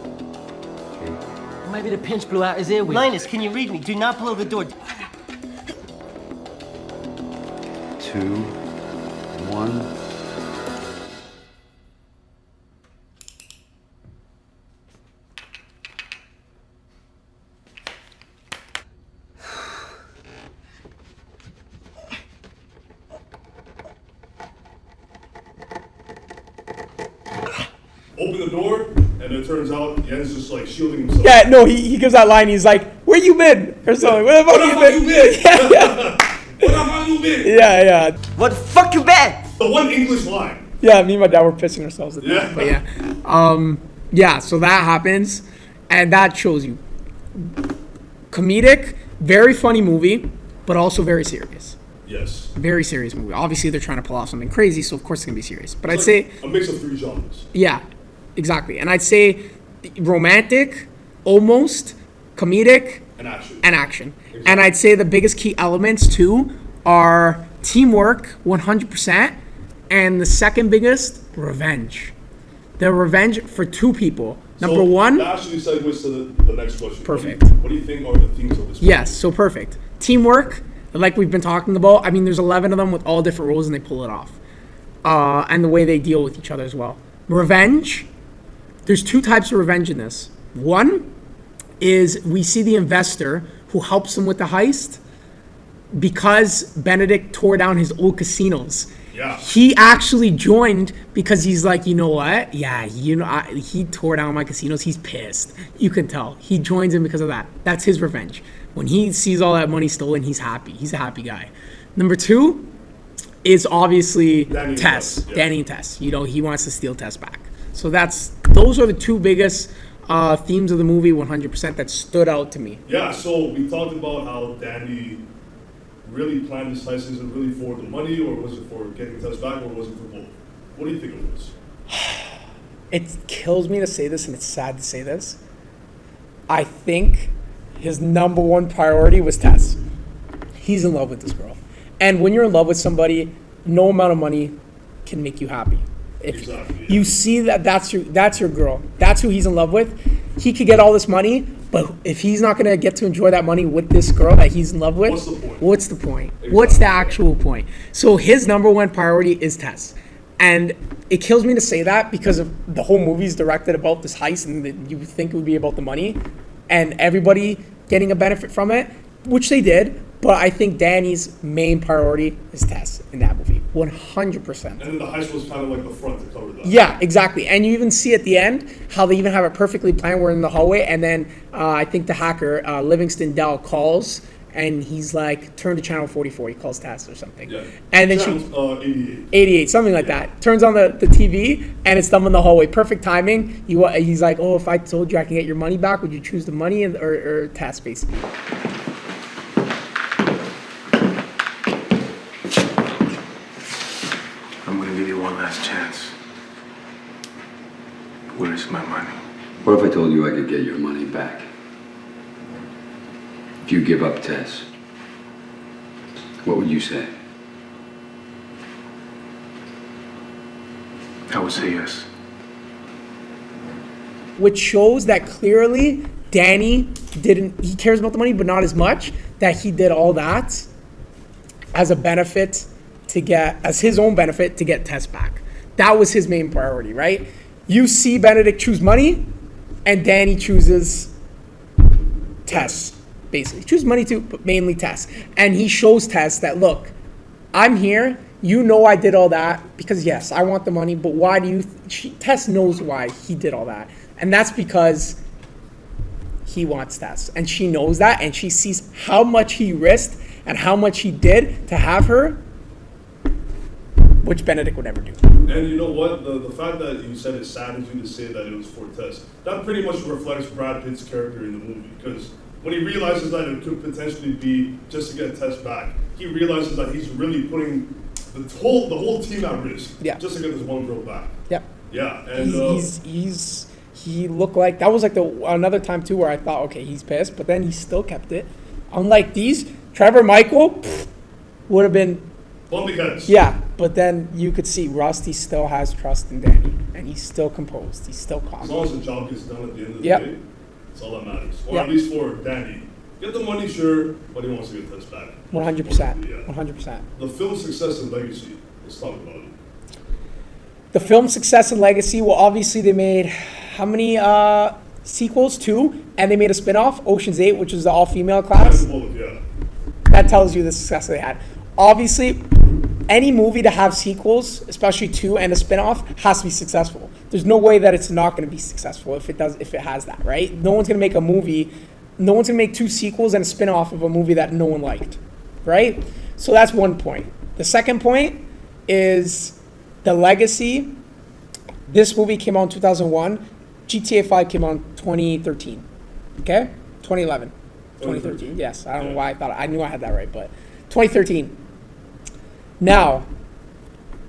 8. Maybe the pinch blew out his earwig. Linus, can you read me? Do not blow the door. 2. 1. Open the door, and it turns out Yen's just like shielding himself. Yeah, no, he gives that line. He's like, "Where you been?" or something. Where the fuck you been? Where the fuck you been? Yeah. What the fuck you been? The one English line. Yeah, me and my dad were pissing ourselves at that. But so that happens, and that shows you comedic, very funny movie, but also very serious. Yes. Very serious movie. Obviously, they're trying to pull off something crazy, so of course it's gonna be serious. But It's I'd like say a mix of 3 genres. Yeah, exactly. And I'd say romantic, almost, comedic, And action. Exactly. And I'd say the biggest key elements too are teamwork, 100%, and the second biggest, revenge. The revenge for 2 people. Number 1. That actually segues to the next question. Perfect. What do you think are the themes of this movie? Yes, so perfect. Teamwork, like we've been talking about. I mean, there's 11 of them with all different roles, and they pull it off. And the way they deal with each other as well. Revenge. There's 2 types of revenge in this. One is we see the investor who helps him with the heist because Benedict tore down his old casinos. Yeah. He actually joined because he's like, you know what? Yeah, he tore down my casinos. He's pissed. You can tell. He joins him because of that. That's his revenge. When he sees all that money stolen, he's happy. He's a happy guy. Number 2 is obviously Tess. Danny and Tess. He wants to steal Tess back. So those are the 2 biggest themes of the movie, 100%, that stood out to me. Yeah, so we talked about how Danny really planned this heist. Is it really for the money, or was it for getting Tess back, or was it for both? What do you think it was? It kills me to say this, and it's sad to say this. I think his number 1 priority was Tess. He's in love with this girl. And when you're in love with somebody, no amount of money can make you happy. If you see that's your girl, that's who he's in love with, he could get all this money, but if he's not going to get to enjoy that money with this girl that he's in love with, what's the point? Exactly. What's the actual point? So his number 1 priority is Tess. And it kills me to say that because of the whole movie's directed about this heist, and you would think it would be about the money and everybody getting a benefit from it, which they did. But I think Danny's main priority is Tess in that movie, 100%. And then the heist was kind of like the front to cover that. Yeah, exactly. And you even see at the end how they even have it perfectly planned. We're in the hallway, and then I think the hacker, Livingston Dell, calls, and he's like, turn to channel 44. He calls Tess or something. Yeah. And then channel, 88. 88, something like that. Turns on the TV, and it's them in the hallway. Perfect timing. He's like, oh, if I told you I can get your money back, would you choose the money or Tess, basically? I'm gonna give you one last chance. Where's my money? What if I told you I could get your money back? If you give up Tess, what would you say? I would say yes. Which shows that clearly Danny he cares about the money, but not as much, that he did all that as a benefit to get, as his own benefit, to get Tess back. That was his main priority, right? You see Benedict choose money, and Danny chooses Tess, basically. Choose money too, but mainly Tess. And he shows Tess that, look, I'm here. You know I did all that because, yes, I want the money, but why do you... Tess knows why he did all that. And that's because he wants Tess. And she knows that, and she sees how much he risked and how much he did to have her, which Benedict would never do. And you know what? The fact that you said it saddens you to say that it was for Tess, that pretty much reflects Brad Pitt's character in the movie. Because when he realizes that it could potentially be just to get Tess back, he realizes that he's really putting the whole team at risk just to get this one girl back. Yep. Yeah, and he looked like that was like another time too where I thought, okay, he's pissed, but then he still kept it. Unlike these, Trevor Michael would have been bumping heads. Yeah, but then you could see Rusty still has trust in Danny, and he's still composed. He's still calm. As long as the job gets done at the end of the day, that's all that matters. Or at least for Danny. Get the money, sure, but he wants to get Tess back. 100%. 100%. The film's success and legacy. Let's talk about it. The film's success and legacy, well, obviously they made how many sequels? 2, and they made a spin-off, Ocean's 8, which is the all-female class. Yeah. That tells you the success they had. Obviously, any movie to have sequels, especially 2 and a spin-off, has to be successful. There's no way that it's not going to be successful if it has that, right? No one's going to make a movie, no one's going to make 2 sequels and a spin-off of a movie that no one liked, right? So that's one point. The second point is the legacy. This movie came out in 2001. GTA 5 came out in 2013. Okay? 2011. 2013. Yes. I don't know why I knew I had that right, but 2013. Now,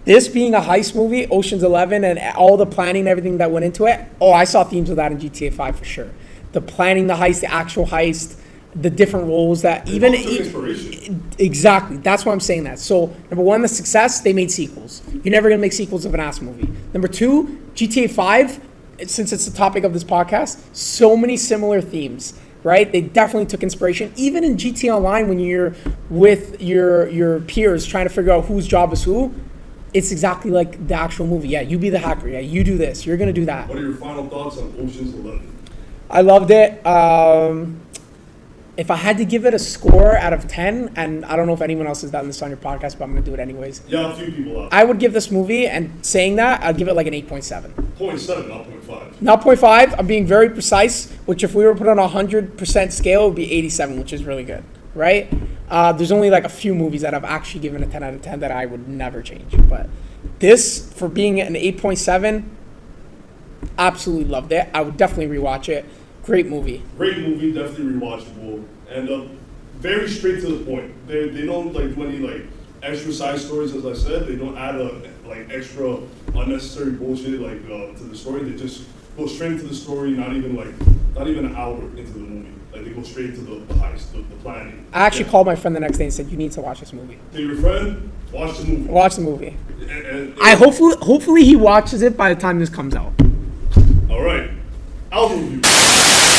this being a heist movie, Ocean's 11, and all the planning and everything that went into it, I saw themes of that in GTA 5 for sure. The planning, the heist, the actual heist, the different roles that exactly. That's why I'm saying that. So, number one, the success, they made sequels. You're never going to make sequels of an ass movie. Number 2, GTA 5, since it's the topic of this podcast, so many similar themes, right? They definitely took inspiration. Even in GTA Online, when you're with your peers trying to figure out whose job is who, it's exactly like the actual movie. Yeah, you be the hacker. Yeah, you do this. You're going to do that. What are your final thoughts on Ocean's 11? I loved it. If I had to give it a score out of 10, and I don't know if anyone else has done this on your podcast, but I'm going to do it anyways. Yeah, a few people have. I would give this movie, and saying that, I'd give it like an 8.7. 0.7, not 0.5. Not 0.5. I'm being very precise, which if we were put on a 100% scale, it would be 87, which is really good, right? There's only like a few movies that I've actually given a 10 out of 10 that I would never change. But this, for being an 8.7, absolutely loved it. I would definitely rewatch it. Great movie. Great movie, definitely rewatchable, and very straight to the point. They don't like do any like extra side stories, as I said. They don't add like extra unnecessary bullshit like to the story. They just go straight into the story. Not even an hour into the movie. Like they go straight to the heist, the planning. I actually called my friend the next day and said, "You need to watch this movie." To your friend, watch the movie. Watch the movie. And I hopefully he watches it by the time this comes out. All right, album review.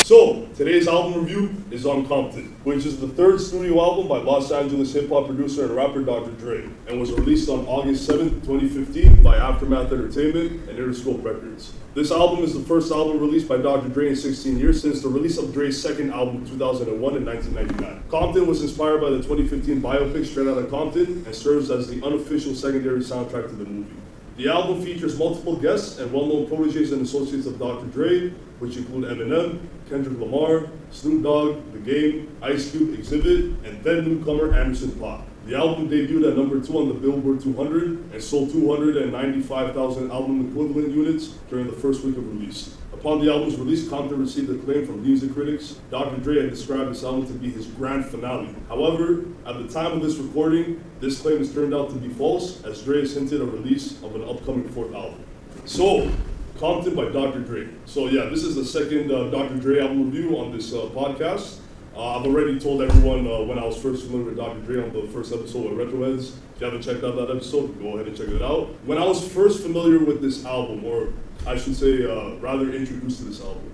So, today's album review is on Compton, which is the 3rd studio album by Los Angeles hip-hop producer and rapper Dr. Dre, and was released on August 7th, 2015 by Aftermath Entertainment and Interscope Records. This album is the first album released by Dr. Dre in 16 years since the release of Dre's second album in 2001 and 1999. Compton was inspired by the 2015 biopic Straight Outta Compton and serves as the unofficial secondary soundtrack to the movie. The album features multiple guests and well-known protégés and associates of Dr. Dre, which include Eminem, Kendrick Lamar, Snoop Dogg, The Game, Ice Cube, Exhibit, and then newcomer Anderson .Paak. The album debuted at number 2 on the Billboard 200 and sold 295,000 album equivalent units during the first week of release. Upon the album's release, Compton received acclaim from music critics. Dr. Dre had described this album to be his grand finale. However, at the time of this recording, this claim has turned out to be false, as Dre has hinted a release of an upcoming 4th album. So, Compton by Dr. Dre. So yeah, this is the second Dr. Dre album review on this podcast. I've already told everyone when I was first familiar with Dr. Dre on the first episode with Retroheads. If you haven't checked out that episode, go ahead and check it out. When I was first familiar with this album, or I should say rather introduced to this album,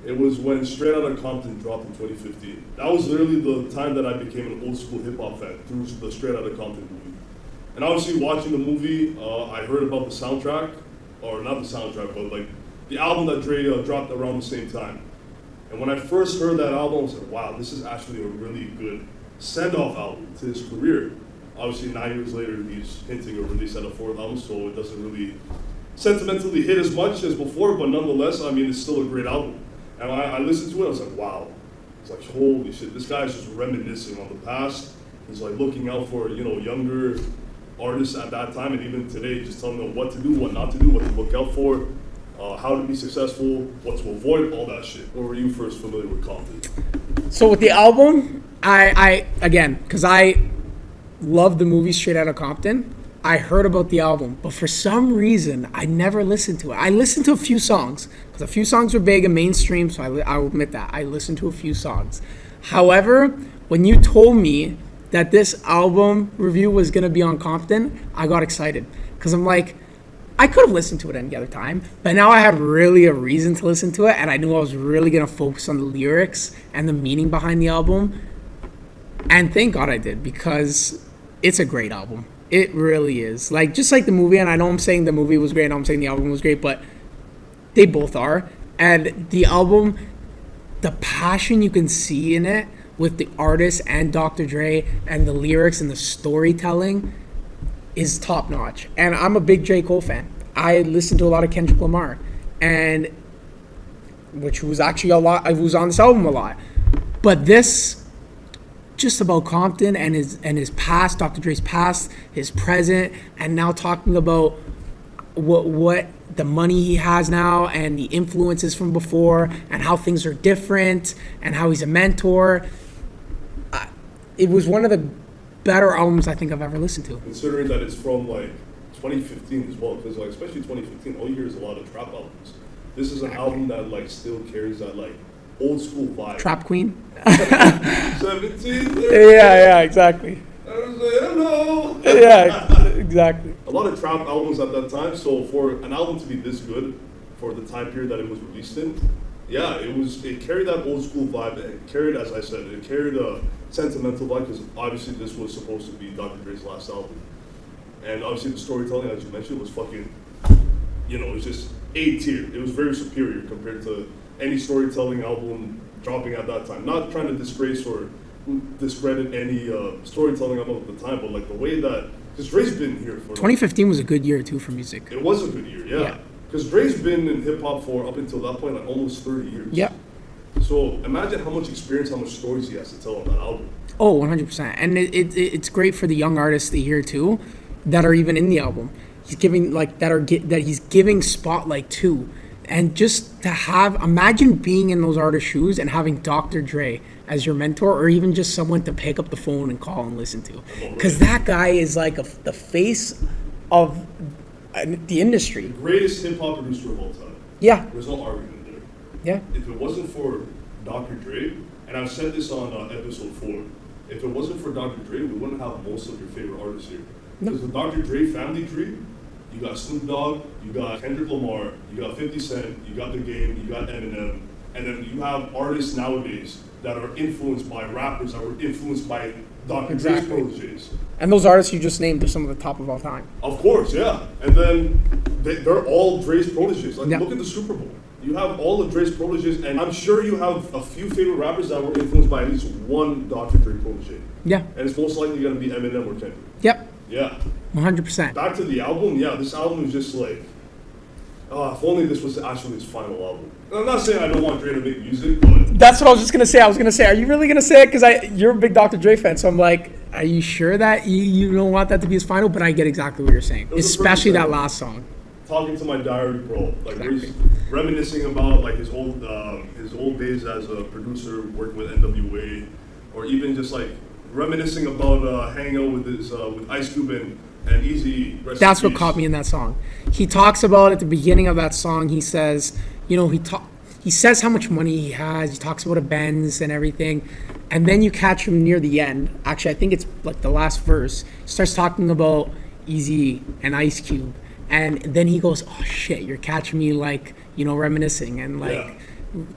it was when Straight Outta Compton dropped in 2015. That was literally the time that I became an old school hip hop fan through the Straight Outta Compton movie. And obviously watching the movie, I heard about the soundtrack, or not the soundtrack, but like the album that Dre dropped around the same time. And when I first heard that album, I was like, wow, this is actually a really good send-off album to his career. Obviously 9 years later, he's hinting of release at a fourth album, so it doesn't really sentimentally hit as much as before, but nonetheless, I mean, it's still a great album. And I listened to it, I was like, wow. It's like, holy shit, this guy's just reminiscing on the past. He's like looking out for, younger artists at that time, and even today, just telling them what to do, what not to do, what to look out for, how to be successful, what to avoid, all that shit. Or were you first familiar with Compton? So with the album, I again, because I love the movie Straight Outta Compton, I heard about the album, but for some reason, I never listened to it. I listened to a few songs, because a few songs were big and mainstream, so I will admit that. I listened to a few songs. However, when you told me that this album review was going to be on Compton, I got excited, because I'm like, I could have listened to it any other time, but now I had really a reason to listen to it, and I knew I was really going to focus on the lyrics and the meaning behind the album, and thank God I did, because it's a great album. It really is. Like, just like the movie, and I know I'm saying the movie was great, I know I'm saying the album was great, but they both are. And the album, the passion you can see in it with the artist and Dr. Dre and the lyrics and the storytelling is top notch. And I'm a big J. Cole fan. I listen to a lot of Kendrick Lamar, and which was actually a lot, I was on this album a lot. But this, just about Compton and his past, Dr. Dre's past, his present, and now talking about what the money he has now and the influences from before and how things are different and how he's a mentor. It was one of the better albums I think I've ever listened to. Considering that it's from like 2015 as well, because like especially 2015, all you hear is a lot of trap albums. This is an album that like still carries that like old school vibe. Trap Queen. 17. Yeah, exactly. Hello. Yeah, exactly. A lot of trap albums at that time, so for an album to be this good for the time period that it was released in, yeah, it carried that old school vibe. It carried, as I said, it carried a sentimental vibe, because obviously this was supposed to be Dr. Dre's last album. And obviously the storytelling, as you mentioned, was fucking, it was just A tier. It was very superior compared to any storytelling album dropping at that time. Not trying to disgrace or discredit any storytelling album at the time, but like the way that, because Dre's been here for 2015 was a good year too for music. It was a good year, yeah. Because Dre's been in hip hop for up until that point like almost 30 years. Yeah. So imagine how much experience, how much stories he has to tell on that album. Oh, 100%. And it's great for the young artists to hear too, that are even in the album. He's giving that he's giving spotlight to. And just to imagine being in those artists' shoes and having Dr. Dre as your mentor, or even just someone to pick up the phone and call and listen to. Because that guy is like the face of the industry. The greatest hip-hop producer of all time. Yeah. There's no argument there. Yeah. If it wasn't for Dr. Dre, and I've said this on episode 4, if it wasn't for Dr. Dre, we wouldn't have most of your favorite artists here. Because the Dr. Dre family tree, you got Snoop Dogg, you got Kendrick Lamar, you got 50 Cent, you got The Game, you got Eminem, and then you have artists nowadays that are influenced by rappers that were influenced by Dr. Dre's protégés. And those artists you just named are some of the top of all time. Of course, yeah. And then they're all Dre's protégés. Like, look at the Super Bowl. You have all of Dre's protégés, and I'm sure you have a few favorite rappers that were influenced by at least one Dr. Dre protégé. Yeah. And it's most likely going to be Eminem or Kendrick. Yep. Yeah. 100%. Back to the album, yeah, this album is just like, if only this was actually his final album. And I'm not saying I don't want Dre to make music, but... That's what I was just going to say. I was going to say, are you really going to say it? Because you're a big Dr. Dre fan, so I'm like, are you sure that you don't want that to be his final? But I get exactly what you're saying, especially that last song. Talking to My Diary, bro. Like, where he's reminiscing about like his old days as a producer working with NWA, or even just like reminiscing about hanging out with his with Ice Cube and Easy. That's what caught me in that song. He talks about at the beginning of that song. He says, he says how much money he has. He talks about a Benz and everything, and then you catch him near the end. Actually, I think it's like the last verse. He starts talking about Easy and Ice Cube, and then he goes, "Oh shit, you're catching me like reminiscing and like."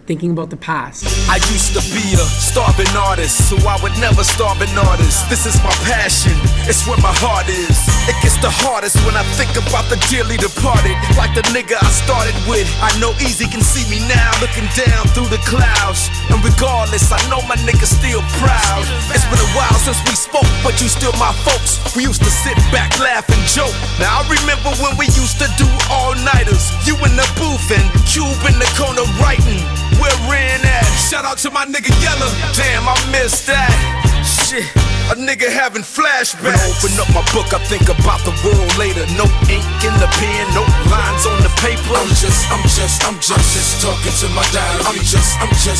Thinking about the past. I used to be a starving artist, so I would never starve an artist. This is my passion, it's where my heart is. It hits the hardest when I think about the dearly departed. Like the nigga I started with. I know Easy can see me now, looking down through the clouds. And regardless, I know my nigga's still proud. It's been a while since we spoke, but you still my folks. We used to sit back, laugh, and joke. Now I remember when we used to do all-nighters. You in the booth and Cube in the corner writing. Where Ren at? Shout out to my nigga Yella. Damn, I missed that. Shit, a nigga having flashbacks. When I open up my book, I think about the world later. No ink in the pen, no lines on the paper. I'm just talking to my diary. I'm just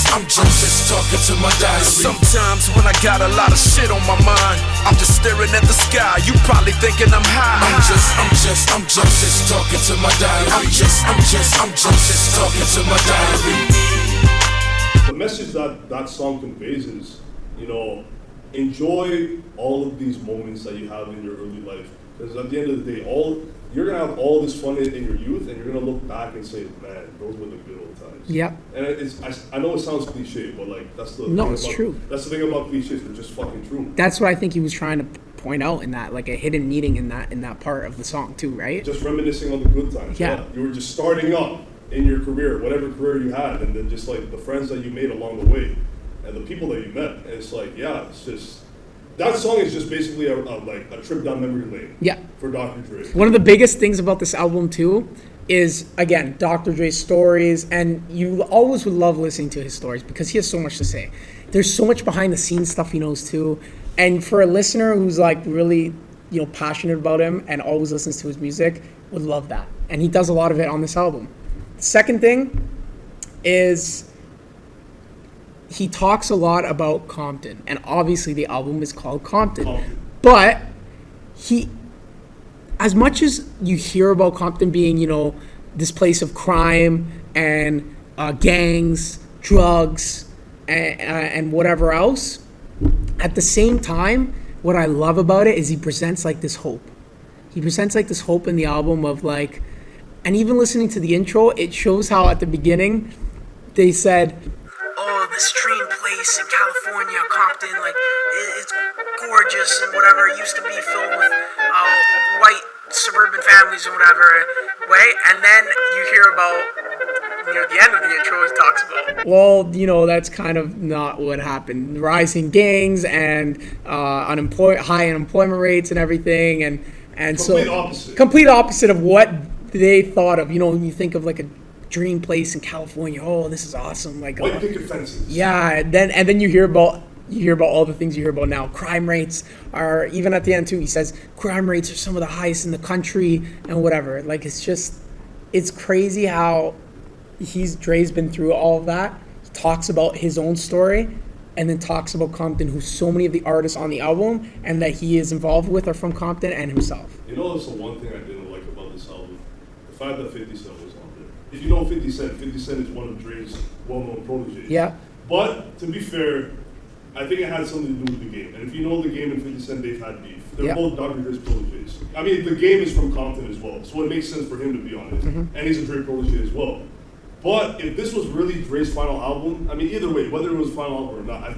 talking to my diary. Sometimes when I got a lot of shit on my mind, I'm just staring at the sky. You probably thinking I'm high. I'm just talking to my diary. I'm just talking to my diary. The message that song conveys is, you know, enjoy all of these moments that you have in your early life, because at the end of the day, you're gonna have all this fun in your youth, and you're gonna look back and say, man, those were the good old times. Yep. And I know it sounds cliche, but like that's the true. That's the thing about cliches; they're just fucking true. That's what I think he was trying to point out in that, like a hidden meaning in that part of the song too, right? Just reminiscing on the good times. Yeah. You were just starting up in your career, whatever career you had, and then just like the friends that you made along the way, and the people that you met. And it's like, yeah, it's just. That song is just basically a trip down memory lane. Yeah. For Dr. Dre. One of the biggest things about this album too is, again, Dr. Dre's stories, and you always would love listening to his stories because he has so much to say. There's so much behind the scenes stuff he knows too, and for a listener who's like really, you know, passionate about him and always listens to his music, would love that. And he does a lot of it on this album. The second thing is, he talks a lot about Compton, and obviously the album is called Compton. But as much as you hear about Compton being, you know, this place of crime and gangs, drugs, and whatever else, at the same time, what I love about it is he presents like this hope. He presents like this hope in the album of like, and even listening to the intro, it shows how at the beginning they said, oh, this dream place in California, Compton, like, it's gorgeous and whatever. It used to be filled with white suburban families and whatever, way. And then you hear about, near the end of the intro, it talks about, well, you know, that's kind of not what happened. Rising gangs and high unemployment rates and everything. And complete opposite of what they thought of. You know, when you think of like a dream place in California, oh, this is awesome, like white picket fences. Yeah, and then you hear about all the things you hear about now. Crime rates are, even at the end too, he says crime rates are some of the highest in the country and whatever. Like, it's crazy how Dre's been through all of that. He talks about his own story and then talks about Compton, who so many of the artists on the album and that he is involved with are from Compton, and himself. You know, that's the one thing I didn't like about this album, the fact that 50 Cent was on there. If you know 50 Cent is one of Dre's well-known proteges. Yeah. But to be fair, I think it had something to do with the game. And if you know the game and 50 Cent, they've had beef. They're both Dr. Dre's proteges. I mean, the game is from Compton as well, so it makes sense for him to be on it. And he's a Dre protege as well. But if this was really Dre's final album, I mean, either way, whether it was final album or not,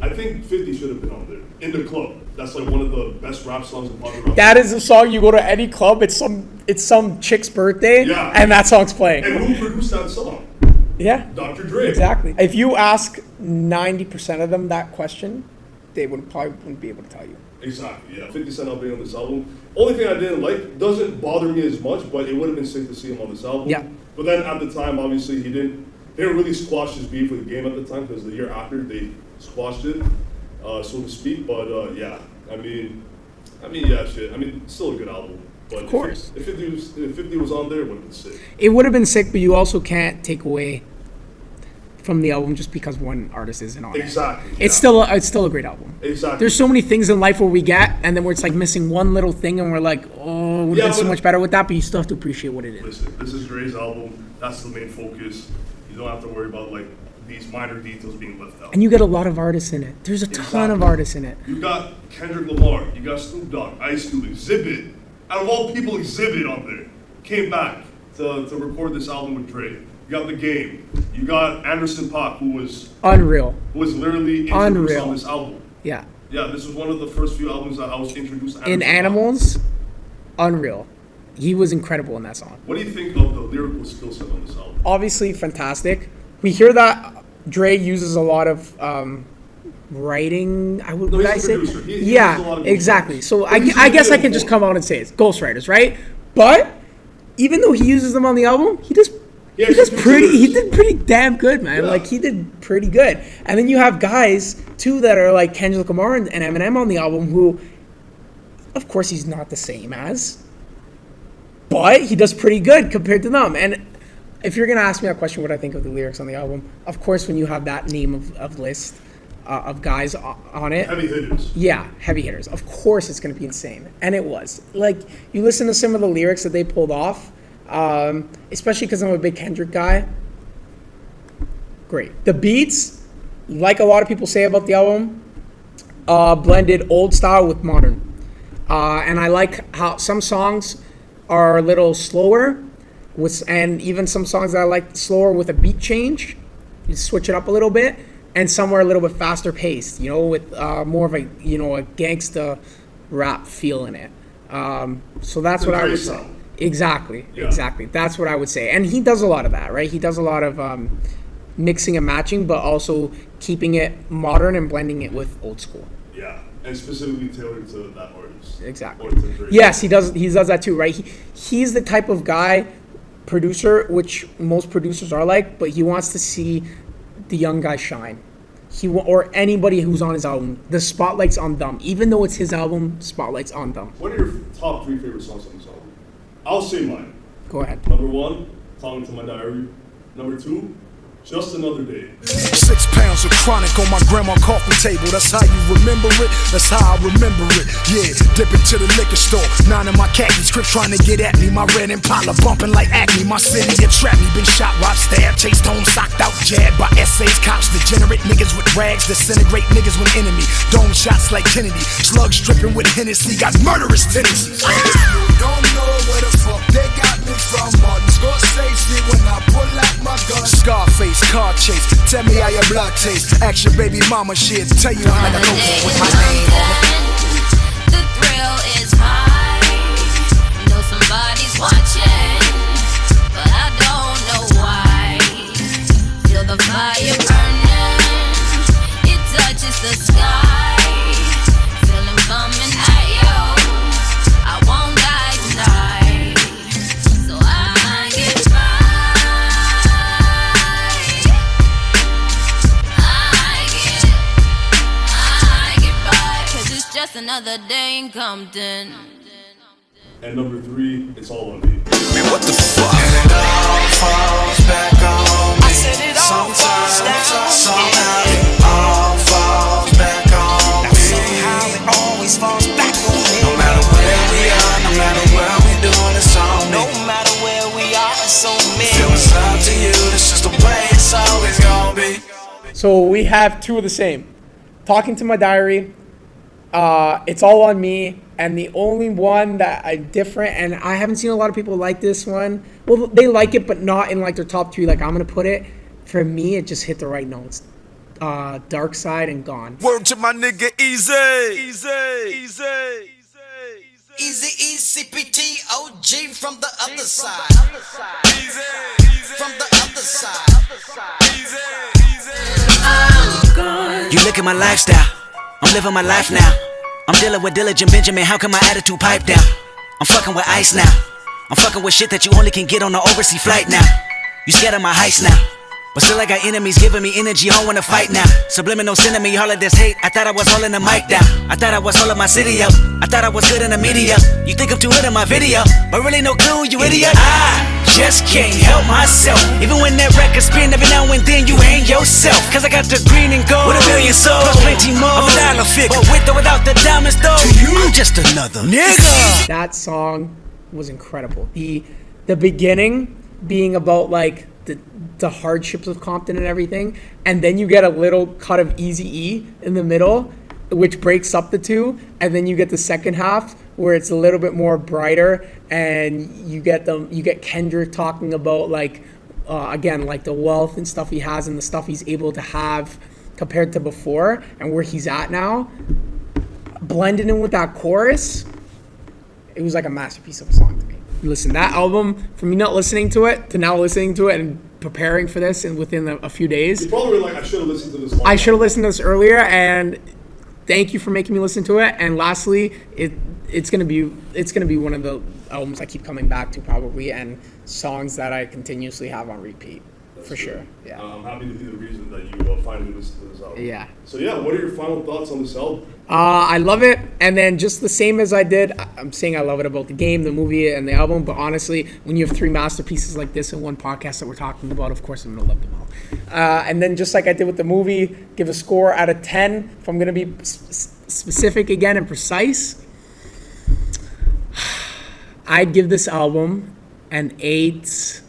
I think 50 should have been on there. In the Club. That's like one of the best rap songs in popular rap. That is a song you go to any club, it's some chick's birthday, and that song's playing. And who produced that song? Yeah. Dr. Dre. Exactly. If you ask 90% of them that question, they probably wouldn't be able to tell you. Exactly, yeah. 50 Cent not being on this album. Only thing I didn't like, doesn't bother me as much, but it would have been sick to see him on this album. Yeah. But then at the time, obviously, they didn't really squash his beef with the game at the time, because the year after they squashed it, so to speak. But yeah, I mean, yeah, shit. I mean, it's still a good album. But of course. If 50 was on there, it would have been sick. It would have been sick, but you also can't take away from the album just because one artist isn't on it. Exactly. It's still a great album. Exactly. There's so many things in life where we get, and then where it's like missing one little thing, and we're like, oh, we've been so much better with that, but you still have to appreciate what it is. Listen, this is Dre's album. That's the main focus. You don't have to worry about like these minor details being left out. And you get a lot of artists in it. There's a ton of artists in it. You got Kendrick Lamar. You got Snoop Dogg, Ice Cube, Exhibit. Out of all people, Exhibit on there. Came back to record this album with Dre. You got The Game. You got Anderson .Paak, who was unreal. Who was literally introduced on this album. Yeah. Yeah, this was one of the first few albums that I was introduced to in Animals. unreal. He was incredible in that song. What do you think of the lyrical skill set on this album? Obviously fantastic. We hear that Dre uses a lot of writing. Would I say? He uses a lot of exactly. So I he's guess I really can just good. come out and say it's ghostwriters, right? But even though he uses them on the album, he did pretty damn good, man. Yeah. Like he did pretty good. And then you have guys too that are like Kendrick Lamar and Eminem on the album who, of course, he's not the same as, but he does pretty good compared to them. And if you're gonna ask me that question, what I think of the lyrics on the album, of course, when you have that name of list of guys on it, Heavy hitters. yeah, heavy hitters. Of course, it's gonna be insane, and it was. Like you listen to some of the lyrics that they pulled off, especially because I'm a big Kendrick guy. Great. The beats, like a lot of people say about the album, blended old style with modern, and I like how some songs are a little slower. And even some songs that I like slower with a beat change, you switch it up a little bit, and some are a little bit faster paced, with more of a gangsta rap feel in it. So that's what I would say. Exactly. That's what I would say. And he does a lot of that, right? He does a lot of mixing and matching, but also keeping it modern and blending it with old school. Yeah, and specifically tailored to that artist. Exactly. Or to Drake. Yes, he does that too, right? He's the type of guy, producer, which most producers are like, but he wants to see the young guy shine. Or anybody who's on his album, the spotlight's on them. Even though it's his album, spotlight's on them. What are your top 3 favorite songs on this album? I'll say mine. Go ahead. Number 1, Talking to My Diary. Number 2, Just Another Day. 6 pounds of chronic on my grandma coffee table. That's how you remember it. That's how I remember it. Yeah, dip into the liquor store. 9 of my khaki scripts trying to get at me. My red Impala bumping like acne. My city attract me. Been shot, robbed, stabbed, chased home, socked out, jabbed by essays, cops, degenerate niggas with rags, disintegrate niggas with enemy. Dome shots like Kennedy. Slugs dripping with Hennessy. Got murderous tendencies. Don't know where the fuck they got me from. Martin Scorsese when I pull out my gun. Scarface, car chase. Tell me how your blood tastes. Ask your baby mama shit. Tell you how to go with my name on it. The thrill is high. Know somebody's watching, but I don't know why. Feel the fire burning. It touches the sky. Feel him coming at you. I won't die tonight, so I get by. Just another day in Compton. And number 3, It's All on Me. Man, what the fuck? And it all falls back on me. I said it all falls down. Somehow it all falls back on me. Somehow it always falls back on me. No matter where we are, no matter where we doing, it's on me. No matter where we are, it's on me. Feel it's up to you, it's just the way it's always gonna be. So we have 2 of the same. Talking to My Diary, It's All on Me, and the only one that I'm different, and I haven't seen a lot of people like this one. Well, they like it, but not in like their top 3. Like I'm gonna put it. For me, it just hit the right notes. Dark Side and Gone. Word to my nigga Easy. Easy ECPT OG from the other side. From the other side. You look at my lifestyle. I'm living my life now. I'm dealing with diligent Benjamin. How come my attitude pipe down? I'm fucking with ice now. I'm fucking with shit that you only can get on an overseas flight now. You scared of my heist now. But still I got enemies giving me energy, I don't wanna fight now. Subliminal sending me all of this hate. I thought I was holding the mic down. I thought I was holding my city up. I thought I was good in the media. You think I'm too good in my video, but really no clue, you idiot. I just can't help myself. Even when that record spin, every now and then you ain't yourself. Cause I got the green and gold with a million souls, plus plenty more of a dollar figure. But with or without the diamonds though, to you, I'm just another nigga. That song was incredible. The beginning being about like the hardships of Compton and everything, and then you get a little cut of Eazy-E in the middle, which breaks up the 2, and then you get the second half where it's a little bit more brighter, and you get Kendrick talking about like again like the wealth and stuff he has and the stuff he's able to have compared to before and where he's at now, blending in with that chorus. It was like a masterpiece of a song to me. Listen, that album, from me not listening to it to now listening to it and preparing for this and within a few days. You probably were like, I should have listened to this. I should have listened to this earlier, and thank you for making me listen to it. And lastly, it's gonna be one of the albums I keep coming back to probably, and songs that I continuously have on repeat. For sure, yeah. I'm happy to be the reason that you finally listened to this album. Yeah. So yeah, what are your final thoughts on this album? I love it, and then just the same as I did, I'm saying I love it about the game, the movie, and the album, but honestly, when you have 3 masterpieces like this in one podcast that we're talking about, of course I'm going to love them all. And then just like I did with the movie, give a score out of 10. If I'm going to be specific again and precise, I'd give this album an 8.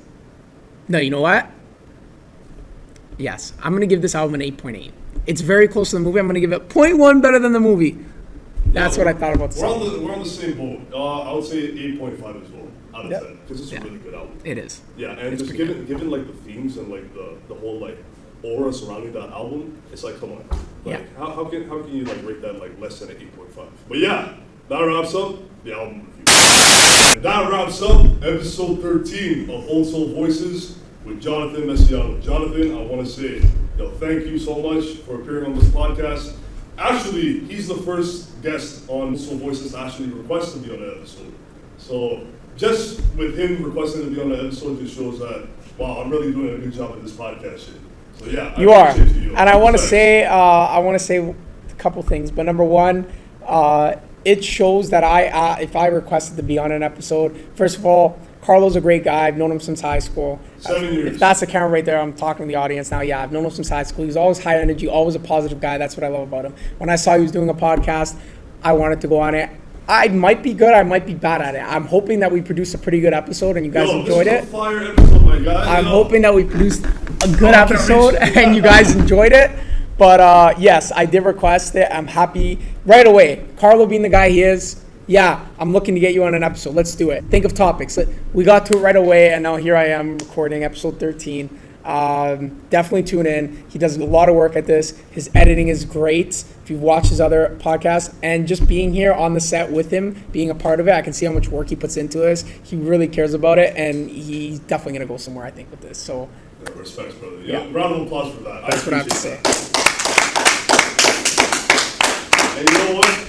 No, you know what? Yes, I'm going to give this album an 8.8. It's very close to the movie. I'm going to give it 0.1 better than the movie. That's what I thought about this album. We're on the same boat. I would say 8.5 as well, out of 10, because it's a really good album. It is. Yeah, and it's just given like the themes and like the whole like aura surrounding that album, it's like, come on. Like, how can you like rate that like less than an 8.5? But yeah, that wraps up the album review. And that wraps up episode 13 of Old Soul Voices with Jonathon Mesiano. Jonathon, I want to say, thank you so much for appearing on this podcast. Actually, he's the first guest on Old Soul Voices to actually request to be on the episode. So just with him requesting to be on the episode just shows that, wow, I'm really doing a good job at this podcast shit. So yeah, you are. And I want to say a couple things. But number one, it shows that if I requested to be on an episode, first of all, Carlo's a great guy. I've known him since high school. 7 years. If that's the camera right there, I'm talking to the audience now. Yeah, I've known him since high school. He's always high energy, always a positive guy. That's what I love about him. When I saw he was doing a podcast, I wanted to go on it. I might be good, I might be bad at it. I'm hoping that we produced a pretty good episode and you guys enjoyed it. This is a fire episode, my guy. I'm hoping that we produced a good episode and you guys enjoyed it. But yes, I did request it. I'm happy right away. Carlo being the guy he is, yeah, I'm looking to get you on an episode. Let's do it. Think of topics. We got to it right away, and now here I am recording episode 13. Definitely tune in. He does a lot of work at this. His editing is great. If you watch his other podcasts, and just being here on the set with him, being a part of it, I can see how much work he puts into this. He really cares about it, and he's definitely going to go somewhere, I think, with this. So, respect, brother. Yeah, round of applause for that. That's what I have to say. And you know what?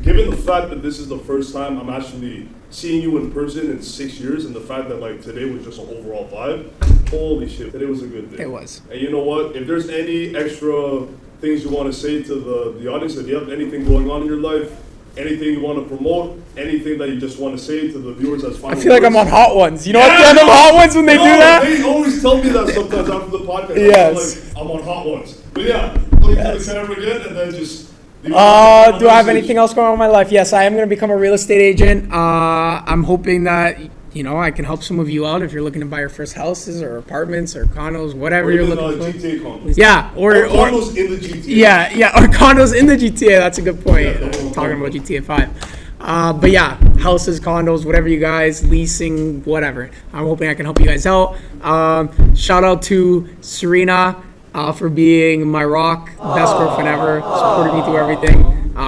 Given the fact that this is the first time I'm actually seeing you in person in 6 years, and the fact that like today was just an overall vibe, holy shit, today was a good day. It was. And you know what? If there's any extra things you want to say to the audience, if you have anything going on in your life, anything you want to promote, anything that you just want to say to the viewers as final I feel like I'm on Hot Ones. You know at the end of Hot Ones when they do that? They always tell me that sometimes after the podcast. Yes. I'm on Hot Ones. But yeah, look to the camera again and then just... Do I have anything else going on in my life? Yes, I am going to become a real estate agent. I'm hoping that, I can help some of you out if you're looking to buy your first houses or apartments or condos, whatever you're looking for. GTA condos. Yeah, or condos in the GTA. Yeah, or condos in the GTA. That's a good point. Talking about GTA 5. But yeah, houses, condos, whatever you guys, leasing, whatever. I'm hoping I can help you guys out. Shout out to Serena. For being my rock, best girlfriend ever, supported me through everything.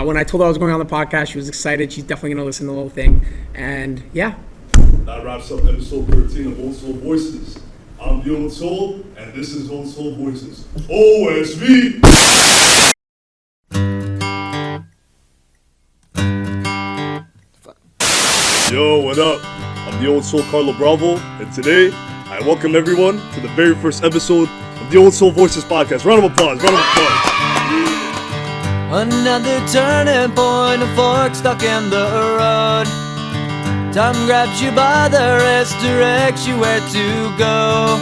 When I told her I was going on the podcast, she was excited. She's definitely going to listen to the whole thing. And yeah. That wraps up episode 13 of Old Soul Voices. I'm the Old Soul, and this is Old Soul Voices. OSV! Yo, what up? I'm the Old Soul Carlo Bravo, and today I welcome everyone to the very first episode the Old Soul Voices podcast. Round of applause. Another turning point, a fork stuck in the road. Time grabs you by the wrist, directs you where to go.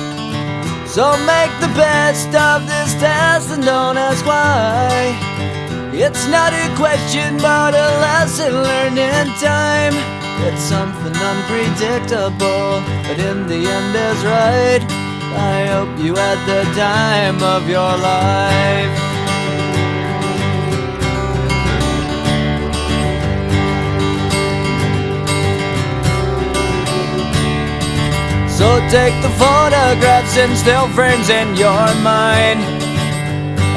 So make the best of this test and don't ask why. It's not a question but a lesson learned in time. It's something unpredictable, but in the end is right. I hope you had the time of your life. So take the photographs and still frames in your mind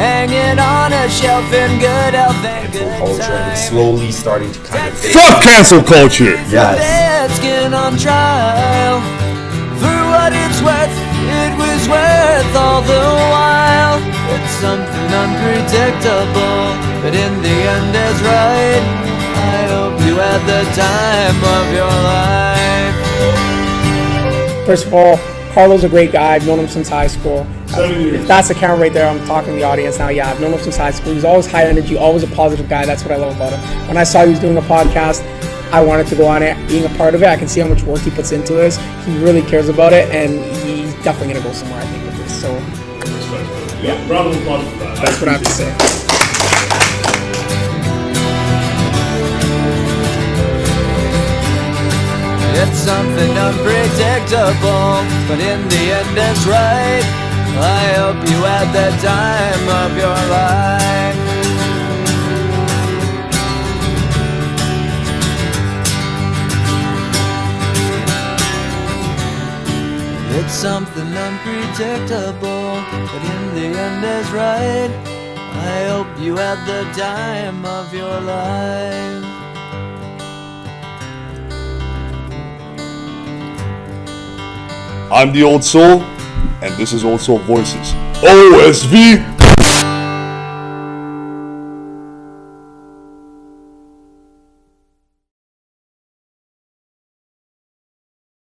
hanging on a shelf in good health and good Culture, and it's time. slowly starting to kind of fade. Fuck cancel culture! Yes. Dead skin on trial. For what it's worth, it was worth all the while. It's something unpredictable, but in the end it's right. I hope you had the time of your life. First of all, Carlo's a great guy. I've known him since high school. 7 years. If that's the camera right there, I'm talking to the audience now. Yeah, I've known him since high school. He's always high energy, always a positive guy. That's what I love about him. When I saw he was doing a podcast, I wanted to go on it, being a part of it. I can see how much work he puts into this. He really cares about it, and he's definitely going to go somewhere, I think, with this. So, Yeah, round of applause for that. that's what I have to say. It's something unpredictable, but in the end it's right. I hope you had the time of your life. It's something unpredictable, but in the end it's right. I hope you had the time of your life. I'm the Old Soul, and this is Old Soul Voices. OSV